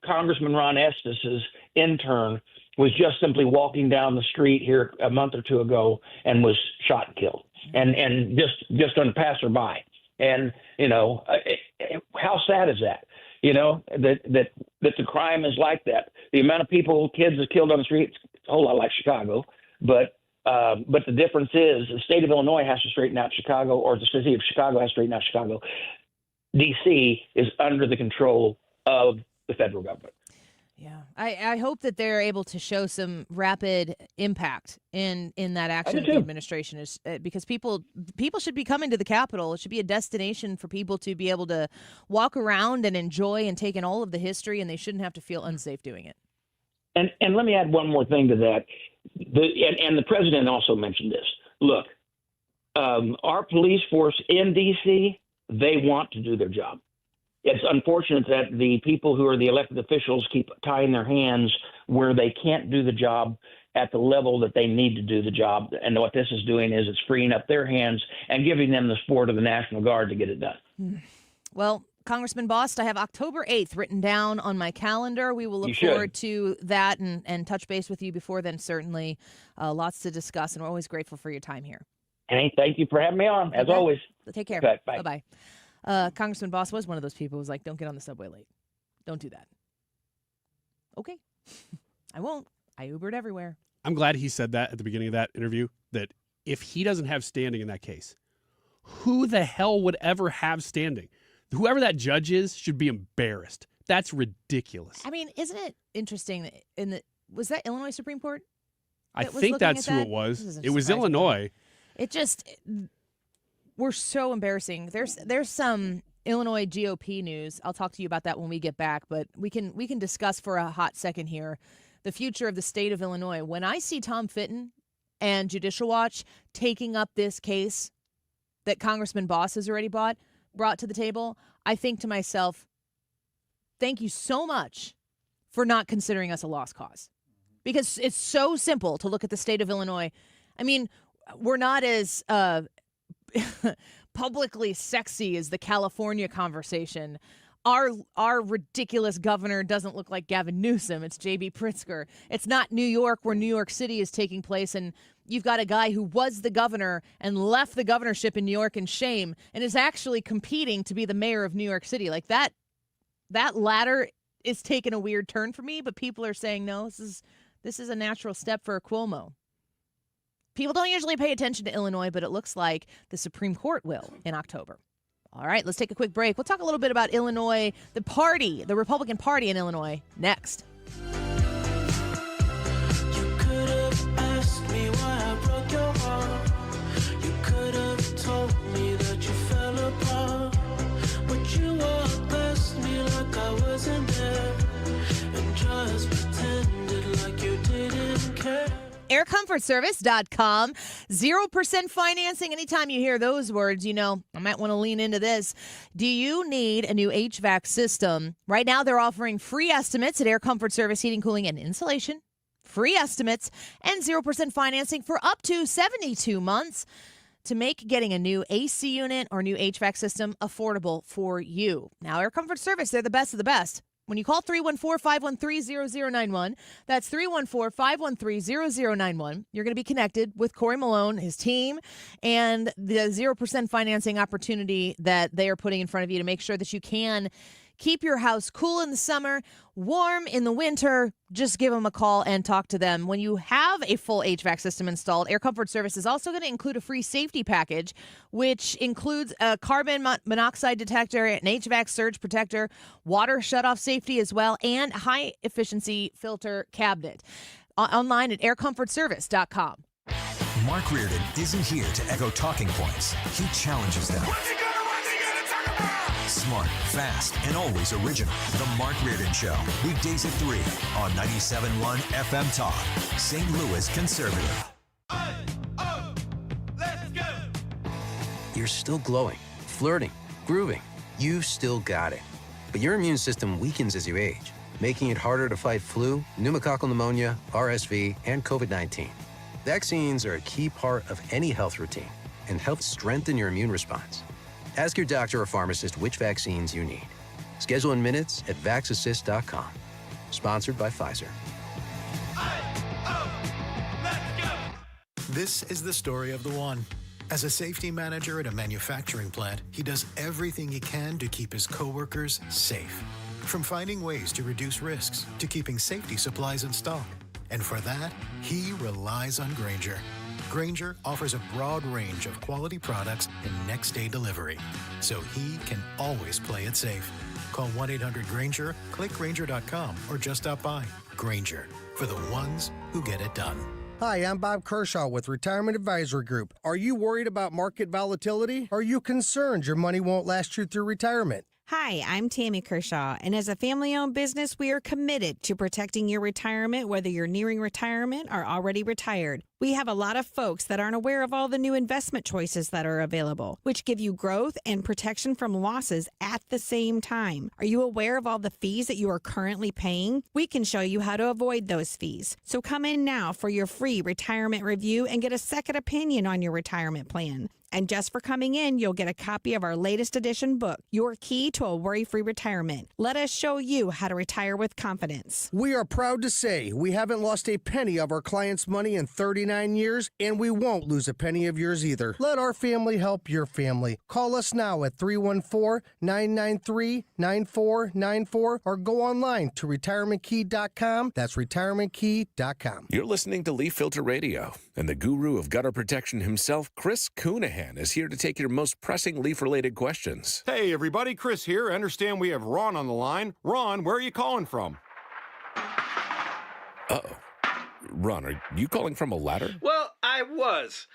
Congressman Ron Estes's intern was just simply walking down the street here a month or two ago and was shot and killed, and just on a passerby. And how sad is that? That the crime is like that. The amount of kids are killed on the streets, a whole lot like Chicago. But the difference is the state of Illinois has to straighten out Chicago, or the city of Chicago has to straighten out Chicago. D.C. is under the control of the federal government. Yeah, I hope that they're able to show some rapid impact in that action of the administration, is because people should be coming to the Capitol. It should be a destination for people to be able to walk around and enjoy and take in all of the history, and they shouldn't have to feel unsafe doing it. And let me add one more thing to that. The president also mentioned this. Look, our police force in D.C., they want to do their job. It's unfortunate that the people who are the elected officials keep tying their hands where they can't do the job at the level that they need to do the job. And what this is doing is it's freeing up their hands and giving them the support of the National Guard to get it done. Well, Congressman Bost, I have October 8th written down on my calendar. We will look forward to that and touch base with you before then, certainly. Lots to discuss, and we're always grateful for your time here. Hey, thank you for having me on, as always. Take care. Okay, bye. Bye-bye. Congressman Bost was one of those people who was like, don't get on the subway late. Don't do that. Okay. I won't. I Ubered everywhere. I'm glad he said that at the beginning of that interview, that if he doesn't have standing in that case, who the hell would ever have standing? Whoever that judge is should be embarrassed. That's ridiculous. I mean, isn't it interesting that was that Illinois Supreme Court? I think that's who it was. It was Illinois. We're so embarrassing. There's some Illinois GOP news. I'll talk to you about that when we get back, but we can discuss for a hot second here the future of the state of Illinois. When I see Tom Fitton and Judicial Watch taking up this case that Congressman Bost has already brought to the table, I think to myself, thank you so much for not considering us a lost cause. Because it's so simple to look at the state of Illinois. I mean, we're not as publicly sexy as the California conversation. our ridiculous governor doesn't look like Gavin Newsom. It's J.B. Pritzker. It's not New York, where New York City is taking place, and you've got a guy who was the governor and left the governorship in New York in shame and is actually competing to be the mayor of New York City. Like that ladder is taking a weird turn for me, but people are saying, no, this is a natural step for Cuomo. People don't usually pay attention to Illinois, but it looks like the Supreme Court will in October. All right, let's take a quick break. We'll talk a little bit about Illinois, the Republican Party in Illinois, next. You could have asked me why I broke your heart. You could have told me that you fell apart. But you walked past me like I wasn't there and just pretended like you didn't care. AirComfortService.com. 0% financing. Anytime you hear those words, you know, I might want to lean into this. Do you need a new HVAC system? Right now, they're offering free estimates at Air Comfort Service Heating, Cooling, and Insulation. Free estimates and 0% financing for up to 72 months to make getting a new AC unit or new HVAC system affordable for you. Now, Air Comfort Service, they're the best of the best. When you call 314-513-0091, that's 314-513-0091, you're going to be connected with Corey Malone, his team, and the 0% financing opportunity that they are putting in front of you to make sure that you can keep your house cool in the summer, warm in the winter. Just give them a call and talk to them. When you have a full HVAC system installed, Air Comfort Service is also going to include a free safety package, which includes a carbon monoxide detector, an HVAC surge protector, water shutoff safety as well, and high-efficiency filter cabinet. Online at aircomfortservice.com. Mark Reardon isn't here to echo talking points. He challenges them. Smart, fast, and always original. The Mark Reardon Show. Weekdays at 3 on 97.1 FM Talk. St. Louis Conservative. Let's go. You're still glowing, flirting, grooving. You've still got it. But your immune system weakens as you age, making it harder to fight flu, pneumococcal pneumonia, RSV, and COVID-19. Vaccines are a key part of any health routine and help strengthen your immune response. Ask your doctor or pharmacist which vaccines you need. Schedule in minutes at vaxassist.com. Sponsored by Pfizer. This is the story of the one. As a safety manager at a manufacturing plant, he does everything he can to keep his coworkers safe. From finding ways to reduce risks to keeping safety supplies in stock. And for that, he relies on Grainger. Grainger offers a broad range of quality products and next-day delivery, so he can always play it safe. Call 1-800-GRAINGER, click Grainger.com, or just stop by. Grainger, for the ones who get it done. Hi, I'm Bob Kershaw with Retirement Advisory Group. Are you worried about market volatility? Are you concerned your money won't last you through retirement? Hi, I'm Tammy Kershaw, and as a family-owned business, we are committed to protecting your retirement, whether you're nearing retirement or already retired. We have a lot of folks that aren't aware of all the new investment choices that are available, which give you growth and protection from losses at the same time. Are you aware of all the fees that you are currently paying? We can show you how to avoid those fees. So come in now for your free retirement review and get a second opinion on your retirement plan. And just for coming in, you'll get a copy of our latest edition book, Your Key to a Worry-Free Retirement. Let us show you how to retire with confidence. We are proud to say we haven't lost a penny of our clients' money in 39 years, and we won't lose a penny of yours either. Let our family help your family. Call us now at 314-993-9494 or go online to retirementkey.com. That's retirementkey.com. You're listening to Leaf Filter Radio, and the guru of gutter protection himself, Chris Coonahan, is here to take your most pressing leaf-related questions. Hey, everybody, Chris here. I understand we have Ron on the line. Ron, where are you calling from? Uh-oh. Ron, are you calling from a ladder? Well, I was.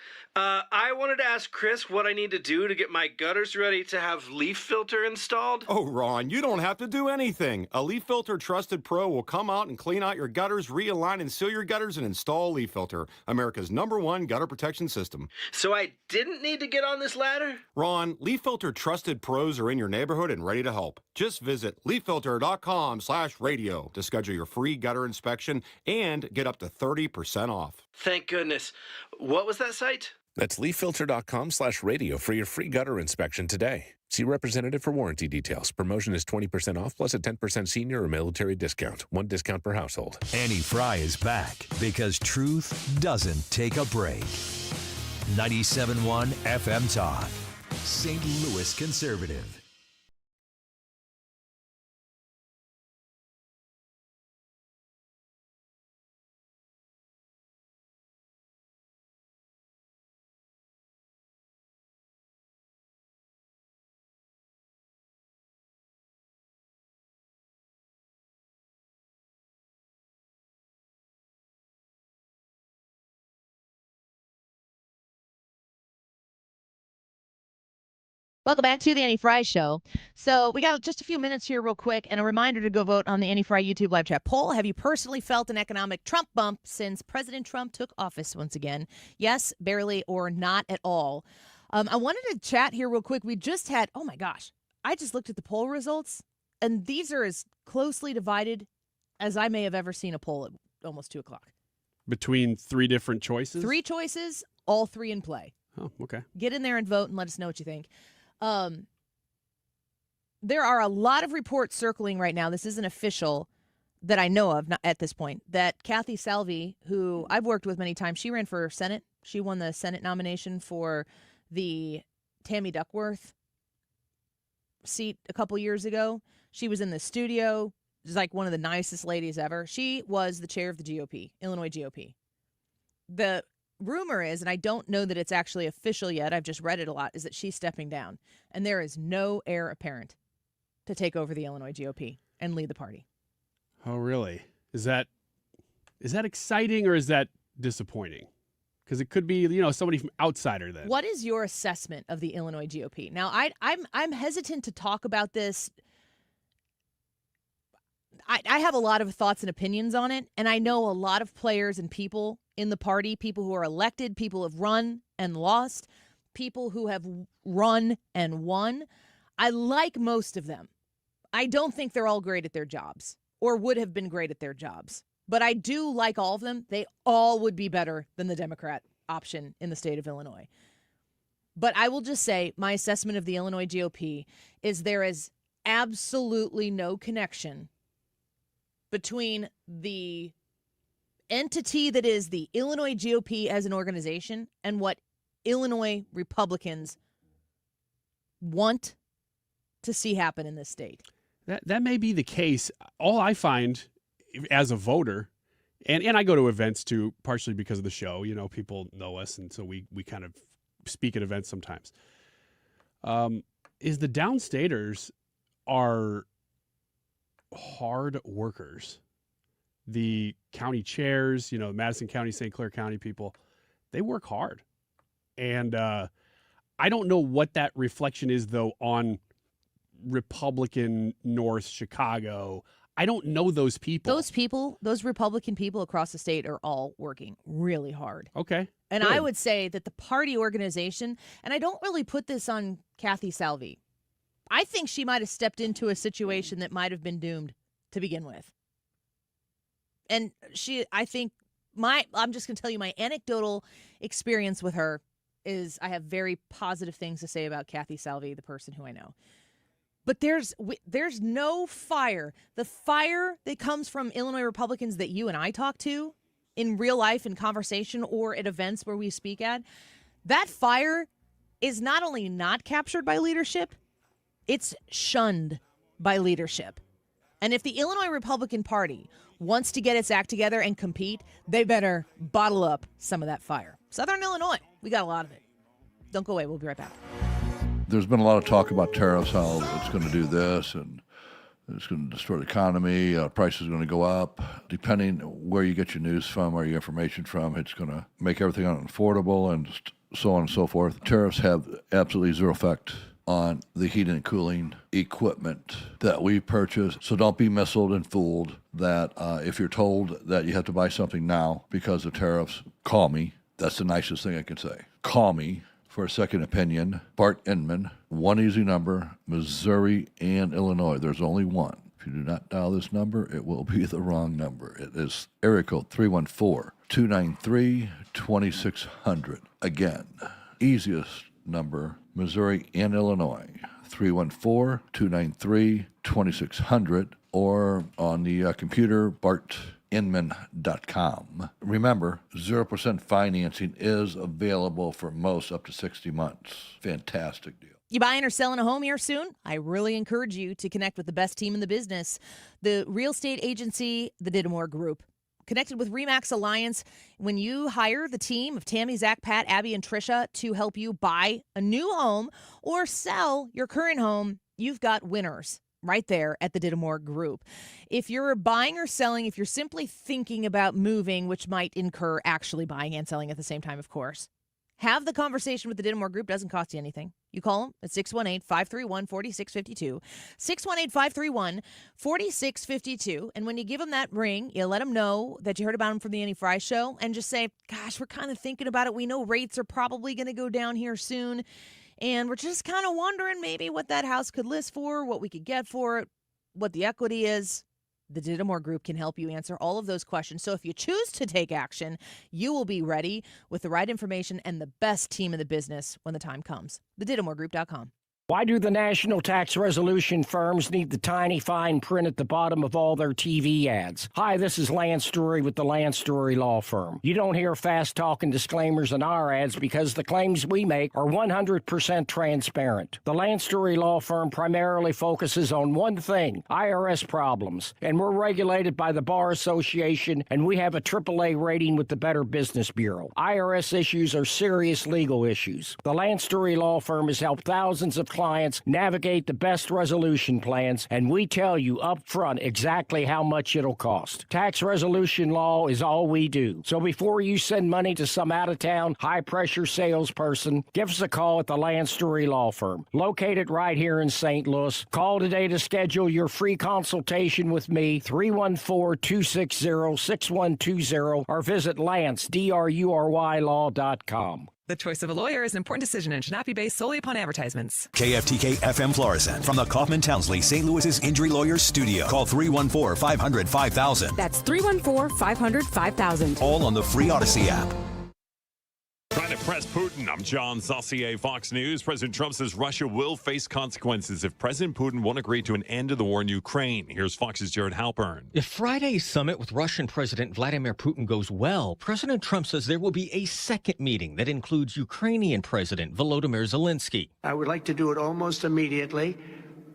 I wanted to ask Chris what I need to do to get my gutters ready to have Leaf Filter installed. Oh, Ron, you don't have to do anything. A Leaf Filter Trusted Pro will come out and clean out your gutters, realign and seal your gutters, and install Leaf Filter, America's #1 gutter protection system. So I didn't need to get on this ladder? Ron, Leaf Filter Trusted Pros are in your neighborhood and ready to help. Just visit leaffilter.com/radio to schedule your free gutter inspection and get up to 30% off. Thank goodness. What was that site? That's leaffilter.com/radio for your free gutter inspection today. See representative for warranty details. Promotion is 20% off plus a 10% senior or military discount. One discount per household. Annie Fry is back because truth doesn't take a break. 97.1 FM Talk, St. Louis Conservative. Welcome back to the Annie Fry Show. So we got just a few minutes here real quick, and a reminder to go vote on the Annie Fry YouTube live chat poll. Have you personally felt an economic Trump bump since President Trump took office once again? Yes, barely, or not at all. I wanted to chat here real quick. We just had, oh my gosh, I just looked at the poll results, and these are as closely divided as I may have ever seen a poll at almost 2 o'clock. Between 3 different choices? 3 choices, all 3 in play. Oh, okay. Get in there and vote and let us know what you think. There are a lot of reports circling right now. This isn't official that I know of not at this point, that Kathy Salvi, who I've worked with many times, she ran for Senate. She won the Senate nomination for the Tammy Duckworth seat a couple years ago. She was in the studio. She's like one of the nicest ladies ever. She was the chair of the GOP, Illinois GOP. The rumor is, and I don't know that it's actually official yet, I've just read it a lot, is that she's stepping down. And there is no heir apparent to take over the Illinois GOP and lead the party. Oh, really? Is that exciting or is that disappointing? Because it could be, somebody from outsider then. What is your assessment of the Illinois GOP? Now, I'm hesitant to talk about this. I have a lot of thoughts and opinions on it, and I know a lot of players and people in the party, people who are elected, people who have run and lost, people who have run and won. I like most of them. I don't think they're all great at their jobs or would have been great at their jobs, but I do like all of them. They all would be better than the Democrat option in the state of Illinois. But I will just say my assessment of the Illinois GOP is there is absolutely no connection between the entity that is the Illinois GOP as an organization and what Illinois Republicans want to see happen in this state. That may be the case. All I find as a voter, and I go to events too, partially because of the show, people know us, and so we kind of speak at events sometimes, is the downstaters are hard workers. The county chairs, Madison County, St. Clair County people, they work hard. And I don't know what that reflection is, though, on Republican North Chicago. I don't know those people. Those Republican people across the state are all working really hard. Okay. And good. I would say that the party organization, and I don't really put this on Kathy Salvi, I think she might have stepped into a situation that might have been doomed to begin with. And I'm just going to tell you my anecdotal experience with her is I have very positive things to say about Kathy Salvi, the person who I know. But there's no fire. The fire that comes from Illinois Republicans that you and I talk to in real life, in conversation, or at events where we speak at, that fire is not only not captured by leadership, it's shunned by leadership. And if the Illinois Republican Party wants to get its act together and compete, they better bottle up some of that fire. Southern Illinois, we got a lot of it. Don't go away. We'll be right back. There's been a lot of talk about tariffs, how it's going to do this and it's going to destroy the economy, prices are going to go up. Depending where you get your news from or your information from, it's going to make everything unaffordable and so on and so forth. Tariffs have absolutely zero effect on the heating and cooling equipment that we purchase. So don't be misled and fooled that if you're told that you have to buy something now because of tariffs, call me. That's the nicest thing I can say. Call me for a second opinion. Bart Inman, one easy number, Missouri and Illinois. There's only one. If you do not dial this number, it will be the wrong number. It is area code 314-293-2600. Again, easiest number, Missouri and Illinois, 314-293-2600, or on the computer, bartinman.com. Remember, 0% financing is available for most up to 60 months. Fantastic deal. You buying or selling a home here soon? I really encourage you to connect with the best team in the business, the real estate agency, the Dittamore Group. Connected with RE/MAX Alliance, when you hire the team of Tammy, Zach, Pat, Abby, and Trisha to help you buy a new home or sell your current home, you've got winners right there at the Dittamore Group. If you're buying or selling, if you're simply thinking about moving, which might incur actually buying and selling at the same time, of course, have the conversation with the Dittamore Group. Doesn't cost you anything. You call them at 618-531-4652, 618-531-4652. And when you give them that ring, you let them know that you heard about them from the Annie Fry Show and just say, gosh, we're kind of thinking about it. We know rates are probably going to go down here soon. And we're just kind of wondering maybe what that house could list for, what we could get for it, what the equity is. The Dittamore Group can help you answer all of those questions. So if you choose to take action, you will be ready with the right information and the best team in the business when the time comes. TheDittamoreGroup.com. Why do the national tax resolution firms need the tiny fine print at the bottom of all their TV ads? Hi, this is Lance Story with the Lance Story Law Firm. You don't hear fast-talking disclaimers in our ads because the claims we make are 100% transparent. The Lance Story Law Firm primarily focuses on one thing, IRS problems, and we're regulated by the Bar Association, and we have a AAA rating with the Better Business Bureau. IRS issues are serious legal issues. The Lance Story Law Firm has helped thousands of clients navigate the best resolution plans, and we tell you up front exactly how much it'll cost. Tax resolution law is all we do. So before you send money to some out-of-town, high-pressure salesperson, give us a call at the Land Story Law Firm, located right here in St. Louis. Call today to schedule your free consultation with me, 314-260-6120, or visit LanceDruryLaw.com. The choice of a lawyer is an important decision and should not be based solely upon advertisements. KFTK FM Florissant from the Kaufman Townsley St. Louis's Injury Lawyers Studio. Call 314-500-5000. That's 314-500-5000. All on the free Odyssey app. Trying to press Putin. I'm John Saucier, Fox News. President Trump says Russia will face consequences if President Putin won't agree to an end to the war in Ukraine. Here's Fox's Jared Halpern. If Friday's summit with Russian President Vladimir Putin goes well, President Trump says there will be a second meeting that includes Ukrainian President Volodymyr Zelensky. I would like to do it almost immediately,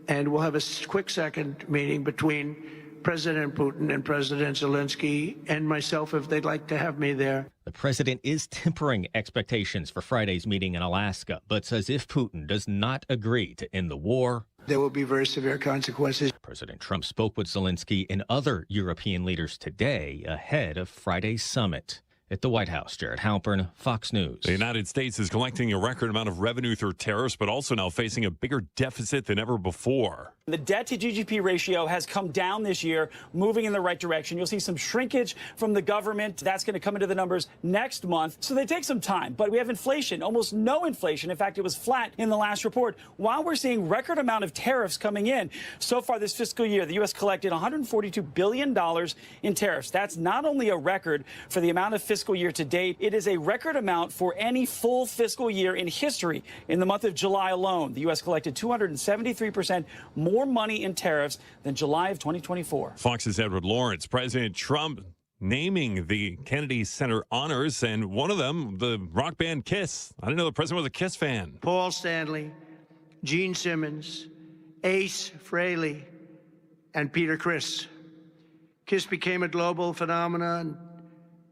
and we'll have a quick second meeting between President Putin and President Zelensky and myself if they'd like to have me there. The president is tempering expectations for Friday's meeting in Alaska, but says if Putin does not agree to end the war, there will be very severe consequences. President Trump spoke with Zelensky and other European leaders today ahead of Friday's summit. At the White House, Jared Halpern, Fox News. The United States is collecting a record amount of revenue through tariffs, but also now facing a bigger deficit than ever before. The debt to GDP ratio has come down this year, moving in the right direction. You'll see some shrinkage from the government. That's going to come into the numbers next month. So they take some time. But we have inflation, almost no inflation. In fact, it was flat in the last report. While we're seeing record amount of tariffs coming in, so far this fiscal year, the U.S. collected $142 billion in tariffs. That's not only a record for the amount of fiscal year to date, it is a record amount for any full fiscal year in history. In the month of July alone, the U.S. collected 273% more money in tariffs than July of 2024. Fox's Edward Lawrence. President Trump naming the Kennedy Center honors, and one of them, the rock band Kiss. I didn't know the president was a Kiss fan. Paul Stanley, Gene Simmons, Ace Frehley, and Peter Criss. Kiss became a global phenomenon,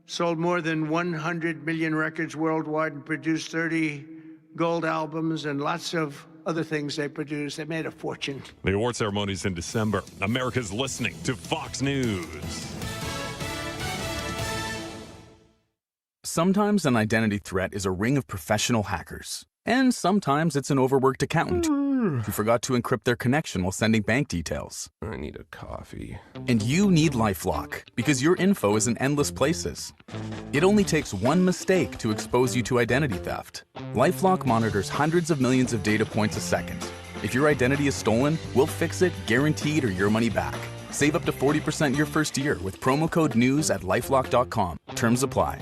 sold more than 100 million records worldwide, and produced 30 gold albums and lots of other things they produced. They made a fortune. The award ceremony is in December. America's listening to Fox News. Sometimes an identity threat is a ring of professional hackers. And sometimes it's an overworked accountant who forgot to encrypt their connection while sending bank details. I need a coffee. And you need Lifelock, because your info is in endless places. It only takes one mistake to expose you to identity theft. Lifelock monitors hundreds of millions of data points a second If your identity is stolen, we'll fix it, guaranteed, or your money back. Save up to 40% your first year with promo code NEWS at lifelock.com. Terms apply.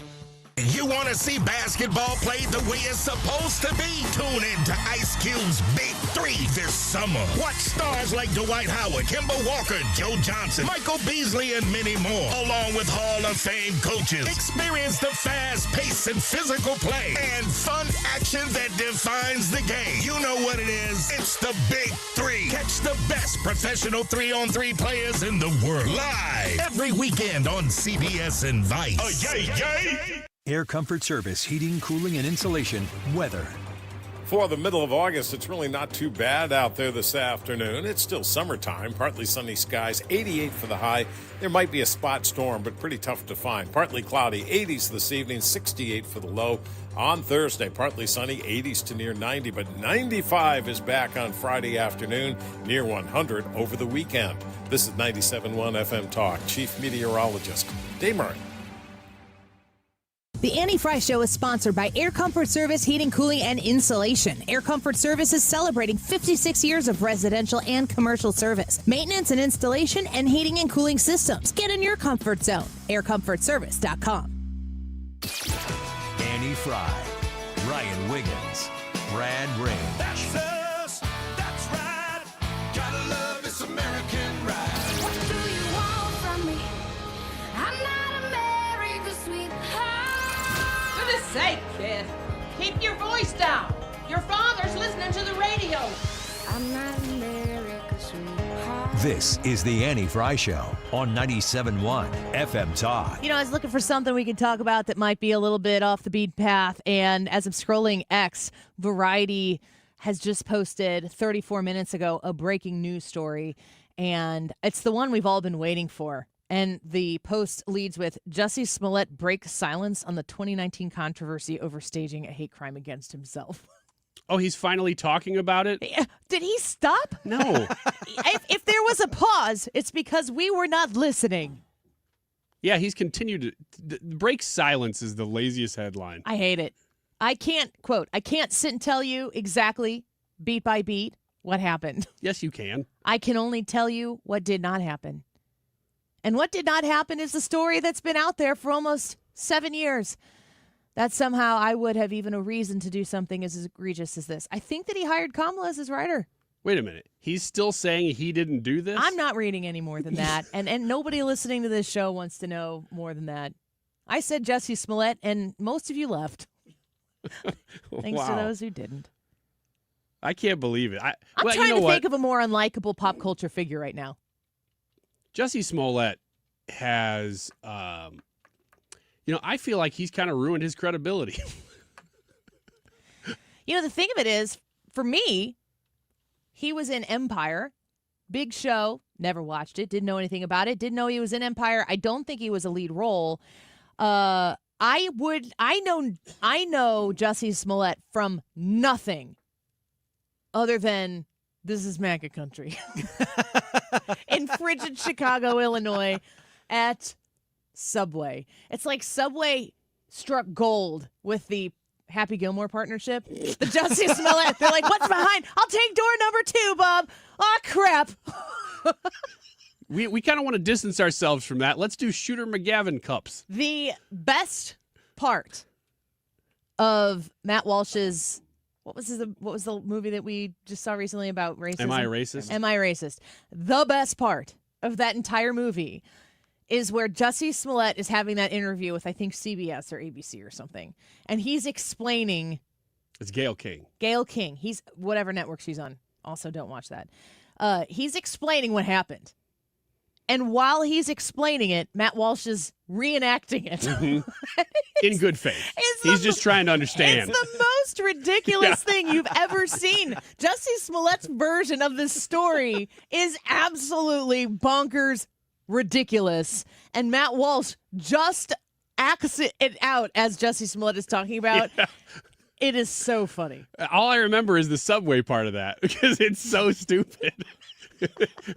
You want to see basketball played the way it's supposed to be? Tune in to Ice Cube's Big Three this summer. Watch stars like Dwight Howard, Kemba Walker, Joe Johnson, Michael Beasley, and many more, along with Hall of Fame coaches. Experience the fast pace and physical play and fun action that defines the game. You know what it is. It's the Big Three. Catch the best professional 3-on-3 players in the world live every weekend on CBS and Vice. Yay, yay! Air Comfort Service, heating, cooling, and insulation, weather. For the middle of August, it's really not too bad out there this afternoon. It's still summertime, partly sunny skies, 88 for the high. There might be a spot storm, but pretty tough to find. Partly cloudy, 80s this evening, 68 for the low. On Thursday, partly sunny, 80s to near 90, but 95 is back on Friday afternoon, near 100 over the weekend. This is 97.1 FM Talk. Chief Meteorologist Dave Murray. The Annie Fry Show is sponsored by Air Comfort Service Heating, Cooling, and Insulation. Air Comfort Service is celebrating 56 years of residential and commercial service, maintenance and installation, and heating and cooling systems. Get in your comfort zone. AirComfortService.com. Annie Fry, Ryan Wiggins, Brad Ray. That's us. That's right. Gotta love this American ride. What do you want from me? I'm not America's sweetheart. For goodness sake, kid. Keep your voice down. Your father's listening to the radio. I'm not America's sweetheart. This is the Annie Fry Show on 97.1 FM Talk. You know, I was looking for something we could talk about that might be a little bit off the beaten path, and as I'm scrolling X, Variety has just posted 34 minutes ago a breaking news story, and it's the one we've all been waiting for. And the post leads with Jussie Smollett breaks silence on the 2019 controversy over staging a hate crime against himself. Oh, he's finally talking about it? Did he stop? No. If there was a pause, it's because we were not listening. Yeah, he's continued to break silence is the laziest headline. I hate it. I can't sit and tell you exactly, beat by beat, what happened. Yes, you can. I can only tell you what did not happen. And what did not happen is the story that's been out there for almost 7 years. That somehow I would have even a reason to do something as egregious as this. I think that he hired Kamala as his writer. Wait a minute. He's still saying he didn't do this? I'm not reading any more than that. and nobody listening to this show wants to know more than that. I said Jussie Smollett, and most of you left. Thanks to those who didn't. I can't believe it. I'm trying to think of a more unlikable pop culture figure right now. Jussie Smollett has, I feel like he's kind of ruined his credibility. The thing of it is, for me, he was in Empire, big show, never watched it, didn't know anything about it, didn't know he was in Empire. I don't think he was a lead role. I know Jussie Smollett from nothing other than This Is MAGA Country in frigid Chicago, Illinois at Subway. It's like Subway struck gold with the Happy Gilmore partnership. The Jussie Smollett, they're like, what's behind? I'll take door number 2, Bob. Oh, crap. We kind of want to distance ourselves from that. Let's do Shooter McGavin cups. The best part of Matt Walsh's what was the movie that we just saw recently about racism? Am I Racist? Am I Racist? The best part of that entire movie is where Jussie Smollett is having that interview with, I think, CBS or ABC or something. And he's explaining. It's Gayle King. Gayle King. He's whatever network she's on. Also, don't watch that. He's explaining what happened. And while he's explaining it, Matt Walsh is reenacting it. Mm-hmm. In good faith. He's just trying to understand. It's the most ridiculous thing you've ever seen. Jussie Smollett's version of this story is absolutely bonkers ridiculous. And Matt Walsh just acts it out as Jussie Smollett is talking about. Yeah. It is so funny. All I remember is the Subway part of that because it's so stupid.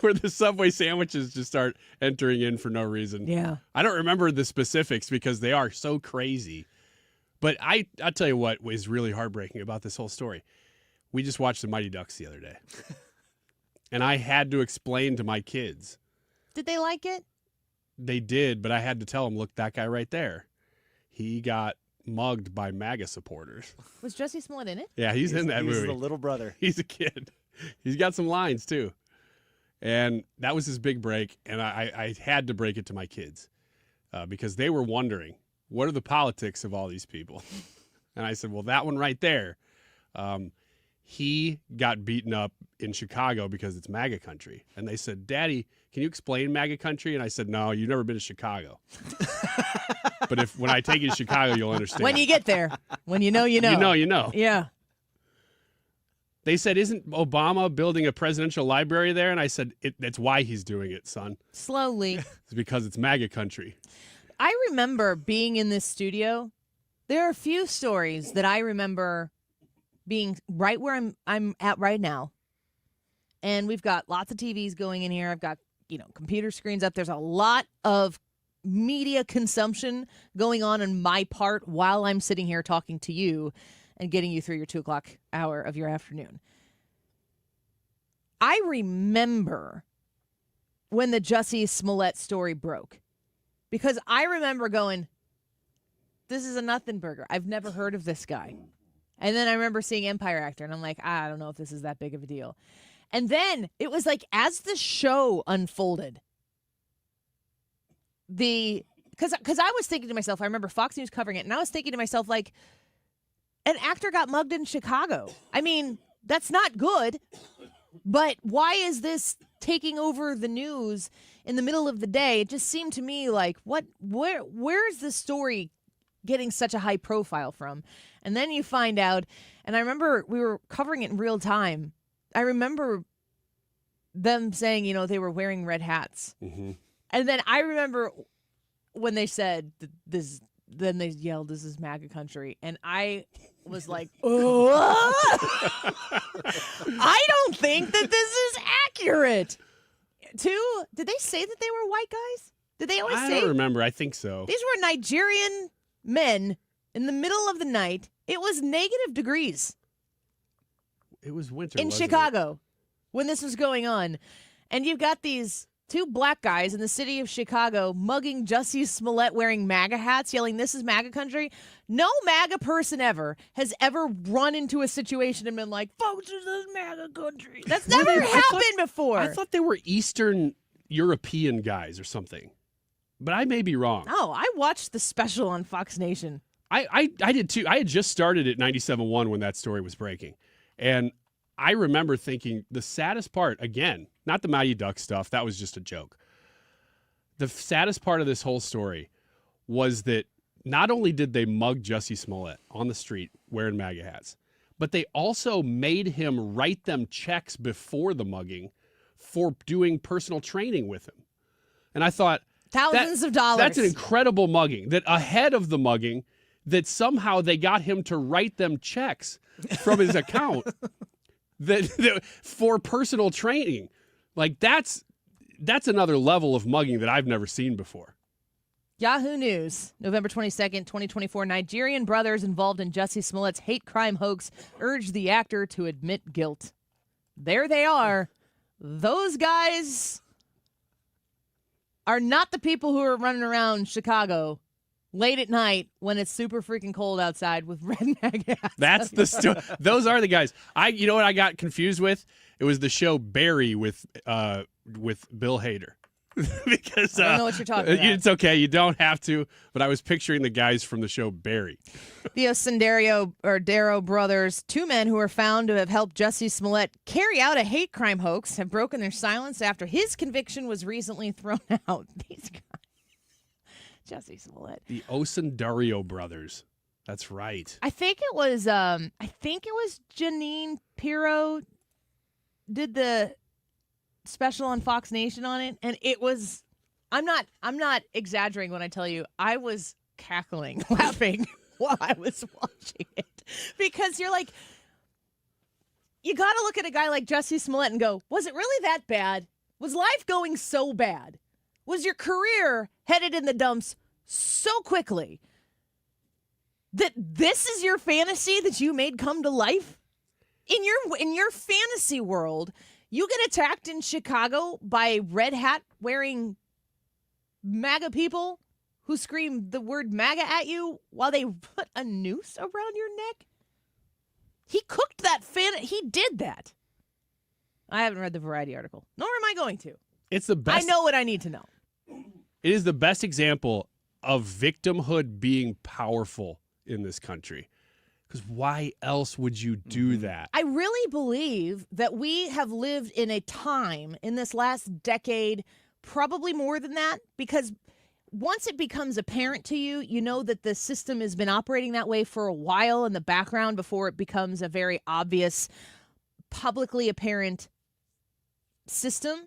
Where the Subway sandwiches just start entering in for no reason. Yeah. I don't remember the specifics because they are so crazy. But I'll tell you what was really heartbreaking about this whole story. We just watched the Mighty Ducks the other day. And I had to explain to my kids. Did they like it? They did, but I had to tell them, look, that guy right there, he got mugged by MAGA supporters. Was Jussie Smollett in it? Yeah, he's in that movie. He's the little brother. He's a kid. He's got some lines, too. And that was his big break, and I had to break it to my kids because they were wondering, what are the politics of all these people? And I said, well, that one right there, he got beaten up in Chicago because it's MAGA country. And they said, Daddy, can you explain MAGA country? And I said, no, you've never been to Chicago. But when I take you to Chicago, you'll understand. When you get there. When you know, you know. You know. Yeah. They said, isn't Obama building a presidential library there? And I said, that's why he's doing it, son. Slowly. It's because it's MAGA country. I remember being in this studio. There are a few stories that I remember being right where I'm at right now. And we've got lots of TVs going in here. I've got, computer screens up. There's a lot of media consumption going on my part while I'm sitting here talking to you and getting you through your 2 o'clock hour of your afternoon. I remember when the Jussie Smollett story broke, because I remember going, this is a nothing burger. I've never heard of this guy. And then I remember seeing Empire Actor, and I'm like, I don't know if this is that big of a deal. And then it was like, as the show unfolded, because I was thinking to myself, I remember Fox News covering it, and I was thinking to myself, like, an actor got mugged in Chicago. I mean, that's not good, but why is this taking over the news in the middle of the day? It just seemed to me like, where is this story getting such a high profile from? And then you find out, and I remember we were covering it in real time. I remember them saying, they were wearing red hats. Mm-hmm. And then I remember when they said this, then they yelled, this is MAGA country. And I was like, oh, I don't think that this is accurate. Did they say that they were white guys? Did they always say? I don't remember. I think so. These were Nigerian men in the middle of the night. It was negative degrees. It was winter in Chicago when this was going on. And you've got these two black guys in the city of Chicago mugging Jussie Smollett wearing MAGA hats, yelling, this is MAGA country. No MAGA person ever has ever run into a situation and been like, folks, this is MAGA country. That's never happened before. I thought they were Eastern European guys or something. But I may be wrong. Oh, I watched the special on Fox Nation. I did too. I had just started at 97.1 when that story was breaking. And I remember thinking the saddest part, again, not the Mighty Duck stuff, that was just a joke. The saddest part of this whole story was that not only did they mug Jussie Smollett on the street wearing MAGA hats, but they also made him write them checks before the mugging for doing personal training with him. And I thought, thousands of dollars. That's an incredible mugging. That ahead of the mugging, that somehow they got him to write them checks from his account that for personal training. Like that's another level of mugging that I've never seen before. Yahoo News, November 22nd, 2024. Nigerian brothers involved in Jussie Smollett's hate crime hoax urge the actor to admit guilt. There they are. Those guys are not the people who are running around Chicago late at night when it's super freaking cold outside with red MAGA hats. That's the those are the guys. You know what I got confused with? It was the show Barry with Bill Hader. Because I don't know what you're talking about. It's okay, you don't have to. But I was picturing the guys from the show Barry. The Darrow brothers, two men who are found to have helped Jussie Smollett carry out a hate crime hoax, have broken their silence after his conviction was recently thrown out. These guys. Jussie Smollett. The Osundario brothers. That's right. I think it was Janine Pirro did the special on Fox Nation on it, and it was I'm not exaggerating when I tell you I was cackling, laughing while I was watching it. Because you're like, you got to look at a guy like Jussie Smollett and go, was it really that bad? Was life going so bad? Was your career headed in the dumps so quickly that this is your fantasy that you made come to life? In your fantasy world, you get attacked in Chicago by red hat wearing MAGA people who scream the word MAGA at you while they put a noose around your neck? He cooked that he did that. I haven't read the Variety article, nor am I going to. It's the best. I know what I need to know. It is the best example of victimhood being powerful in this country. Because why else would you do that? I really believe that we have lived in a time in this last decade, probably more than that, because once it becomes apparent to you, you know that the system has been operating that way for a while in the background before it becomes a very obvious, publicly apparent system.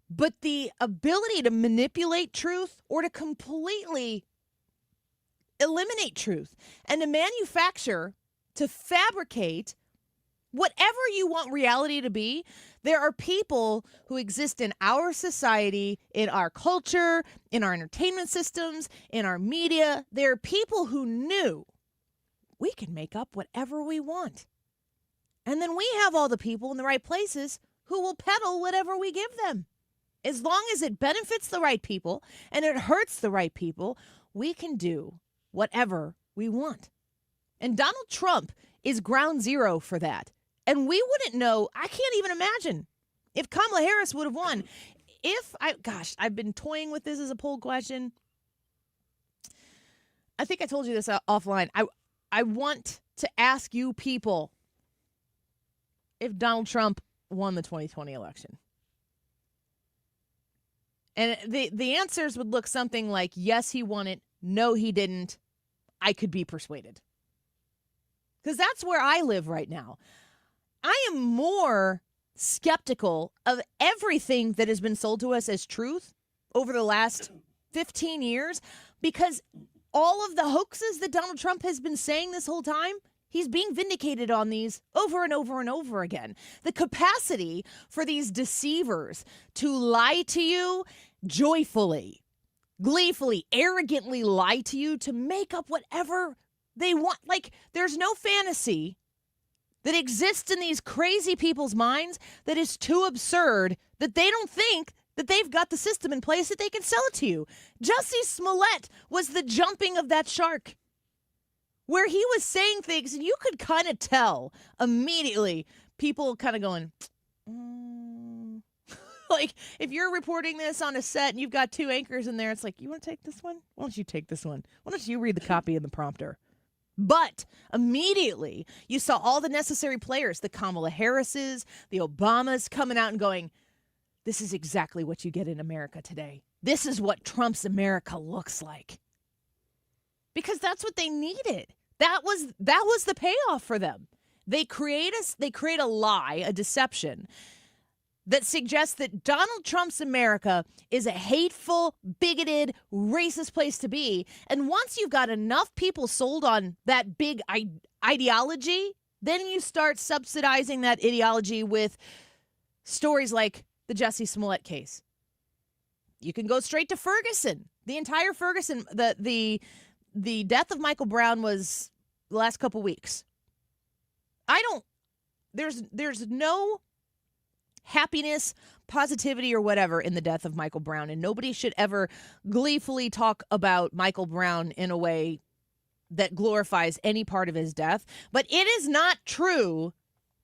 But the ability to manipulate truth or to completely eliminate truth and to manufacture, to fabricate whatever you want reality to be, there are people who exist in our society, in our culture, in our entertainment systems, in our media. There are people who knew we can make up whatever we want. And then we have all the people in the right places who will peddle whatever we give them. As long as it benefits the right people and it hurts the right people, we can do whatever we want. And Donald Trump is ground zero for that. And we wouldn't know, I can't even imagine if Kamala Harris would have won. I've been toying with this as a poll question. I think I told you this offline. I want to ask you people if Donald Trump won the 2020 election. And the answers would look something like, yes, he won it. No, he didn't. I could be persuaded. Because that's where I live right now. I am more skeptical of everything that has been sold to us as truth over the last 15 years because all of the hoaxes that Donald Trump has been saying this whole time, he's being vindicated on these over and over and over again. The capacity for these deceivers to lie to you joyfully, gleefully, arrogantly lie to you to make up whatever they want. Like, there's no fantasy that exists in these crazy people's minds that is too absurd that they don't think that they've got the system in place that they can sell it to you. Jussie Smollett was the jumping of that shark, where he was saying things and you could kind of tell immediately people kind of going, like if you're reporting this on a set and you've got two anchors in there, it's like, you want to take this one? Why don't you take this one? Why don't you read the copy in the prompter? But immediately you saw all the necessary players, the Kamala Harrises, the Obamas coming out and going, this is exactly what you get in America today. This is what Trump's America looks like. Because that's what they needed. That was the payoff for them. They create a lie, a deception that suggests that Donald Trump's America is a hateful, bigoted, racist place to be. And once you've got enough people sold on that big ideology, then you start subsidizing that ideology with stories like the Jussie Smollett case. You can go straight to Ferguson. The entire Ferguson, the death of Michael Brown was the last couple weeks. There's no happiness, positivity, or whatever in the death of Michael Brown. And nobody should ever gleefully talk about Michael Brown in a way that glorifies any part of his death. But it is not true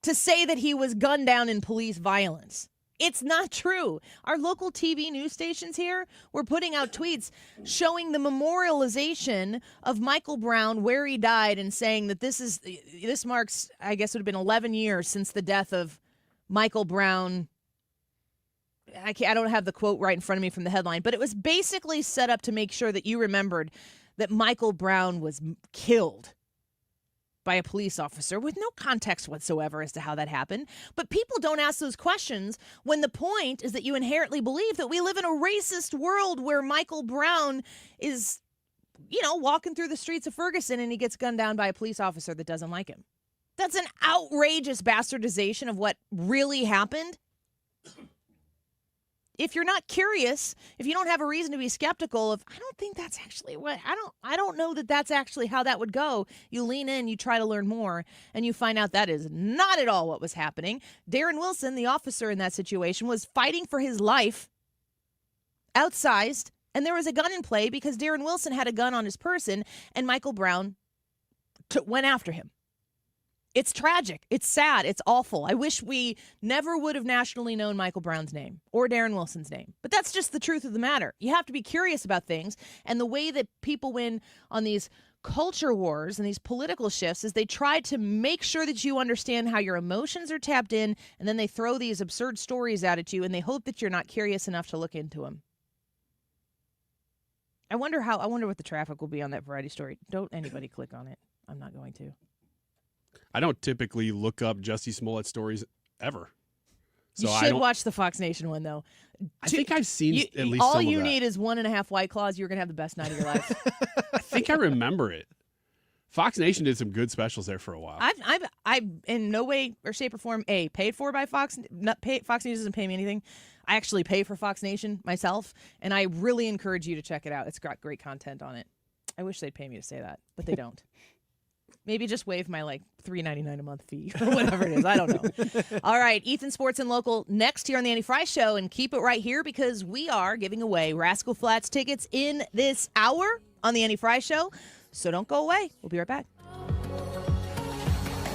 to say that he was gunned down in police violence. It's not true. Our local TV news stations here were putting out tweets showing the memorialization of Michael Brown where he died and saying that this marks, I guess it would have been 11 years since the death of Michael Brown. I don't have the quote right in front of me from the headline, but it was basically set up to make sure that you remembered that Michael Brown was killed by a police officer with no context whatsoever as to how that happened. But people don't ask those questions when the point is that you inherently believe that we live in a racist world where Michael Brown is, walking through the streets of Ferguson and he gets gunned down by a police officer that doesn't like him. That's an outrageous bastardization of what really happened. if you're not curious, if you don't have a reason to be skeptical of, I don't think that's actually what, I don't know that that's actually how that would go. You lean in, you try to learn more, and you find out that is not at all what was happening. Darren Wilson, the officer in that situation, was fighting for his life, outsized, and there was a gun in play because Darren Wilson had a gun on his person, and Michael Brown went after him. It's tragic. It's sad. It's awful. I wish we never would have nationally known Michael Brown's name or Darren Wilson's name. But that's just the truth of the matter. You have to be curious about things. And the way that people win on these culture wars and these political shifts is they try to make sure that you understand how your emotions are tapped in, and then they throw these absurd stories out at you, and they hope that you're not curious enough to look into them. I wonder what the traffic will be on that Variety story. Don't anybody click on it. I'm not going to. I don't typically look up Jussie Smollett stories ever. So you should watch the Fox Nation one, though. I think I've seen at least all some of you that. need is 1.5 White Claws. You're going to have the best night of your life. I think I remember it. Fox Nation did some good specials there for a while. I've in no way or shape or form, paid for by Fox. Fox News doesn't pay me anything. I actually pay for Fox Nation myself, and I really encourage you to check it out. It's got great content on it. I wish they'd pay me to say that, but they don't. Maybe just waive my $3.99 a month fee or whatever it is. I don't know. All right, Ethan Sports and Local next here on the Andy Fry Show, and keep it right here because we are giving away Rascal Flatts tickets in this hour on the Andy Fry Show. So don't go away. We'll be right back.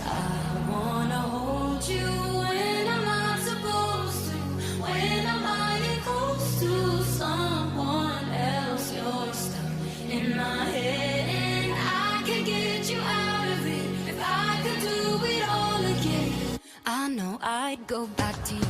I wanna hold you when I'm not supposed to, when I'm lying close to someone else. You're stuck in my head and I can get you out of it. If I could do it all again, I know I'd go back to you.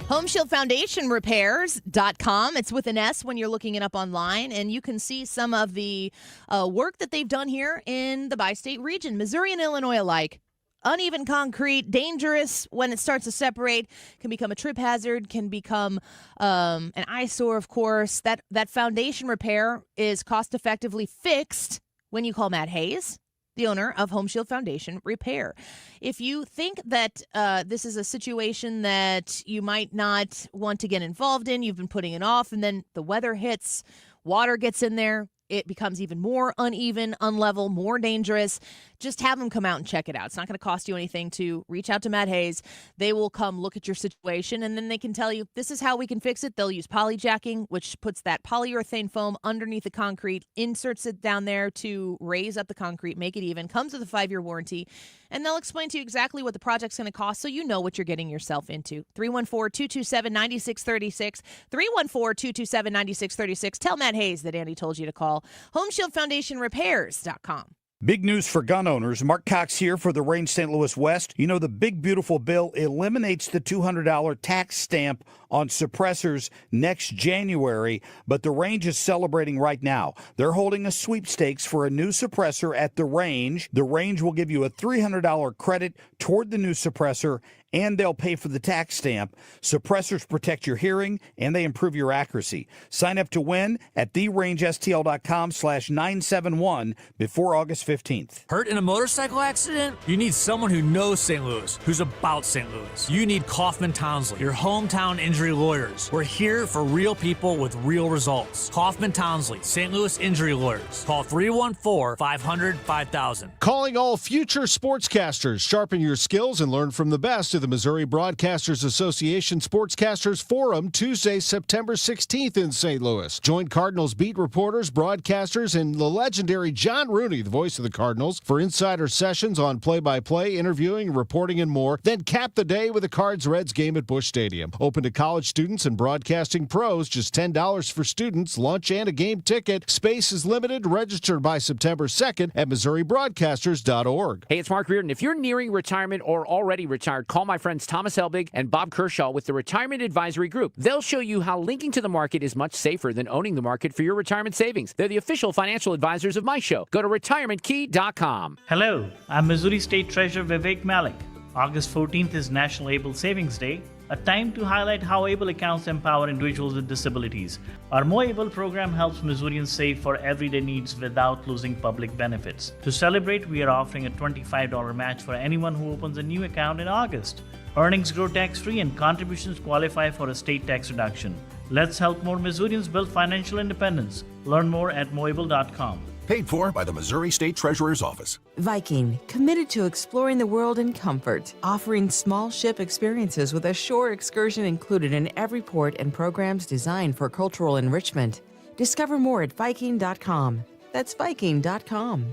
HomeshieldFoundationRepairs.com. It's with an S when you're looking it up online, and you can see some of the work that they've done here in the bi-state region, Missouri and Illinois alike. Uneven concrete, dangerous when it starts to separate, can become a trip hazard, can become an eyesore, of course. That foundation repair is cost-effectively fixed when you call Matt Hayes, the owner of Home Shield Foundation Repair. If you think that this is a situation that you might not want to get involved in, you've been putting it off, and then the weather hits, water gets in there, it becomes even more uneven, unlevel, more dangerous, just have them come out and check it out. It's not going to cost you anything to reach out to Matt Hayes. They will come look at your situation, and then they can tell you, this is how we can fix it. They'll use polyjacking, which puts that polyurethane foam underneath the concrete, inserts it down there to raise up the concrete, make it even, comes with a 5-year warranty, and they'll explain to you exactly what the project's going to cost so you know what you're getting yourself into. 314-227-9636, 314-227-9636. Tell Matt Hayes that Andy told you to call. HomeshieldFoundationRepairs.com. Big news for gun owners. Mark Cox here for the Range St. Louis West. You know, the big, beautiful bill eliminates the $200 tax stamp on suppressors next January, but the Range is celebrating right now. They're holding a sweepstakes for a new suppressor at the Range. The Range will give you a $300 credit toward the new suppressor, and they'll pay for the tax stamp. Suppressors protect your hearing, and they improve your accuracy. Sign up to win at therangestl.com/971 before August 15th. Hurt in a motorcycle accident? You need someone who knows St. Louis, who's about St. Louis. You need Kaufman Townsley, your hometown injury lawyers. We're here for real people with real results. Kaufman Townsley, St. Louis Injury Lawyers. Call 314-500-5000. Calling all future sportscasters. Sharpen your skills and learn from the best of the Missouri Broadcasters Association Sportscasters Forum Tuesday, September 16th in St. Louis. Join Cardinals beat reporters, broadcasters, and the legendary John Rooney, the voice of the Cardinals, for insider sessions on play-by-play, interviewing, reporting, and more. Then cap the day with a Cards-Reds game at Busch Stadium. Open to college students and broadcasting pros, just $10 for students, lunch, and a game ticket. Space is limited. Register by September 2nd at MissouriBroadcasters.org. Hey, it's Mark Reardon. If you're nearing retirement or already retired, call my friends Thomas Helbig and Bob Kershaw with the Retirement Advisory Group. They'll show you how linking to the market is much safer than owning the market for your retirement savings. They're the official financial advisors of my show. Go to retirementkey.com. Hello, I'm Missouri State Treasurer Vivek Malik. August 14th is National Able Savings Day. a time to highlight how Able accounts empower individuals with disabilities. Our More Able program helps Missourians save for everyday needs without losing public benefits. To celebrate, we are offering a $25 match for anyone who opens a new account in August. Earnings grow tax-free and contributions qualify for a state tax reduction. Let's help more Missourians build financial independence. Learn more at moable.com. Paid for by the Missouri State Treasurer's Office. Viking, committed to exploring the world in comfort, offering small ship experiences with a shore excursion included in every port and programs designed for cultural enrichment. Discover more at Viking.com. That's Viking.com.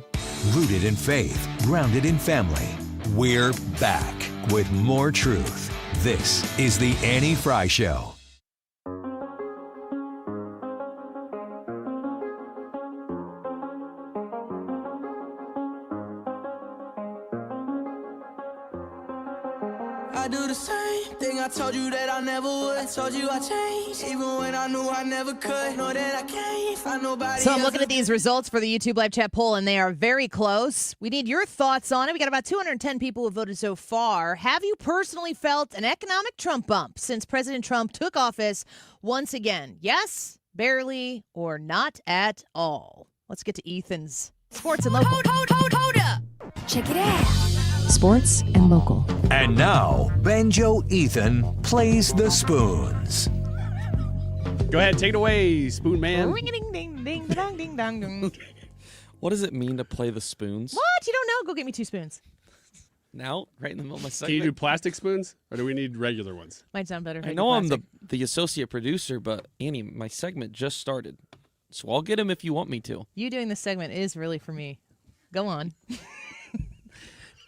Rooted in faith, grounded in family. We're back with more truth. This is the Annie Fry Show. I do the same thing I told you that I never would. I told you I changed, even when I knew I never could. Know that I can't find nobody. So I'm looking at these results for the YouTube live chat poll, and they are very close. We need your thoughts on it. We got about 210 people who voted so far. Have you personally felt an economic Trump bump since President Trump took office once again? Yes, barely, or not at all? Let's get to Ethan's sports and local. Hold up. Check it out. Sports and local. And now, Banjo Ethan plays the spoons. Go ahead, take it away, Spoon Man. Ring-a-ding-ding-ding-dong-ding-dong-dong. What does it mean to play the spoons? What? You don't know? Go get me 2 spoons. Now, right in the middle of my Can segment. you do plastic spoons, or do we need regular ones? Might sound better. if I do know I'm plastic. the associate producer, but Annie, my segment just started. So I'll get him if you want me to. You doing this segment is really for me. Go on.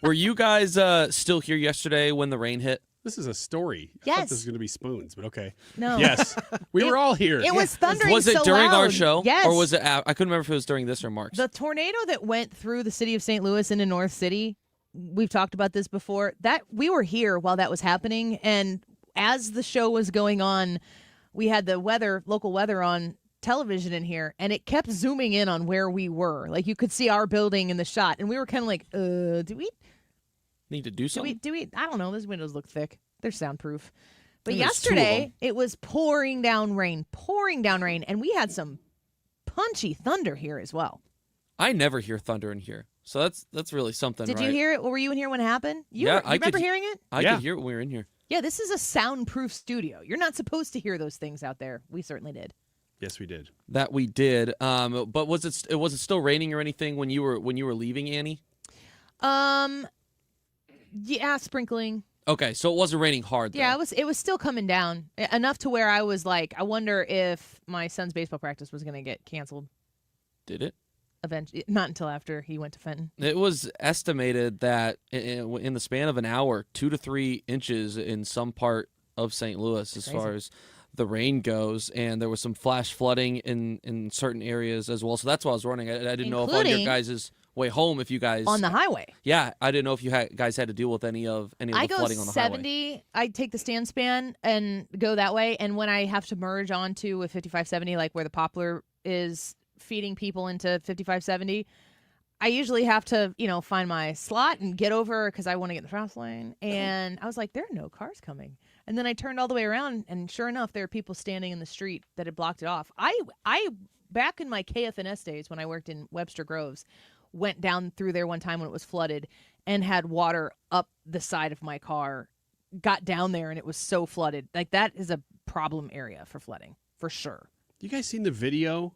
Were you guys still here yesterday when the rain hit? This is a story. I Yes. thought this was going to be spoons, but okay. No. Yes. We were all here. It was thundering Was it so during our loud. show? Yes. Or was it I couldn't remember if it was during this or Mark's. The tornado that went through the city of St. Louis into North City, we've talked about this before, that we were here while that was happening, and as the show was going on, we had the local weather on television in here, and it kept zooming in on where we were. Like, you could see our building in the shot, and we were kind of like, do we Need to do something? I don't know, those windows look thick. They're soundproof. But I think there's 2 of yesterday, them. it was pouring down rain, and we had some punchy thunder here as well. I never hear thunder in here. So that's really something, Did right? you hear it? Were you in here when it happened? You remember hearing it? I could hear it when we were in here. Yeah, this is a soundproof studio. You're not supposed to hear those things out there. We certainly did. Yes, we did. That we did. But was it still raining or anything when you were leaving, Annie? Yeah, sprinkling. Okay, so it wasn't raining hard, though. Yeah, it was still coming down enough to where I was like, I wonder if my son's baseball practice was going to get canceled. Did it? Eventually, not until after he went to Fenton. It was estimated that in the span of an hour, 2 to 3 inches in some part of St. Louis as far as the rain goes, and there was some flash flooding in certain areas as well. So that's why I was running. I didn't know if on your guys' way home, if you guys on the highway. Yeah, I didn't know if you guys had to deal with any of the flooding on the highway. I go 70. I take the stand span and go that way, and when I have to merge onto with 5570, like where the Poplar is feeding people into 5570, I usually have to, find my slot and get over because I want to get in the fast lane. And I was like, there are no cars coming. And then I turned all the way around, and sure enough, there are people standing in the street that had blocked it off. I back in my KFNS days when I worked in Webster Groves, went down through there one time when it was flooded and had water up the side of my car, got down there, and it was so flooded. Like, that is a problem area for flooding, for sure. You guys seen the video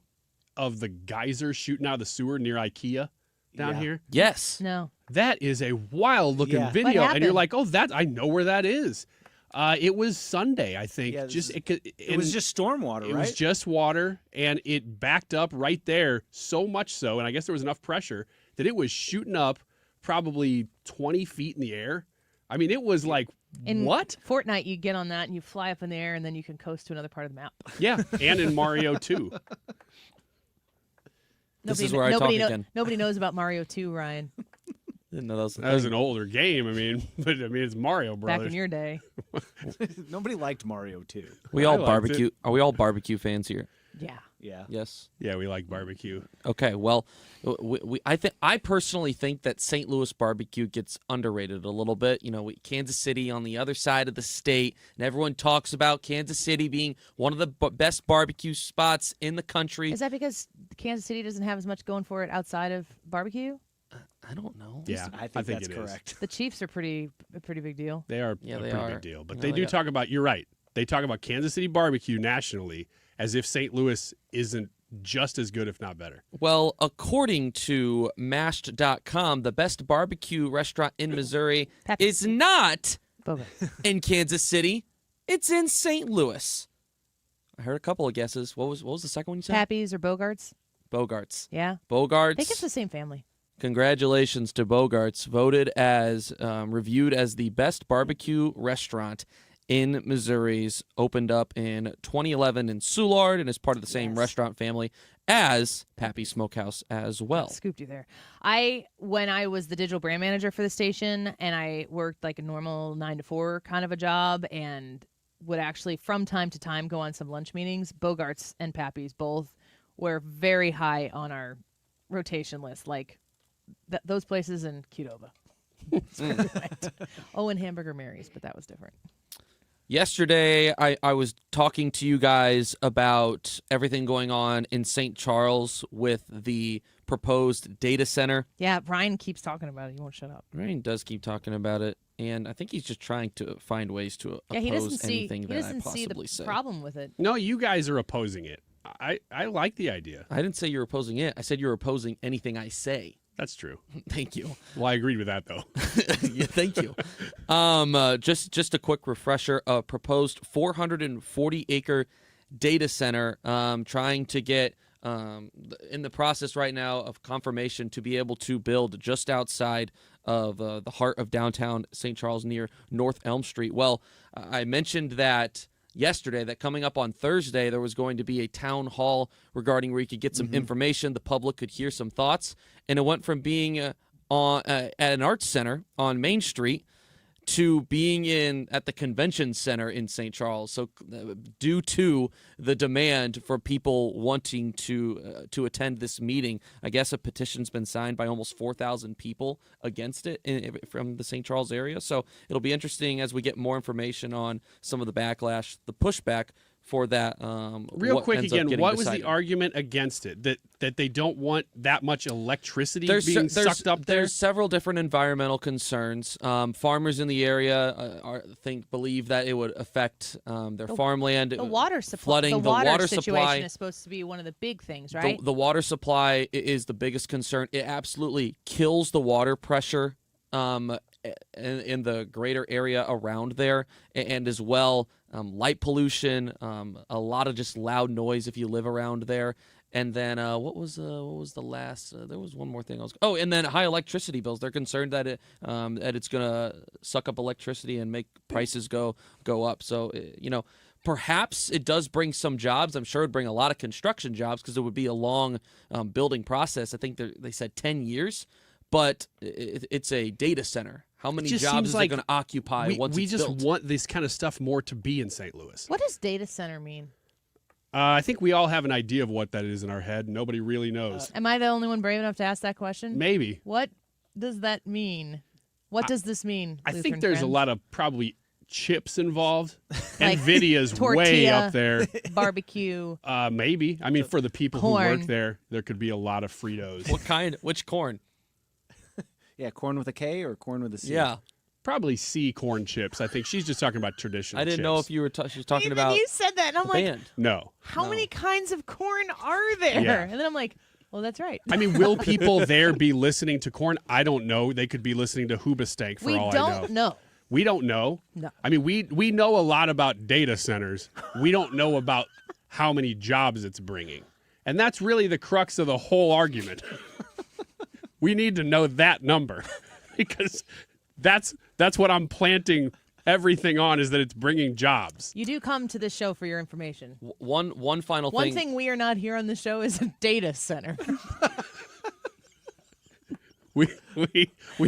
of the geyser shooting out of the sewer near IKEA down here? Yes. No. That is a wild-looking video, What and you're happened? like, oh, I know where that is. It was Sunday, I think. Yeah, it was just stormwater, right? It was just water, and it backed up right there, so much so, and I guess there was enough pressure that it was shooting up probably 20 feet in the air. I mean, it was like, In what? Fortnite, you get on that and you fly up in the air, and then you can coast to another part of the map. Yeah, and in Mario 2. This is where I talk again. Nobody knows about Mario 2, Ryan. Didn't know that was an older game. But it's Mario Brothers. Back in your day. Nobody liked Mario 2. We all barbecue. Are we all barbecue fans here? Yeah. Yeah. Yes. Yeah, we like barbecue. Okay, well, I personally think that St. Louis barbecue gets underrated a little bit. You know, Kansas City on the other side of the state, and everyone talks about Kansas City being one of the best barbecue spots in the country. Is that because Kansas City doesn't have as much going for it outside of barbecue? I don't know. Yeah, I think that's it is. correct. The Chiefs are a pretty big deal. They are Yeah, a they pretty are. big deal. But You they know, do they talk about, you're right, they talk about Kansas City barbecue nationally as if St. Louis isn't just as good, if not better. Well, according to Mashed.com, the best barbecue restaurant in Missouri is not in Kansas City. It's in St. Louis. I heard a couple of guesses. What was the second one you said? Pappy's or Bogart's? Bogart's. Yeah. Bogart's. I think it's the same family. Congratulations to Bogart's, voted as reviewed as the best barbecue restaurant in Missouri's, opened up in 2011 in Soulard and is part of the same restaurant family as Pappy's Smokehouse as well. Scooped you there. When I was the digital brand manager for the station, and I worked like a normal 9 to 4 kind of a job, and would actually from time to time go on some lunch meetings, Bogart's and Pappy's both were very high on our rotation list, like those places in Qdoba. Oh, and Hamburger Mary's, but that was different. Yesterday, I was talking to you guys about everything going on in St. Charles with the proposed data center. Yeah, Ryan keeps talking about it. He won't shut up. Ryan does keep talking about it, and I think he's just trying to find ways to He oppose doesn't see. anything He that I doesn't see possibly the say. problem with it. No, you guys are opposing it. I like the idea. I didn't say you're opposing it. I said you're opposing anything I say. That's true. Thank you. Well, I agreed with that, though. Yeah, thank you. Just a quick refresher. A proposed 440-acre data center, trying to get in the process right now of confirmation to be able to build just outside of the heart of downtown St. Charles near North Elm Street. Well, I mentioned that yesterday, that coming up on Thursday, there was going to be a town hall regarding where you could get some information, the public could hear some thoughts, and it went from being at an arts center on Main Street to being at the convention center in St. Charles. So due to the demand for people wanting to attend this meeting, I guess a petition's been signed by almost 4,000 people against it from the St. Charles area. So it'll be interesting as we get more information on some of the backlash, the pushback for that. Real quick again, what was the argument against it? That they don't want that much electricity being sucked up there? There's several different environmental concerns. Farmers in the area believe that it would affect their farmland. The water supply. Flooding, the water situation supply is supposed to be one of the big things, right? The water supply is the biggest concern. It absolutely kills the water pressure in the greater area around there, and as well light pollution, a lot of just loud noise if you live around there. And then what was the last? There was one more thing. And then high electricity bills. They're concerned that it's going to suck up electricity and make prices go up. So perhaps it does bring some jobs. I'm sure it'd bring a lot of construction jobs because it would be a long building process. I think they said 10 years, but it's a data center. How many jobs is it going to occupy once it's built? We just want this kind of stuff more to be in St. Louis. What does data center mean? I think we all have an idea of what that is in our head. Nobody really knows. Am I the only one brave enough to ask that question? Maybe. What does that mean? What does this mean? I think there's a lot of probably chips involved. Like NVIDIA's tortilla, way up there. Barbecue. Maybe. I mean, for the people corn. who work there could be a lot of Fritos. Which corn? Yeah, corn with a K or corn with a C? Yeah. Probably C corn chips. I think she's just talking about traditional I didn't know if you were she was talking about you said that, and I'm the like, band. No. How many kinds of corn are there? Yeah. And then I'm like, well, that's right. I mean, will people there be listening to corn? I don't know. They could be listening to Hoobastank for all I know. We don't know. We don't know. No. I mean, we know a lot about data centers. We don't know about how many jobs it's bringing. And that's really the crux of the whole argument. We need to know that number because that's what I'm planting everything on, is that it's bringing jobs. You do come to this show for your information. One final thing. One thing we are not here on the show is a data center. We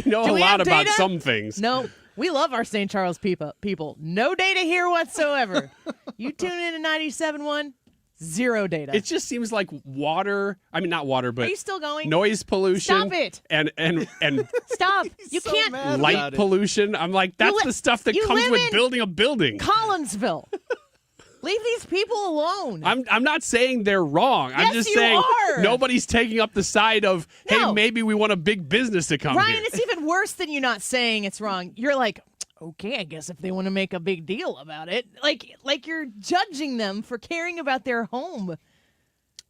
know Do a we lot have about data? some things. No, we love our St. Charles people. No data here whatsoever. You tune in to 97.1, Zero data. It just seems like water. I mean, not water, but Are you still going? Noise pollution. Stop it. And Stop. You can't. light pollution. I'm like, that's the stuff that you comes live with in building a building. Collinsville. Leave these people alone. I'm not saying they're wrong. I'm Yes, just you saying are. nobody's taking up the side of, hey, No. maybe we want a big business to come Ryan, here. it's even worse than you not saying it's wrong. You're like, okay, I guess if they want to make a big deal about it, like you're judging them for caring about their home.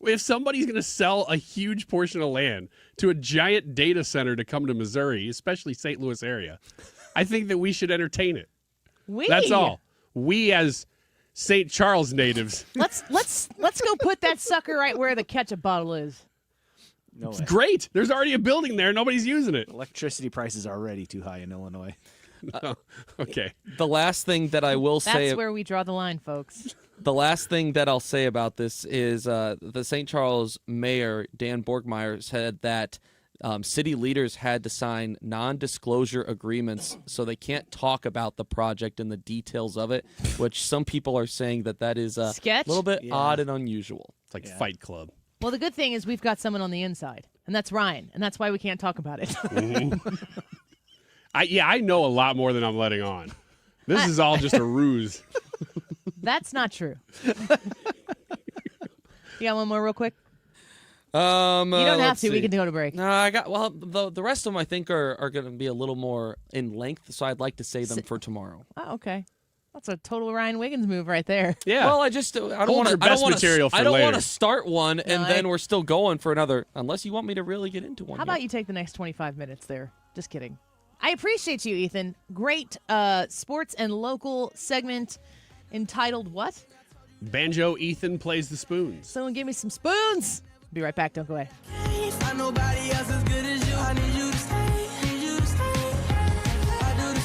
If somebody's going to sell a huge portion of land to a giant data center to come to Missouri, especially St. Louis area, I think that we should entertain it. That's all. We as St. Charles natives. Let's go put that sucker right where the ketchup bottle is. No way. Great. There's already a building there. Nobody's using it. Electricity prices are already too high in Illinois. Okay. The last thing that I will say. That's where we draw the line, folks. The last thing that I'll say about this is the St. Charles mayor, Dan Borgmeyer, said that city leaders had to sign non-disclosure agreements so they can't talk about the project and the details of it, which some people are saying that is a Sketch? little bit odd and unusual. It's like Fight Club. Well, the good thing is we've got someone on the inside, and that's Ryan, and that's why we can't talk about it. I know a lot more than I'm letting on. This is all just a ruse. That's not true. You got one more real quick? You don't have to. We can go to break. No, I got. Well, the rest of them I think are going to be a little more in length, so I'd like to save them for tomorrow. Oh, okay. That's a total Ryan Wiggins move right there. Yeah. Well, I don't Hold want your best material for I don't later. want to start one and then we're still going for another. Unless you want me to really get into one. How about you take the next 25 minutes there? Just kidding. I appreciate you, Ethan. Great sports and local segment entitled what? Banjo Ethan plays the spoons. Someone give me some spoons. Be right back. Don't go away. Nobody else as good as you. I need you to stay. Need you to stay. I do the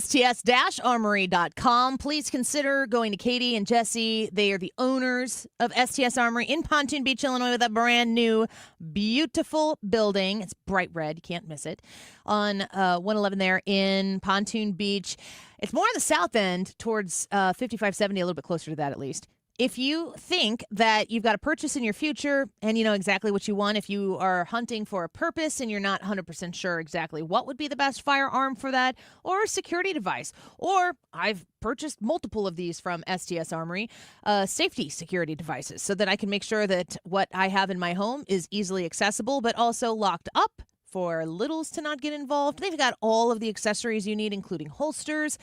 STS-Armory.com. Please consider going to Katie and Jesse. They are the owners of STS Armory in Pontoon Beach, Illinois, with a brand new, beautiful building. It's bright red. You can't miss it. On 111 there in Pontoon Beach. It's more on the south end towards 5570, a little bit closer to that at least. If you think that you've got a purchase in your future and you know exactly what you want, if you are hunting for a purpose and you're not 100% sure exactly what would be the best firearm for that, or a security device, or I've purchased multiple of these from STS Armory, safety security devices, so that I can make sure that what I have in my home is easily accessible, but also locked up for littles to not get involved. They've got all of the accessories you need, including holsters,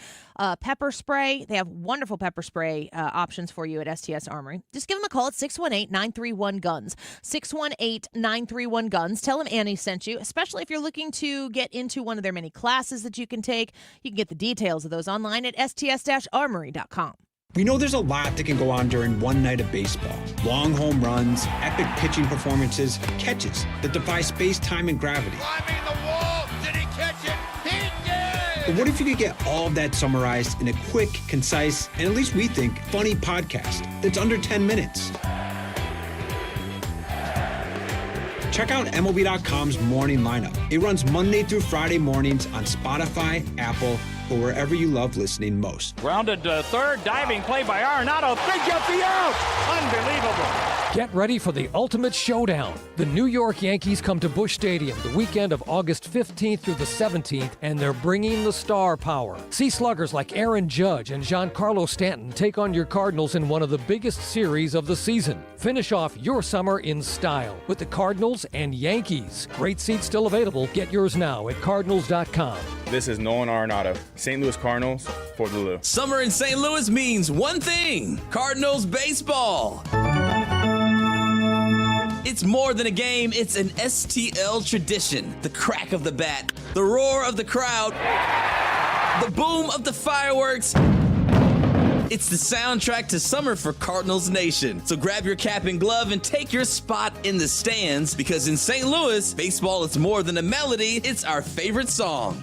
pepper spray. They have wonderful pepper spray options for you at STS Armory. Just give them a call at 618-931-GUNS. 618-931-GUNS. Tell them Annie sent you, especially if you're looking to get into one of their many classes that you can take. You can get the details of those online at sts-armory.com. We know there's a lot that can go on during one night of baseball. Long home runs, epic pitching performances, catches that defy space, time, and gravity. Climbing the wall. Did he catch it? He did! But what if you could get all of that summarized in a quick, concise, and at least we think, funny podcast that's under 10 minutes? Check out MLB.com's morning lineup. It runs Monday through Friday mornings on Spotify, Apple, or wherever you love listening most. Grounded third, diving play by Arenado. They get the out! Unbelievable! Get ready for the ultimate showdown. The New York Yankees come to Busch Stadium the weekend of August 15th through the 17th, and they're bringing the star power. See sluggers like Aaron Judge and Giancarlo Stanton take on your Cardinals in one of the biggest series of the season. Finish off your summer in style with the Cardinals and Yankees. Great seats still available. Get yours now at Cardinals.com. This is Nolan Arenado, St. Louis Cardinals, Fort Lulu. Summer in St. Louis means one thing: Cardinals baseball. It's more than a game, it's an STL tradition. The crack of the bat, the roar of the crowd, the boom of the fireworks. It's the soundtrack to summer for Cardinals Nation. So grab your cap and glove and take your spot in the stands, because in St. Louis, baseball is more than a melody, it's our favorite song.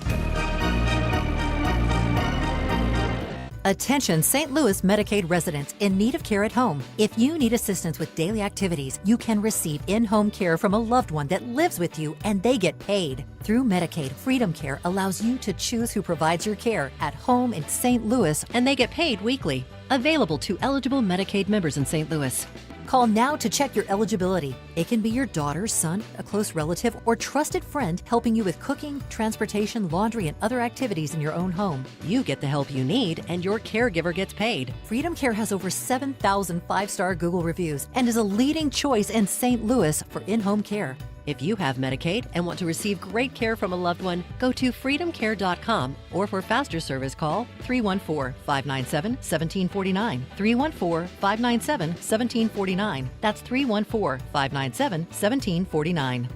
Attention St. Louis Medicaid residents in need of care at home. If you need assistance with daily activities, you can receive in-home care from a loved one that lives with you, and they get paid. Through Medicaid, Freedom Care allows you to choose who provides your care at home in St. Louis, and they get paid weekly. Available to eligible Medicaid members in St. Louis. Call now to check your eligibility. It can be your daughter, son, a close relative, or trusted friend helping you with cooking, transportation, laundry, and other activities in your own home. You get the help you need, and your caregiver gets paid. Freedom Care has over 7,000 five-star Google reviews and is a leading choice in St. Louis for in-home care. If you have Medicaid and want to receive great care from a loved one, go to freedomcare.com or for faster service, call 314-597-1749. 314-597-1749. That's 314-597-1749.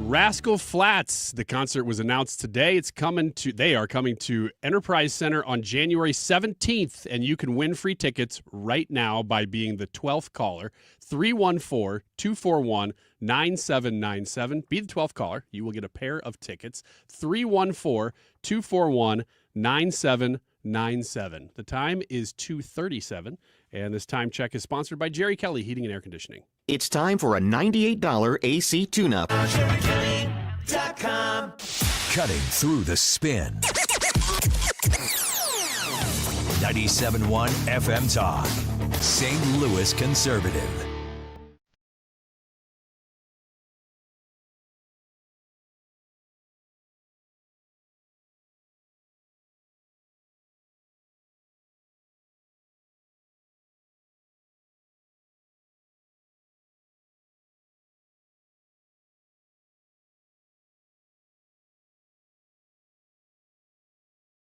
Rascal Flatts. The concert was announced today. They are coming to Enterprise Center on January 17th, and you can win free tickets right now by being the 12th caller. 314-241-9797. Be the 12th caller. You will get a pair of tickets. 314-241-9797. The time is 2:37, and this time check is sponsored by Jerry Kelly Heating and Air Conditioning. It's time for a $98 AC tune-up. Cutting through the spin. 97.1 FM Talk. St. Louis Conservative.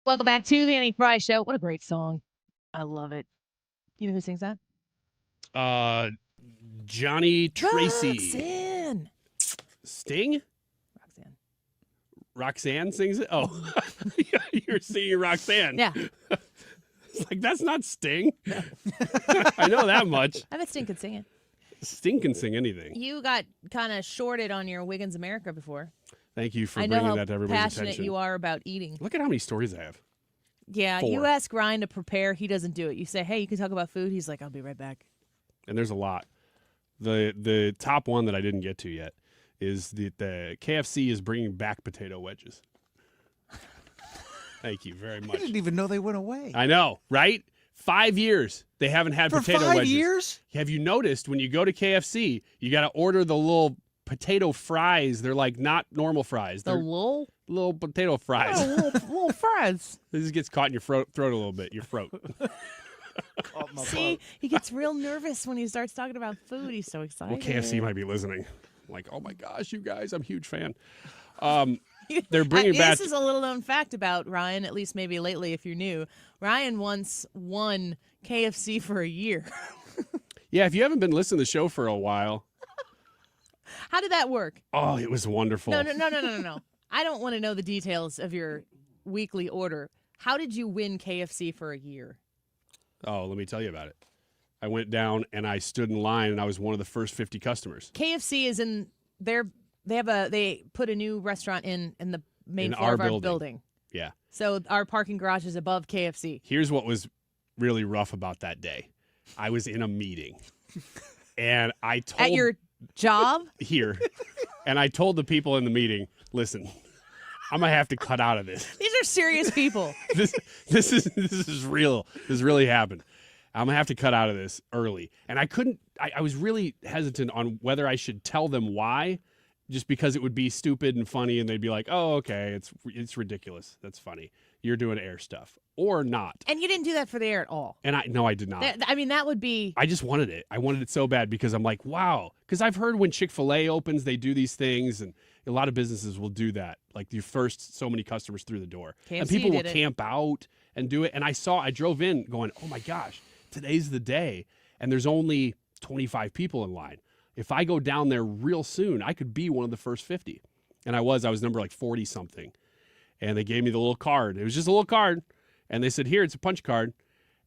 Welcome back to the Annie Fry Show. What a great song. I love it. You know who sings that? Johnny Tracy. Roxanne. Sting? Roxanne sings it? Oh, you're singing Roxanne. Yeah. It's like, that's not Sting. I know that much. I bet Sting could sing it. Sting can sing anything. You got kind of shorted on your Wiggins America before. Thank you for I know bringing how that to everybody's passionate attention. you are about eating. Look at how many stories I have. Yeah, 4. you ask Ryan to prepare. He doesn't do it. You say, hey, you can talk about food. He's like, I'll be right back. And there's a lot. The top one that I didn't get to yet is the KFC is bringing back potato wedges. Thank you very much. I didn't even know they went away. I know, right? 5 years they haven't had For potato 5 wedges. years? Have you noticed when you go to KFC, you got to order the little potato fries? They're like not normal fries. The They're little potato fries. Oh, little fries. This just gets caught in your throat a little bit. Your throat. See, he gets real nervous when he starts talking about food. He's so excited. Well, KFC might be listening. I'm like, oh my gosh, you guys, I'm a huge fan. They're bringing back. This is a little known fact about Ryan, at least maybe lately if you're new. Ryan once won KFC for a year. Yeah, if you haven't been listening to the show for a while. How did that work? Oh, it was wonderful. No. I don't want to know the details of your weekly order. How did you win KFC for a year? Oh, let me tell you about it. I went down and I stood in line and I was one of the first 50 customers. KFC is in their they put a new restaurant in the main floor of our building. Yeah. So our parking garage is above KFC. Here's what was really rough about that day. I was in a meeting and I told At your job? Here. And I told the people in the meeting, listen, I'm gonna have to cut out of this. These are serious people. This is real. This really happened. I'm gonna have to cut out of this early. And I was really hesitant on whether I should tell them why, just because it would be stupid and funny and they'd be like, oh, okay, it's ridiculous. That's funny. You're doing air stuff. Or not. And you didn't do that for the air at all. And I did not. That would be. I just wanted it. I wanted it so bad because I'm like, wow. Because I've heard when Chick-fil-A opens, they do these things, and a lot of businesses will do that. Like your first so many customers through the door. KFC and people will did it. camp out and do it. And I drove in going, oh my gosh, today's the day. And there's only 25 people in line. If I go down there real soon, I could be one of the first 50. And I was number like 40 something. And they gave me the little card. It was just a little card. And they said, here, it's a punch card.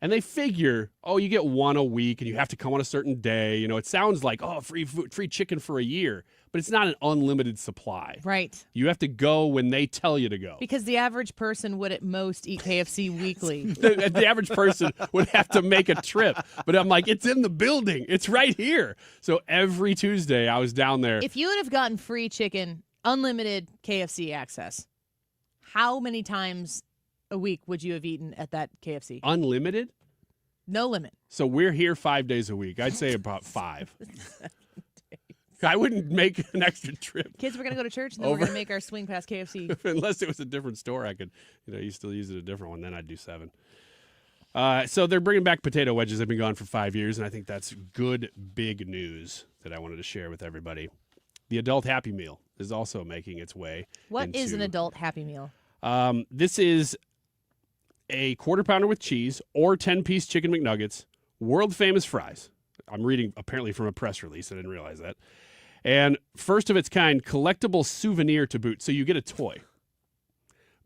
And they figure, oh, you get one a week and you have to come on a certain day. You know, it sounds like, oh, free food, free chicken for a year. But it's not an unlimited supply. Right. You have to go when they tell you to go. Because the average person would at most eat KFC weekly. The average person would have to make a trip. But I'm like, it's in the building. It's right here. So every Tuesday I was down there. If you would have gotten free chicken, unlimited KFC access, how many times a week would you have eaten at that KFC? Unlimited? No limit. So we're here 5 days a week. I'd say about 5. I wouldn't make an extra trip. Kids, we're going to go to church, and then we're going to make our swing past KFC. Unless it was a different store, I could, you still use it a different one, then I'd do 7. So they're bringing back potato wedges. They've been gone for 5 years, and I think that's good, big news that I wanted to share with everybody. The adult Happy Meal is also making its way. What is an adult Happy Meal? This is a quarter pounder with cheese or 10-piece chicken McNuggets, world famous fries. I'm reading apparently from a press release. I didn't realize that. And first of its kind, collectible souvenir to boot. So you get a toy.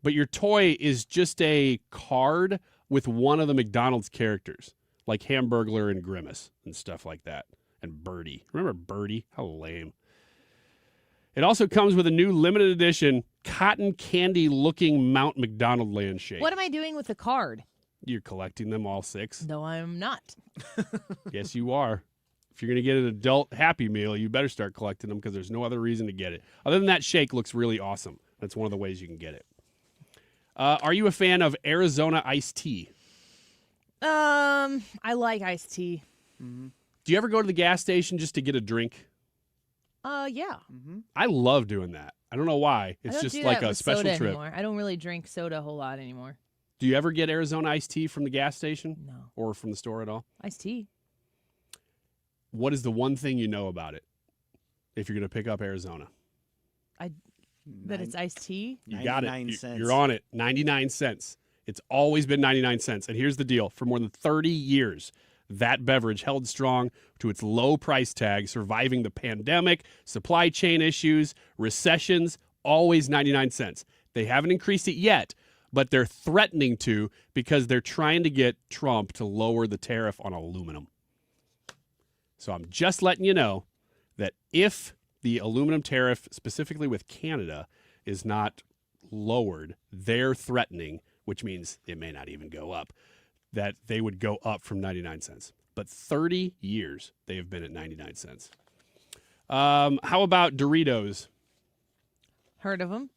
But your toy is just a card with one of the McDonald's characters, like Hamburglar and Grimace and stuff like that. And Birdie. Remember Birdie? How lame. It also comes with a new limited edition cotton candy-looking Mount McDonald land shake. What am I doing with the card? You're collecting them all 6. No, I'm not. Yes, you are. If you're going to get an adult Happy Meal, you better start collecting them because there's no other reason to get it. Other than that shake looks really awesome. That's one of the ways you can get it. Are you a fan of Arizona iced tea? I like iced tea. Mm-hmm. Do you ever go to the gas station just to get a drink? Yeah. Mm-hmm. I love doing that. I don't know why. It's just like a special soda trip. Anymore. I don't really drink soda a whole lot anymore. Do you ever get Arizona iced tea from the gas station? No. Or from the store at all? Iced tea. What is the one thing you know about it if you're going to pick up Arizona? That it's iced tea? You got it. 99 cents. You're on it. 99 cents. It's always been 99 cents. And here's the deal. For more than 30 years, that beverage held strong to its low price tag, surviving the pandemic, supply chain issues, recessions, always 99 cents. They haven't increased it yet, but they're threatening to because they're trying to get Trump to lower the tariff on aluminum. So I'm just letting you know that if the aluminum tariff, specifically with Canada, is not lowered, they're threatening, which means it may not even go up, that they would go up from 99 cents. But 30 years they have been at 99 cents. How about Doritos? Heard of them?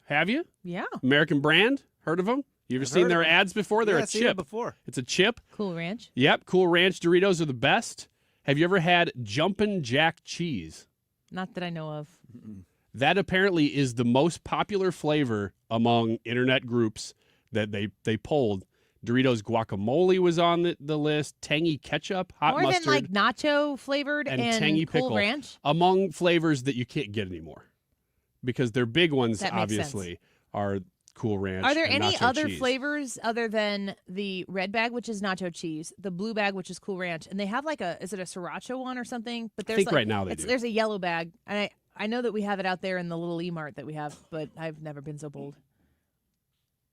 Have you? Yeah. American brand? Heard of them? You ever seen their ads before? They're Yeah, a seen chip. it before. It's a chip. Cool Ranch. Yep. Cool Ranch Doritos are the best. Have you ever had Jumpin' Jack cheese? Not that I know of. That apparently is the most popular flavor among internet groups that they polled. Doritos guacamole was on the list. Tangy ketchup, hot More mustard. than like nacho flavored and tangy Cool pickle. Ranch? Among flavors that you can't get anymore. Because their big ones, That makes obviously, are Cool Ranch. Are there and any nacho other cheese. flavors other than the red bag, which is nacho cheese, the blue bag, which is Cool Ranch, and they have like is it a sriracha one or something? But there's think like, right now they do. There's a yellow bag, and I know that we have it out there in the little E-Mart that we have, but I've never been so bold.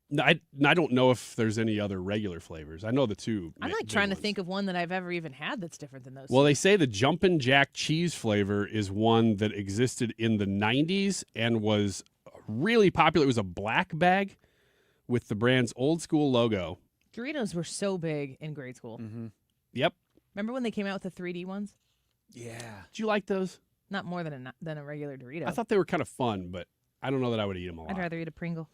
No, I don't know if there's any other regular flavors. I know the two. I'm like trying to think of one that I've ever even had that's different than those. Well, they say the Jumpin' Jack cheese flavor is one that existed in the 90s and was really popular. It was a black bag with the brand's old school logo. Doritos were so big in grade school. Mm-hmm. Yep. Remember when they came out with the 3D ones? Yeah. Did you like those? Not more than a regular Dorito. I thought they were kind of fun, but I don't know that I would eat them a lot. I'd rather eat a Pringle.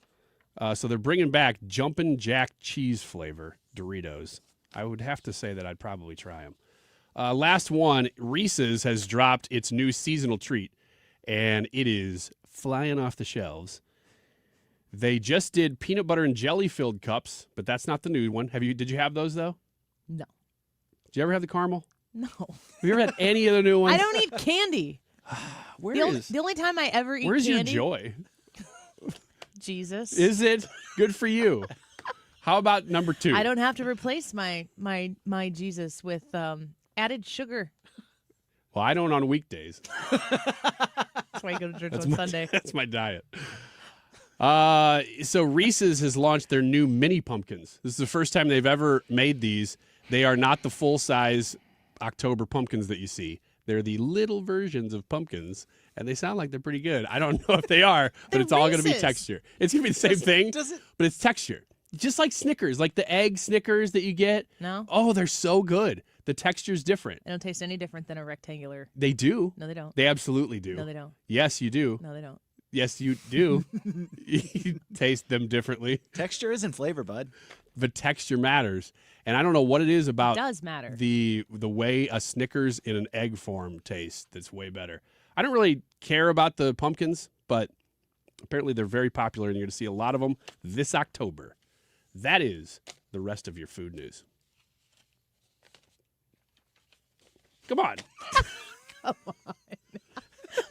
So they're bringing back Jumpin' Jack cheese flavor Doritos. I would have to say that I'd probably try them. Last one, Reese's has dropped its new seasonal treat, and it is flying off the shelves. They just did peanut butter and jelly filled cups, but that's not the new one. Did you have those though? No. Did you ever have the caramel? No. Have you ever had any of the new ones? I don't eat candy. The only time I ever eat Where's candy. your joy? Jesus. Is it? Good for you. How about number 2? I don't have to replace my Jesus with added sugar. Well, I don't on weekdays. That's why you go to church on Sunday. That's my diet. So Reese's has launched their new mini pumpkins. This is the first time they've ever made these. They are not the full-size October pumpkins that you see. They're the little versions of pumpkins, and they sound like they're pretty good. I don't know if they are, but it's all going to be texture. It's going to be the same thing, but it's texture. Just like Snickers, like the egg Snickers that you get. No. Oh, they're so good. The texture's different. They don't taste any different than a rectangular. They do. No, they don't. They absolutely do. No, they don't. Yes, you do. No, they don't. Yes, you do. You taste them differently. Texture isn't flavor, bud. But texture matters. And I don't know what it is about It does matter. the way a Snickers in an egg form tastes that's way better. I don't really care about the pumpkins, but apparently they're very popular, and you're going to see a lot of them this October. That is the rest of your food news. Come on. Come on.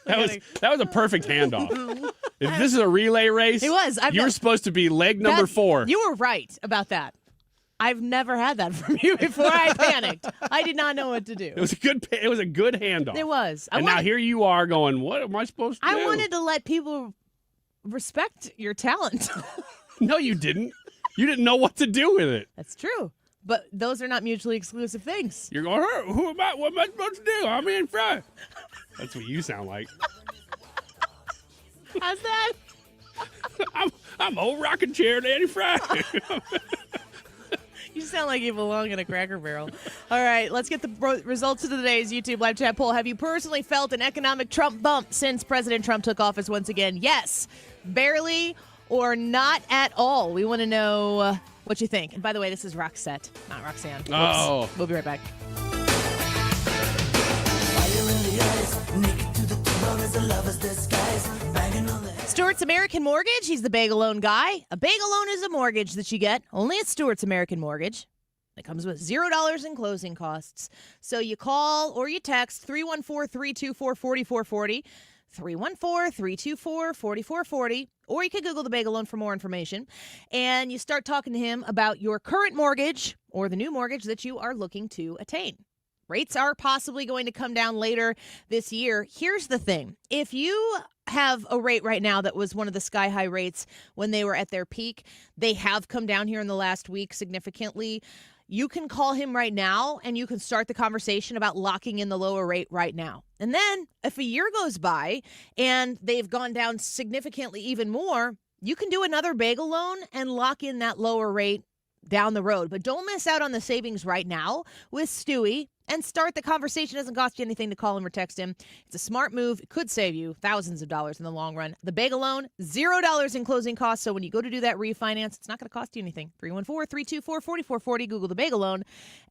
That was a perfect handoff. If this is a relay race, It was. You're supposed to be leg number 4. You were right about that. I've never had that from you before. I panicked. I did not know what to do. It was a good handoff. It was. Now here you are going, what am I supposed to do? I wanted to let people respect your talent. No, you didn't. You didn't know what to do with it. That's true. But those are not mutually exclusive things. You're going, who am I? What am I supposed to do? I'm in front. That's what you sound like. How's that? I'm old rocking chair Danny Fry. You sound like you belong in a Cracker Barrel. All right, let's get the results of today's YouTube live chat poll. Have you personally felt an economic Trump bump since President Trump took office once again? Yes, barely, or not at all. We want to know what you think. And by the way, this is Roxette, not Roxanne. Whoops. Oh. We'll be right back. Stewart's American Mortgage. He's the bagel loan guy. A bagel loan is a mortgage that you get only at Stewart's American Mortgage. It comes with $0 in closing costs. So you call or you text 314-324-4440, 314-324-4440, or you could Google the bagel loan for more information. And you start talking to him about your current mortgage or the new mortgage that you are looking to attain. Rates are possibly going to come down later this year. Here's the thing. If you have a rate right now that was one of the sky-high rates when they were at their peak, they have come down here in the last week significantly. You can call him right now, and you can start the conversation about locking in the lower rate right now. And then if a year goes by and they've gone down significantly even more, you can do another bagel loan and lock in that lower rate down the road. But don't miss out on the savings right now with Stewie. And start the conversation. It doesn't cost you anything to call him or text him. It's a smart move. It could save you thousands of dollars in the long run. The bagel loan, $0 in closing costs. So when you go to do that refinance, it's not going to cost you anything. 314-324-4440. Google the bagel loan.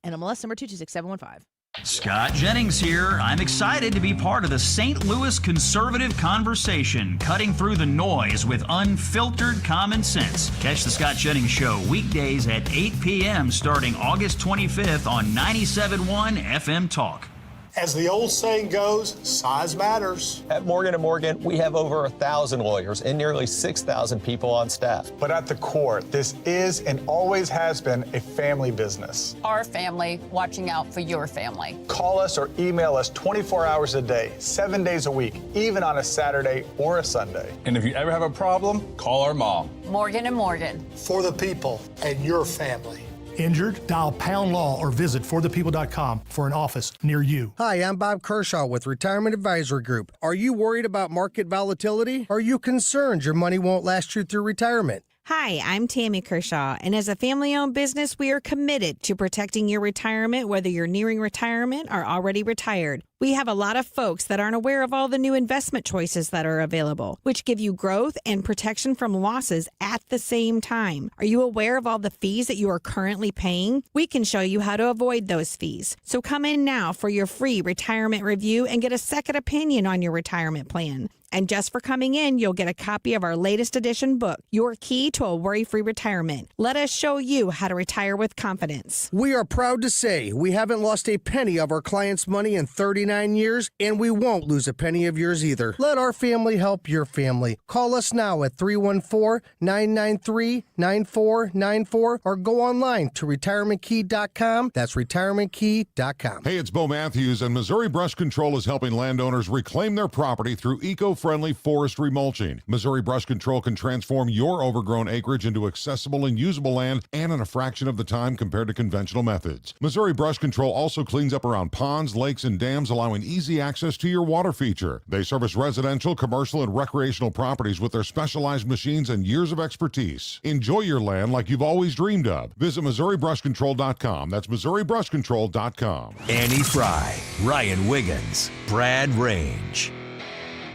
And MLS number 226-715. Scott Jennings here. I'm excited to be part of the St. Louis conservative conversation, cutting through the noise with unfiltered common sense. Catch the Scott Jennings Show weekdays at 8 p.m. starting August 25th on 97.1 FM Talk. As the old saying goes, size matters. At Morgan & Morgan, we have over 1,000 lawyers and nearly 6,000 people on staff. But at the core, this is and always has been a family business. Our family watching out for your family. Call us or email us 24 hours a day, 7 days a week, even on a Saturday or a Sunday. And if you ever have a problem, call our mom. Morgan & Morgan. For the people and your family. Injured? Dial Pound Law or visit forthepeople.com for an office near you. Hi, I'm Bob Kershaw with Retirement Advisory Group. Are you worried about market volatility? Are you concerned your money won't last you through retirement? Hi, I'm Tammy Kershaw, and as a family-owned business, we are committed to protecting your retirement, whether you're nearing retirement or already retired. We have a lot of folks that aren't aware of all the new investment choices that are available, which give you growth and protection from losses at the same time. Are you aware of all the fees that you are currently paying? We can show you how to avoid those fees. So come in now for your free retirement review and get a second opinion on your retirement plan. And just for coming in, you'll get a copy of our latest edition book, Your Key to a Worry-Free Retirement. Let us show you how to retire with confidence. We are proud to say we haven't lost a penny of our clients' money in 39 years, and we won't lose a penny of yours either. Let our family help your family. Call us now at 314-993-9494 or go online to retirementkey.com. That's retirementkey.com. Hey, it's Bo Matthews, and Missouri Brush Control is helping landowners reclaim their property through eco-friendly forestry mulching. Missouri Brush Control can transform your overgrown acreage into accessible and usable land, and in a fraction of the time compared to conventional methods. Missouri Brush Control also cleans up around ponds, lakes, and dams, allowing easy access to your water feature. They service residential, commercial, and recreational properties with their specialized machines and years of expertise. Enjoy your land like you've always dreamed of. Visit MissouriBrushControl.com. That's MissouriBrushControl.com. Annie Fry, Ryan Wiggins, Brad Range.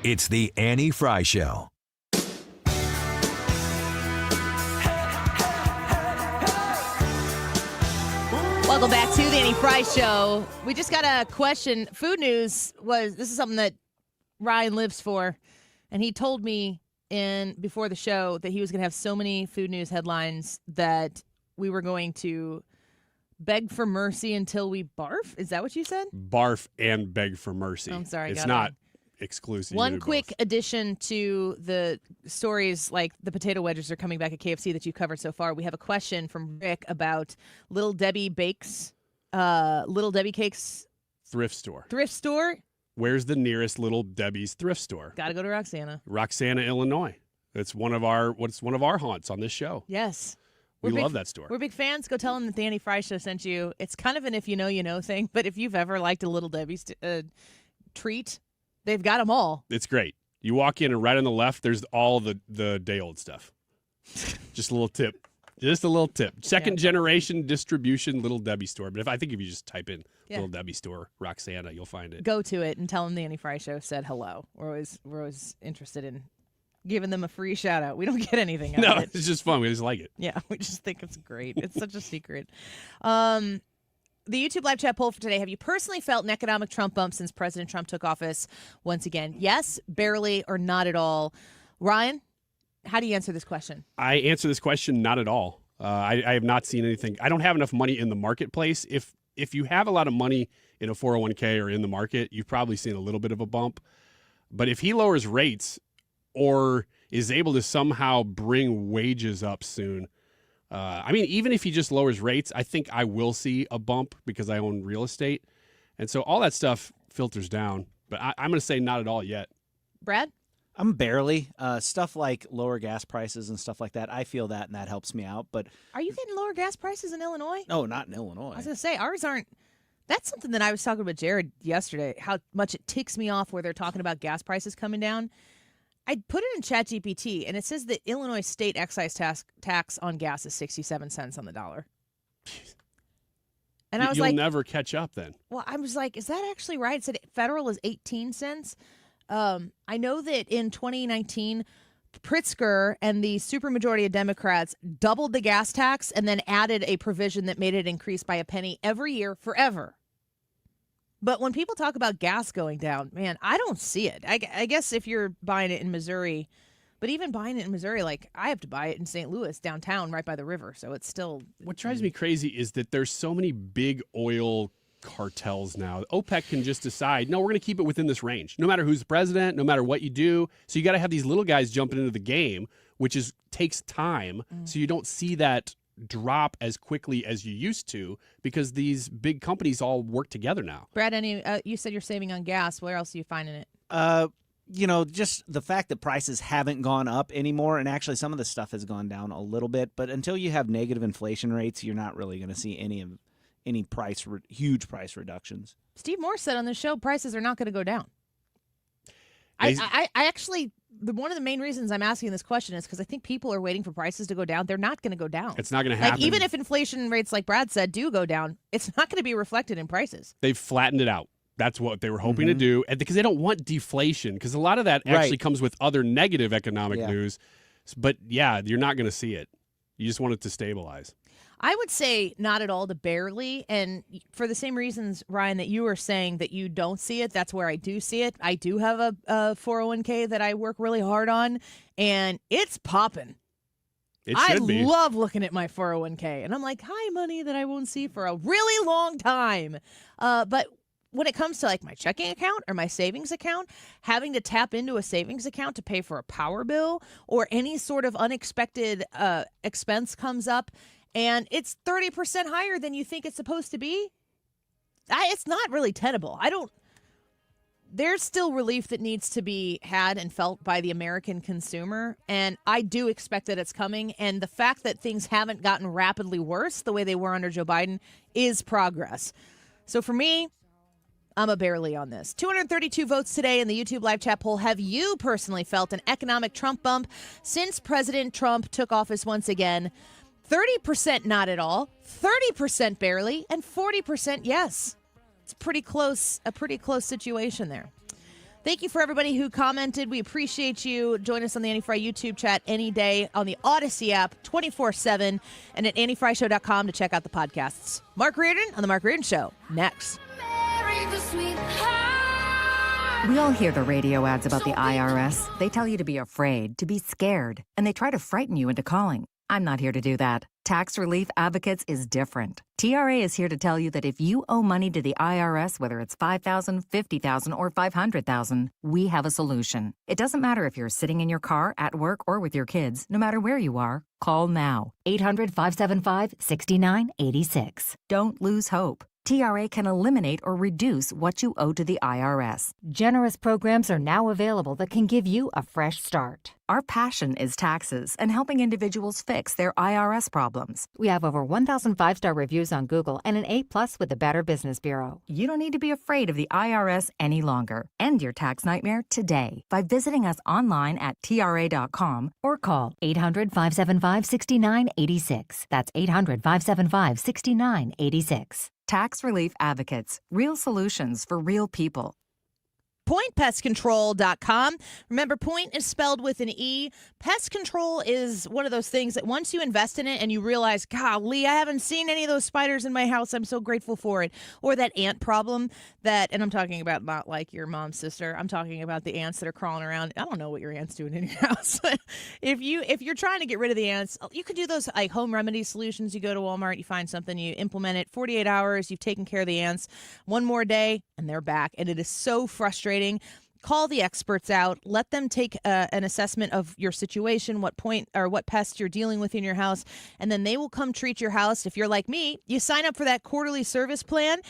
It's the Annie Fry Show. Welcome back to the Annie Fry Show. We just got a question. Food news this is something that Ryan lives for, and he told me before the show that he was going to have so many food news headlines that we were going to beg for mercy until we barf. Is that what you said? Barf and beg for mercy. I'm sorry. It's not exclusive. One quick addition to the stories, like the potato wedges are coming back at KFC that you covered so far. We have a question from Rick about Little Debbie Bakes, Little Debbie Cakes. Thrift store. Thrift store? Where's the nearest Little Debbie's thrift store? Got to go to Roxana, Illinois. It's one of our haunts on this show. Yes. We love that store. We're big fans. Go tell them that the Annie Fry Show sent you. It's kind of an if you know, you know thing, but if you've ever liked a Little Debbie's treat, they've got them all. It's great. You walk in and right on the left, there's all the day-old stuff. Just a little tip. Just a little tip. Second generation distribution Little Debbie store. But I think if you just type in Little Debbie store, Roxana, you'll find it. Go to it and tell them the Annie Fry Show said hello. We're always interested in giving them a free shout out. We don't get anything out of it. It's just fun. We just like it. Yeah, we just think it's great. It's such a secret. The YouTube live chat poll for today. Have you personally felt an economic Trump bump since President Trump took office once again? Yes, barely, or not at all. Ryan, how do you answer this question? I answer this question not at all. I have not seen anything. I don't have enough money in the marketplace. If you have a lot of money in a 401k or in the market, you've probably seen a little bit of a bump. But if he lowers rates or is able to somehow bring wages up soon, even if he just lowers rates, I think I will see a bump because I own real estate. And so all that stuff filters down. But I'm going to say not at all yet. Brad? I'm barely. Stuff like lower gas prices and stuff like that, I feel that, and that helps me out. But are you getting lower gas prices in Illinois? No, not in Illinois. I was going to say, ours aren't. That's something that I was talking about Jared yesterday, how much it ticks me off where they're talking about gas prices coming down. I put it in ChatGPT, and it says that Illinois state excise tax on gas is 67 cents on the dollar. And I was You'll never catch up then. Well, I was like, is that actually right? It said federal is 18 cents. I know that in 2019, Pritzker and the supermajority of Democrats doubled the gas tax and then added a provision that made it increase by a penny every year forever. But when people talk about gas going down, man, I don't see it. I guess if you're buying it in Missouri, but even buying it in Missouri, like I have to buy it in St. Louis downtown right by the river. So it's still. What drives me crazy is that there's so many big oil cartels now. OPEC can just decide, no, we're going to keep it within this range, no matter who's the president, no matter what you do. So you got to have these little guys jumping into the game, which takes time. So you don't see that drop as quickly as you used to because these big companies all work together now. Brad, you said you're saving on gas. Where else are you finding it? Just the fact that prices haven't gone up anymore, and actually some of the stuff has gone down a little bit, but until you have negative inflation rates, you're not really going to see any huge price reductions. Steve Moore said on the show prices are not going to go down. I actually, one of the main reasons I'm asking this question is because I think people are waiting for prices to go down. They're not going to go down. It's not going to happen. Like, even if inflation rates, like Brad said, do go down, it's not going to be reflected in prices. They've flattened it out. That's what they were hoping to do, and because they don't want deflation, because a lot of that actually comes with other negative economic news. But yeah, you're not going to see it. You just want it to stabilize. I would say not at all to barely, and for the same reasons, Ryan, that you were saying that you don't see it, that's where I do see it. I do have a 401k that I work really hard on, and it's popping. I love looking at my 401k, and I'm like, hi, money that I won't see for a really long time. But when it comes to like my checking account or my savings account, having to tap into a savings account to pay for a power bill or any sort of unexpected expense comes up, and it's 30% higher than you think it's supposed to be, it's not really tenable. There's still relief that needs to be had and felt by the American consumer, and I do expect that it's coming, and the fact that things haven't gotten rapidly worse the way they were under Joe Biden is progress. So for me, I'm a barely on this. 232 votes today in the YouTube live chat poll. Have you personally felt an economic Trump bump since President Trump took office once again? 30% not at all, 30% barely, and 40% yes. It's a pretty close situation there. Thank you for everybody who commented. We appreciate you. Join us on the Annie Fry YouTube chat any day on the Odyssey app 24/7 and at anniefryshow.com to check out the podcasts. Mark Reardon on The Mark Reardon Show. Next. We all hear the radio ads about the IRS. They tell you to be afraid, to be scared, and they try to frighten you into calling. I'm not here to do that. Tax Relief Advocates is different. TRA is here to tell you that if you owe money to the IRS, whether it's $5,000, $50,000, or $500,000, we have a solution. It doesn't matter if you're sitting in your car, at work, or with your kids. No matter where you are, call now. 800-575-6986. Don't lose hope. TRA can eliminate or reduce what you owe to the IRS. Generous programs are now available that can give you a fresh start. Our passion is taxes and helping individuals fix their IRS problems. We have over 1,000 5-star reviews on Google and an A+ with the Better Business Bureau. You don't need to be afraid of the IRS any longer. End your tax nightmare today by visiting us online at TRA.com or call 800-575-6986. That's 800-575-6986. Tax Relief Advocates. Real solutions for real people. PointPestControl.com. Remember, Point is spelled with an E. Pest control is one of those things that once you invest in it and you realize, golly, I haven't seen any of those spiders in my house. I'm so grateful for it. Or that ant problem and I'm talking about not like your mom's sister. I'm talking about the ants that are crawling around. I don't know what your ant's doing in your house. If you're trying to get rid of the ants, you can do those like home remedy solutions. You go to Walmart, you find something, you implement it. 48 hours, you've taken care of the ants. One more day, and they're back. And it is so frustrating. Call the experts out. Let them take an assessment of your situation, what pests you're dealing with in your house, and then they will come treat your house. If you're like me, you sign up for that quarterly service plan,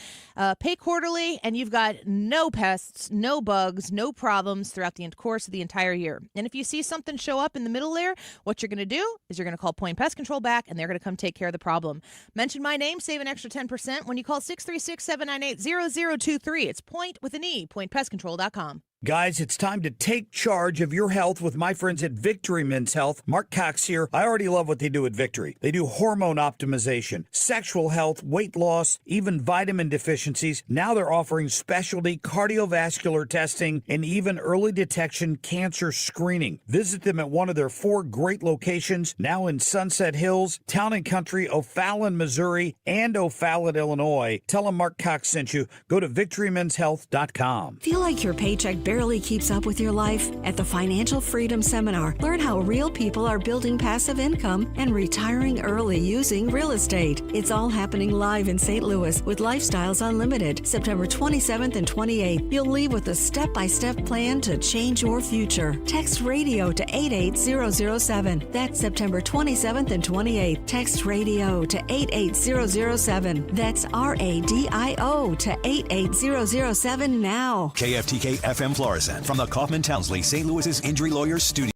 pay quarterly, and you've got no pests, no bugs, no problems throughout the course of the entire year. And if you see something show up in the middle there, what you're going to do is you're going to call Point Pest Control back, and they're going to come take care of the problem. Mention my name, save an extra 10% when you call 636-798-0023. It's Point with an E, pointpestcontrol.com. Guys, it's time to take charge of your health with my friends at Victory Men's Health. Mark Cox here. I already love what they do at Victory. They do hormone optimization, sexual health, weight loss, even vitamin deficiencies. Now they're offering specialty cardiovascular testing and even early detection cancer screening. Visit them at one of their 4 great locations, now in Sunset Hills, Town and Country, O'Fallon, Missouri, and O'Fallon, Illinois. Tell them Mark Cox sent you. Go to victorymenshealth.com. Feel like your paycheck barely keeps up with your life? At the Financial Freedom Seminar, learn how real people are building passive income and retiring early using real estate. It's all happening live in St. Louis with Lifestyles Unlimited, September 27th and 28th. You'll leave with a step-by-step plan to change your future. Text radio to 88007. That's September 27th and 28th. Text radio to 88007. That's RADIO to 88007 now. KFTK FM Florissant from the Kaufman Townsley St. Louis's Injury Lawyers Studio.